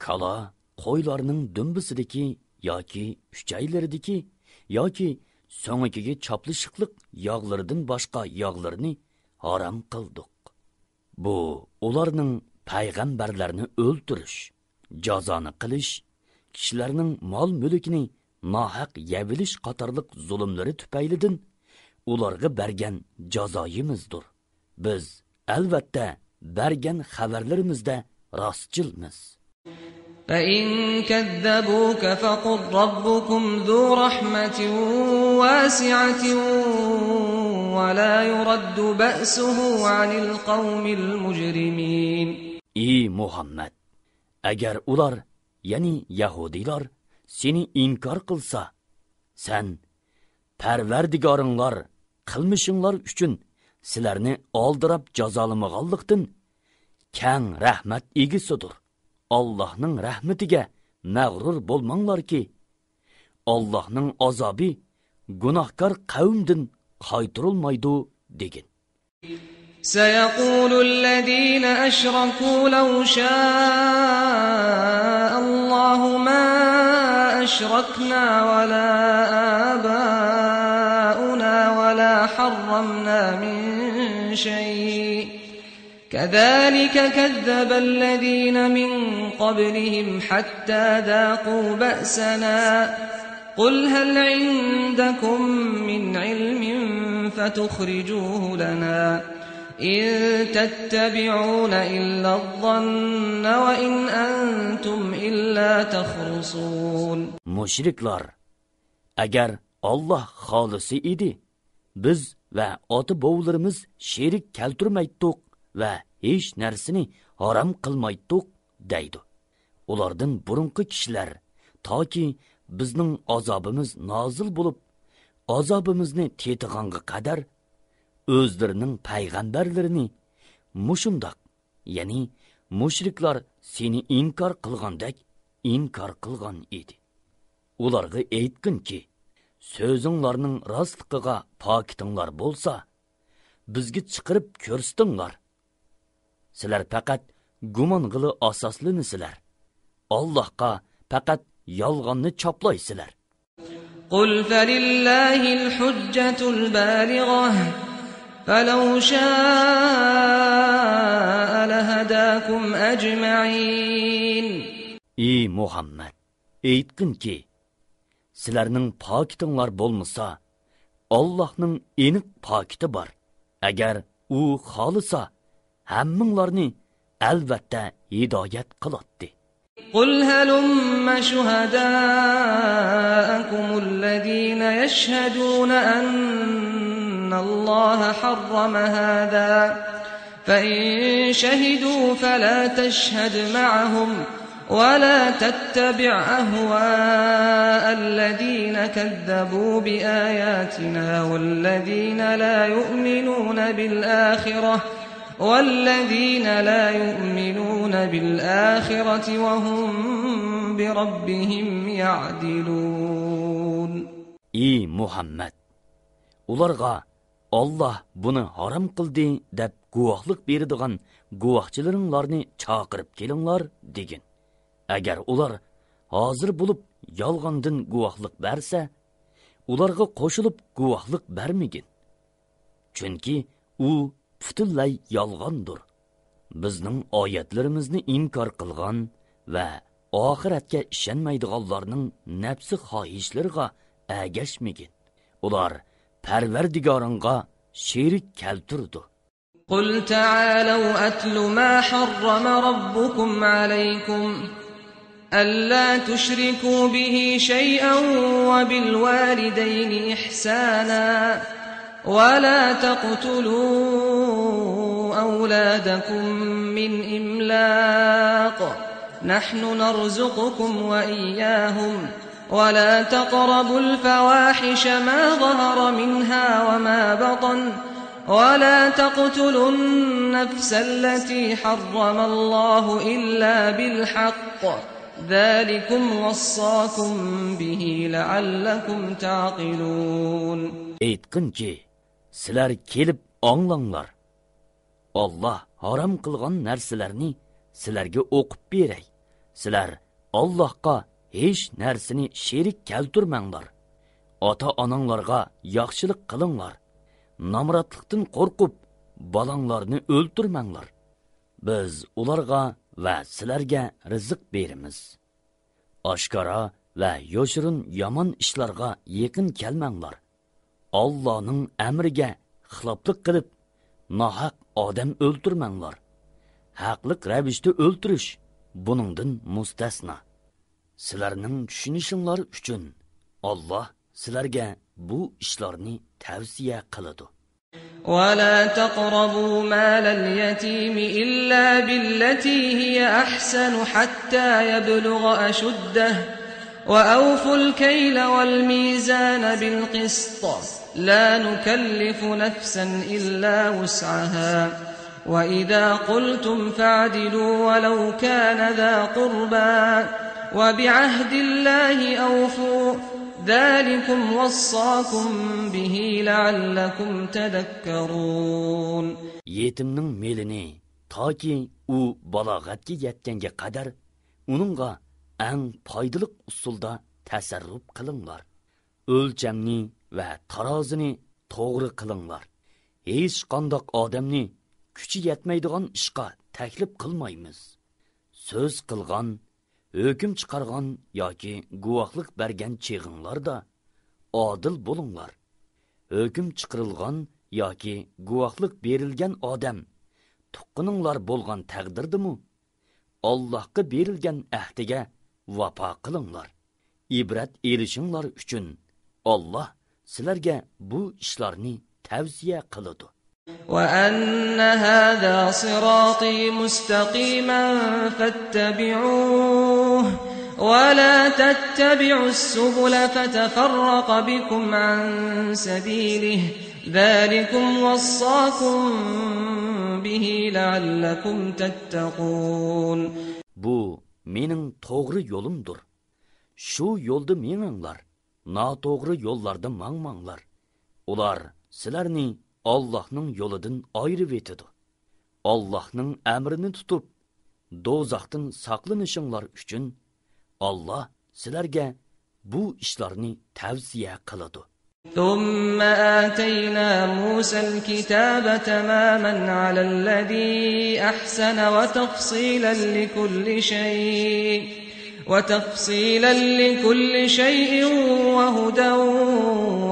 kala, qo'ylarning dumbisidagi yoki uchaylaridagi yoki so'ngiga choplishiqliq yog'laridan boshqa yog'larni harom qildik. Bu ularning payg'ambarlarni o'ldirish, jazoni qilish, kishilarning mol-mulkini nohaq yavilish qatorliq zulmlari tufaylidan ularga bergan jazoyimizdir. Biz albatta bergan xabarlarimizda rostchilmiz. فإن كذبوك فقل ربكم ذو رحمة واسعة ولا يرد بأسه عن القوم المجرمين. Ey Muhammed, agar ular, yani Yahudilar seni inkor qilsa, sen Parvardigoringlar qilmishinglar uchun sizlarni oldirab jazolamag'anlikdan kang rahmat egisidir. Allah'ның rahmetiga mag'rur bo'lmanglarki, Allah'ның azobi gunohkor qavmdan qaytarilmaydi degan. سيقول الذين أشركوا لو شاء الله ما أشركنا ولا آباؤنا ولا حرمنا من شيء كذلك كذب الذين من قبلهم حتى ذاقوا بأسنا قل هل عندكم من علم فتخرجوه لنا إن تتبعون إلا الظن وإن أنتم إلا تخرصون. Müşriklar, agar Allah xolisi idi, biz va ota-bovlarimiz sherik keltirmaydik va hech narsani harom qilmaydik deydi. Ulardan burunqi kishilar toki bizning azobimiz nozil bo'lib, azobimizni tetig'anga qadar o'zlarining payg'ambarlarini mushundoq, ya'ni mushriklar seni inkor qilgandek inkor qilgan edi. Ularga aytginki, so'zinglarning rostligiga pokitinglar bo'lsa, bizga chiqarib ko'rsatinglar. Sizlar faqat gumon qili asoslinisizlar. Allohga faqat yolg'onni choplaysizlar. قل فلله الحجة البالغة فلو شاء لهداكم أجمعين. Ey Muhammed, aytginki, sizlarning pokitinglar bo'lmasa, Allohning aniq pokiti bor. Agar u xolisa, hammanglarni albatta hidoyat qiladi. قل هلم شهداءكم الذين يشهدون أن الله حرم هذا فإن شهدوا فلا تشهد معهم ولا تتبع أهواء الذين كذبوا بآياتنا والذين لا يؤمنون بالآخرة وهم بربهم يعدلون. Ey Muhammed, ularga Allah buni haram qildi deb guvohlik beradigan guvohchilaringlarni chaqirib kelinglar degan. Agar ular hozir bo'lib yolg'ondan guvohlik bersa, ularga qo'shilib guvohlik bermagin. Chunki u butunlay yolg'ondir. Bizning oyatlarimizni inkor qilgan va oxiratga ishonmaydiganlarning nafsi xohishlariga agashmagin. Ular Parvardigoringga sherik keltirdi. قل تعالوا أتل ما حرم ربكم عليكم ألا تشركوا به شيئا وبالوالدين إحسانا ولا تقتلوا أولادكم من إملاق نحن نرزقكم وإياهم ولا تقربوا الفواحش ما ظهر منها وما بطن ولا تقتلوا النفس التي حرم الله إلا بالحق ذلكم وصاكم به لعلكم تعقلون. Aytqinki, sizlar kelib anglanglar. Allah haram qilgan narsalarni sizlarga o'qib beray. Sizlar Allohga hech narsani sherik keltirmanglar. Ota-onanglarga yaxshilik qilinglar. Namratlıqdan qo'rqib, balanglarni o'ltirmanglar. Biz ularga va sizlarga rizq beramiz. Oshkora va yoshirin yomon ishlarga yaqin kelmanglar. Allohning amriga xiloflik qilib, nohaq odam o'ltirmanglar. Haqliq ravishda o'ltirish buningdan mustasno. Sizlarning tushunishinglar uchun Alloh sizlarga bu ishlarni tavsiya qiladi. ولا تقربوا مال اليتيم إلا بالتي هي أحسن حتى يبلغ أشده وأوفوا الكيل والميزان بالقسط لا نكلف نفسا إلا وسعها وإذا قلتم فاعدلوا ولو كان ذا قربى وبعهد الله أوفوا ذلكم وصاكم به لعلكم تذكرون. Yetimning melini toki u balog'atga yetganga qadar uningga eng foydali usulda tasarruf qilinglar. O'lchamni va tarozini to'g'ri qilinglar. Hech qanday odamni kuchi yetmaydigan ishga taklif qilmaymiz. So'z qilgan, hukm chiqargan yoki guvohlik bergan cheg'inglarda odil bo'linglar. Hukm chiqarilgan yoki guvohlik berilgan odam tuqqininglar bo'lgan taqdirdimi Allohga berilgan ahdiga vafo qilinglar. Ibrat elishinglar uchun Alloh sizlarga bu ishlarni tavsiya qiladi. وأن هذا صراطي مستقيما فاتبعوه ولا تتبعوا السبل فتفرق بكم عن سبيله ذلكم وصاكم به لعلكم تتقون. Bu mening to'g'ri yo'limdir. Shu yo'lda meninglar, noto'g'ri yo'llarda mangmanglar. Ular sizlarni Allohning yo'lidan ayirib etadi. Allohning amrini tutib, do'zaxdan saqlanishinglar uchun Alloh sizlarga bu ishlarni tavsiya qiladi. ثم آتينا موسى الكتاب تماما على الذي أحسن وتفصيلا لكل شيء وهدى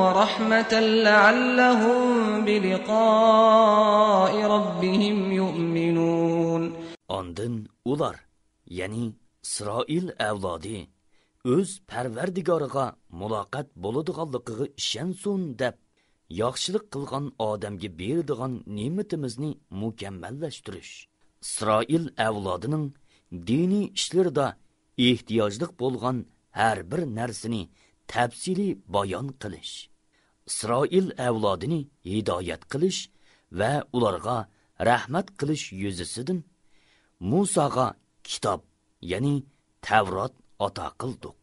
ورحمة لعلهم بلقاء ربهم يؤمنون. Ondan ular, yani İsrail avlodi o'z Parvardigoriga muloqot bo'ladiganligiga ishonsin deb yaxshilik qilgan odamga beradigan ne'matimizni mukammallashtirish. İsrail avlodining diniy ishlarida ehtiyojlik bo'lgan har bir narsani tafsiliy bayon qilish. İsrail avlodini hidoyat qilish va ularga rahmat qilish yuzasidan Musaga kitob, ya'ni Tavrot ato qildik.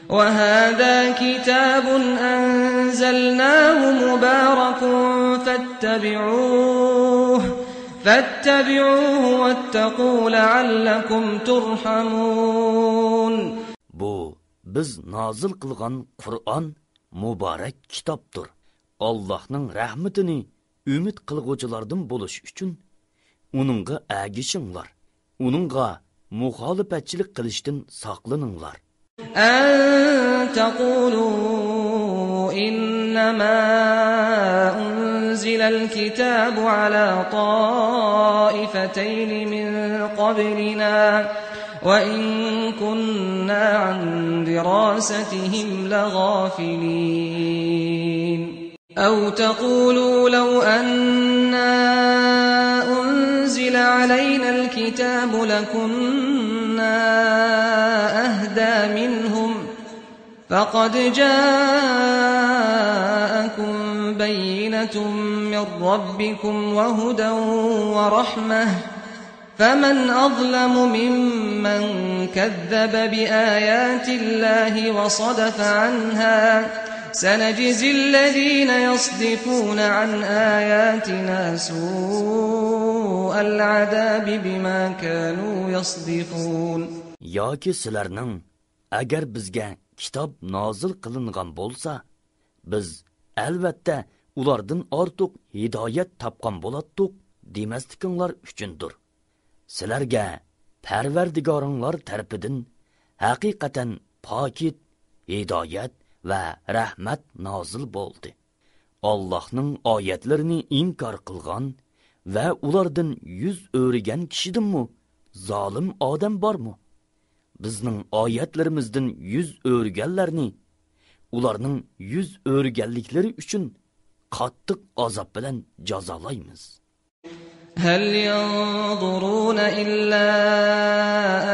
وهذا كتاب أنزلناه مبارك فاتبعوه واتقوا لعلكم ترحمون. Bu biz nazil qilgan Qur'on muborak kitobdir. Allohning rahmatini umid qilguvchilardan bo'lish uchun uningga agishinglar. Uningga muxolifatchilik qilishdan saqlaninglar. أن تقولوا إنما أنزل الكتاب على طائفتين من قبلنا وإن كنا عن دراستهم لغافلين أو تقولوا لو أنا أنزل علينا الكتاب لكنا أهدى منهم فقد جاءكم بينة من ربكم وهدى ورحمة فمن أظلم ممن كذب بآيات الله وصدف عنها سنجزي الذين يصدفون عن آياتنا سوء العذاب بما كانوا يصدفون. Yoki sizlarning agar bizga kitob nozil qilingan bo'lsa, biz albatta ulardan ortiq hidoyat topgan bo'latdik demaslikinglar uchundir. Sizlarga Parvardigoringlar tarafidan haqiqatan pokit, hidoyat va rahmat nozil bo'ldi. Allohning oyatlarini inkor qilgan va ulardan yuz o'rgan kishidinmi zolim odam bormi? Bizning oyatlarimizdan yuz o'rganlarni ularning yuz o'rganliklari uchun qattiq azob bilan jazolaymiz. هل ينظرون إلا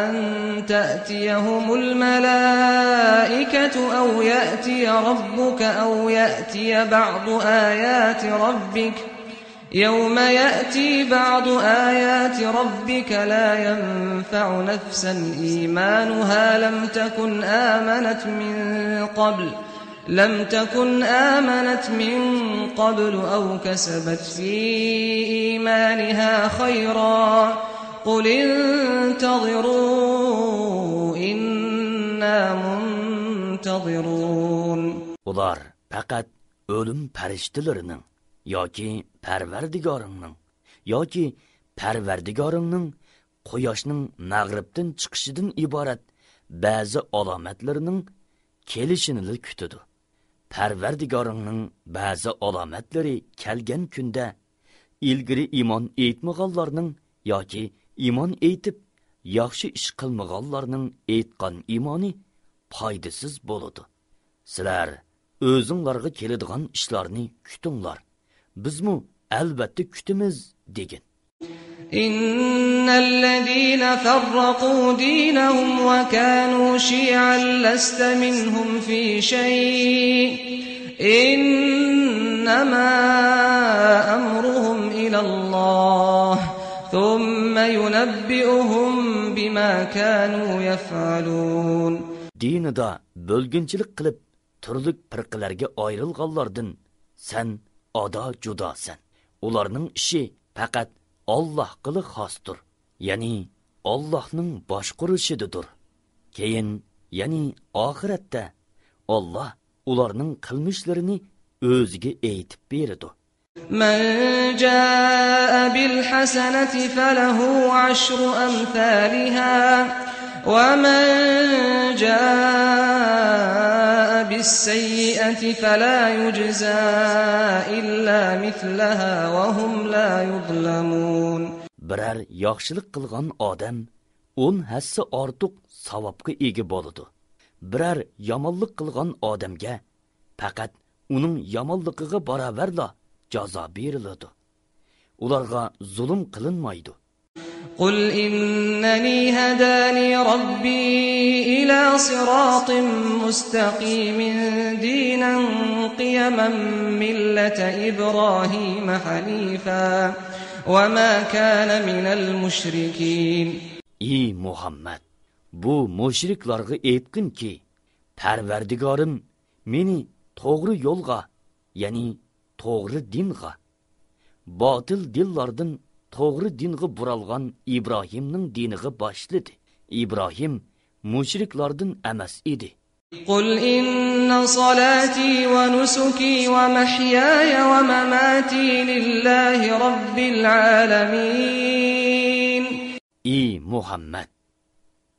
أن تأتيهم الملائكة أو يأتي ربك أو يأتي بعض آيات ربك يوم يأتي بعض آيات ربك لا ينفع نفسا إيمانها لم تكن آمنت من قبل أو كسبت في إيمانها خيرا قل انتظروا إنا منتظرون. Ular faqat o'lim farishtalarining yoki Parvardigoringning yoki Parvardigoringning quyoshning mag'ribdan chiqishidan iborat ba'zi alomatlarining kelishini kutadi. Parvardigoringning ba'zi alomatlari kelgan kunda ilgari iymon etmaganlarning yoki iymon etib yaxshi ish qilmaganlarning etgan iymoni foydasiz bo'ladi. Sizlar o'zinglarga keladigan ishlarni kutinglar. Bizmi albatta kutimiz degan. إن الذين فرقوا دينهم وكانوا شيعا لست منهم في شيء إنما أمرهم إلى الله ثم ينبئهم بما كانوا يفعلون. Dinida bölgünçilik qilib turlik firqalarga ayrilganlardan sen ada judasan. Ularning ishi faqat Allah qili xosdir. Ya'ni Allohning boshqarishidir. Keyin, ya'ni oxiratda Alloh ularning qilmishlarini o'ziga aytib beradi. من جاء بالحسنة فله عشر أمثالها ومن جاء بالسيئة فلا يجزى إلا مثلها وهم لا يظلمون. Birer yaxshilik qilgan odam 10 hassa ortiq savobga ega bo'ladi. Birer yomonlik qilgan odamga faqat uning yomonligiga barobarla jazo beriladi. Ularga zulm qilinmaydi. قل إنني هداني ربي إلى صراط مستقيم دينا قيما ملة إبراهيم حنيفا وما كان من المشركين. Ey Muhammed, bu müşriklarga aytqin ki, Parvardigorim meni to'g'ri yo'lga, ya'ni to'g'ri dinga, botil dillardan to'g'ri dinga buralgan İbrahimning diniga boshladi. İbrahim mushriklardan emas edi. قل إن صلاتي ونسكي ومحياي ومماتي لله رب العالمين. Ey Muhammed,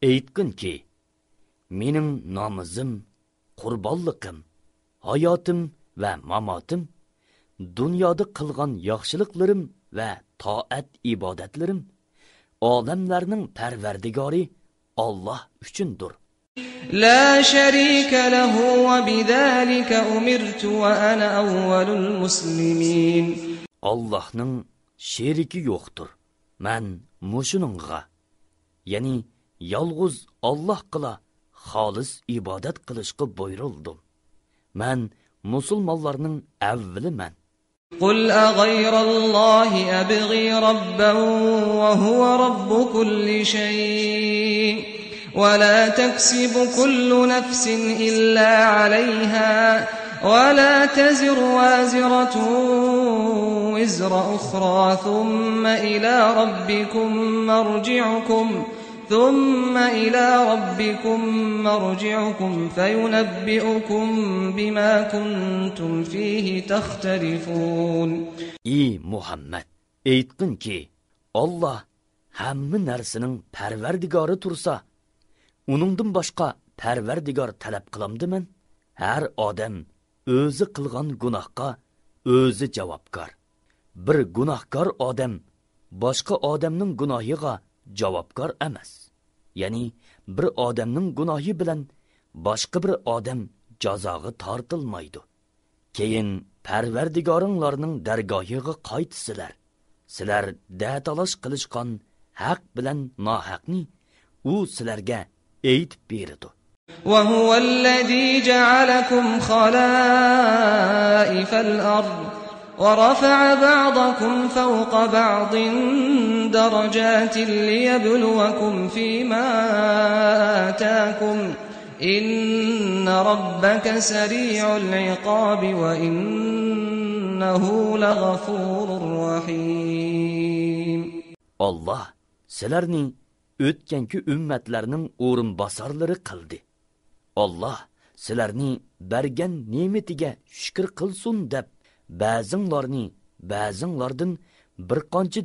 aytqin ki, mening namozim, qurbonliqim, hayotim va mamatim, dunyoda qilgan yaxshiliklarim va toat ibodatlarim olamlarning parvardigori Alloh uchundir. لا شريك له وبذلك أمرت وأنا أول المسلمين. Allohning sheriki yo'qdir. Men mushuningga, ya'ni yolg'iz Alloh qila xolis ibodat qilishga buyurildim. Men musulmonlarning avvaliman. قل أغير الله أبغي ربا وهو رب كل شيء ولا تكسب كل نفس إلا عليها ولا تزر وازرة وزر أخرى ثم إلى ربكم مرجعكم فينبئكم بما كنتم فيه تختلفون. Ey Muhammed, aytqin ki, Allah hamma narsaning parvardigori tursa, uningdan boshqa parvardigor talab qilamdiman? Har odam o'zi qilgan gunohga o'zi javobgar. Bir gunohkor odam boshqa odamning gunohiga javobgar emas. Ya'ni bir odamning gunohi bilan boshqa bir odam jazoga tortilmaydi. Keyin parvardigoringlarning dargohiga qaytsizlar. Sizlar datalash qilishgan haq bilan nohaqni u sizlarga aytib beradi. وهو الذي جعلكم خلائف الأرض ورفع بعضكم فوق بعض درجات ليبلوكم فيما آتاكم إن ربك سريع العقاب وإنه لغفور رحيم. Allah sizlarni o'tganki ummatlarning o'rin bosarlari qildi. Allah sizlarni bergan ne'matiga shukr qilsin deb ba'zinglarni ba'zinglardan bir qancha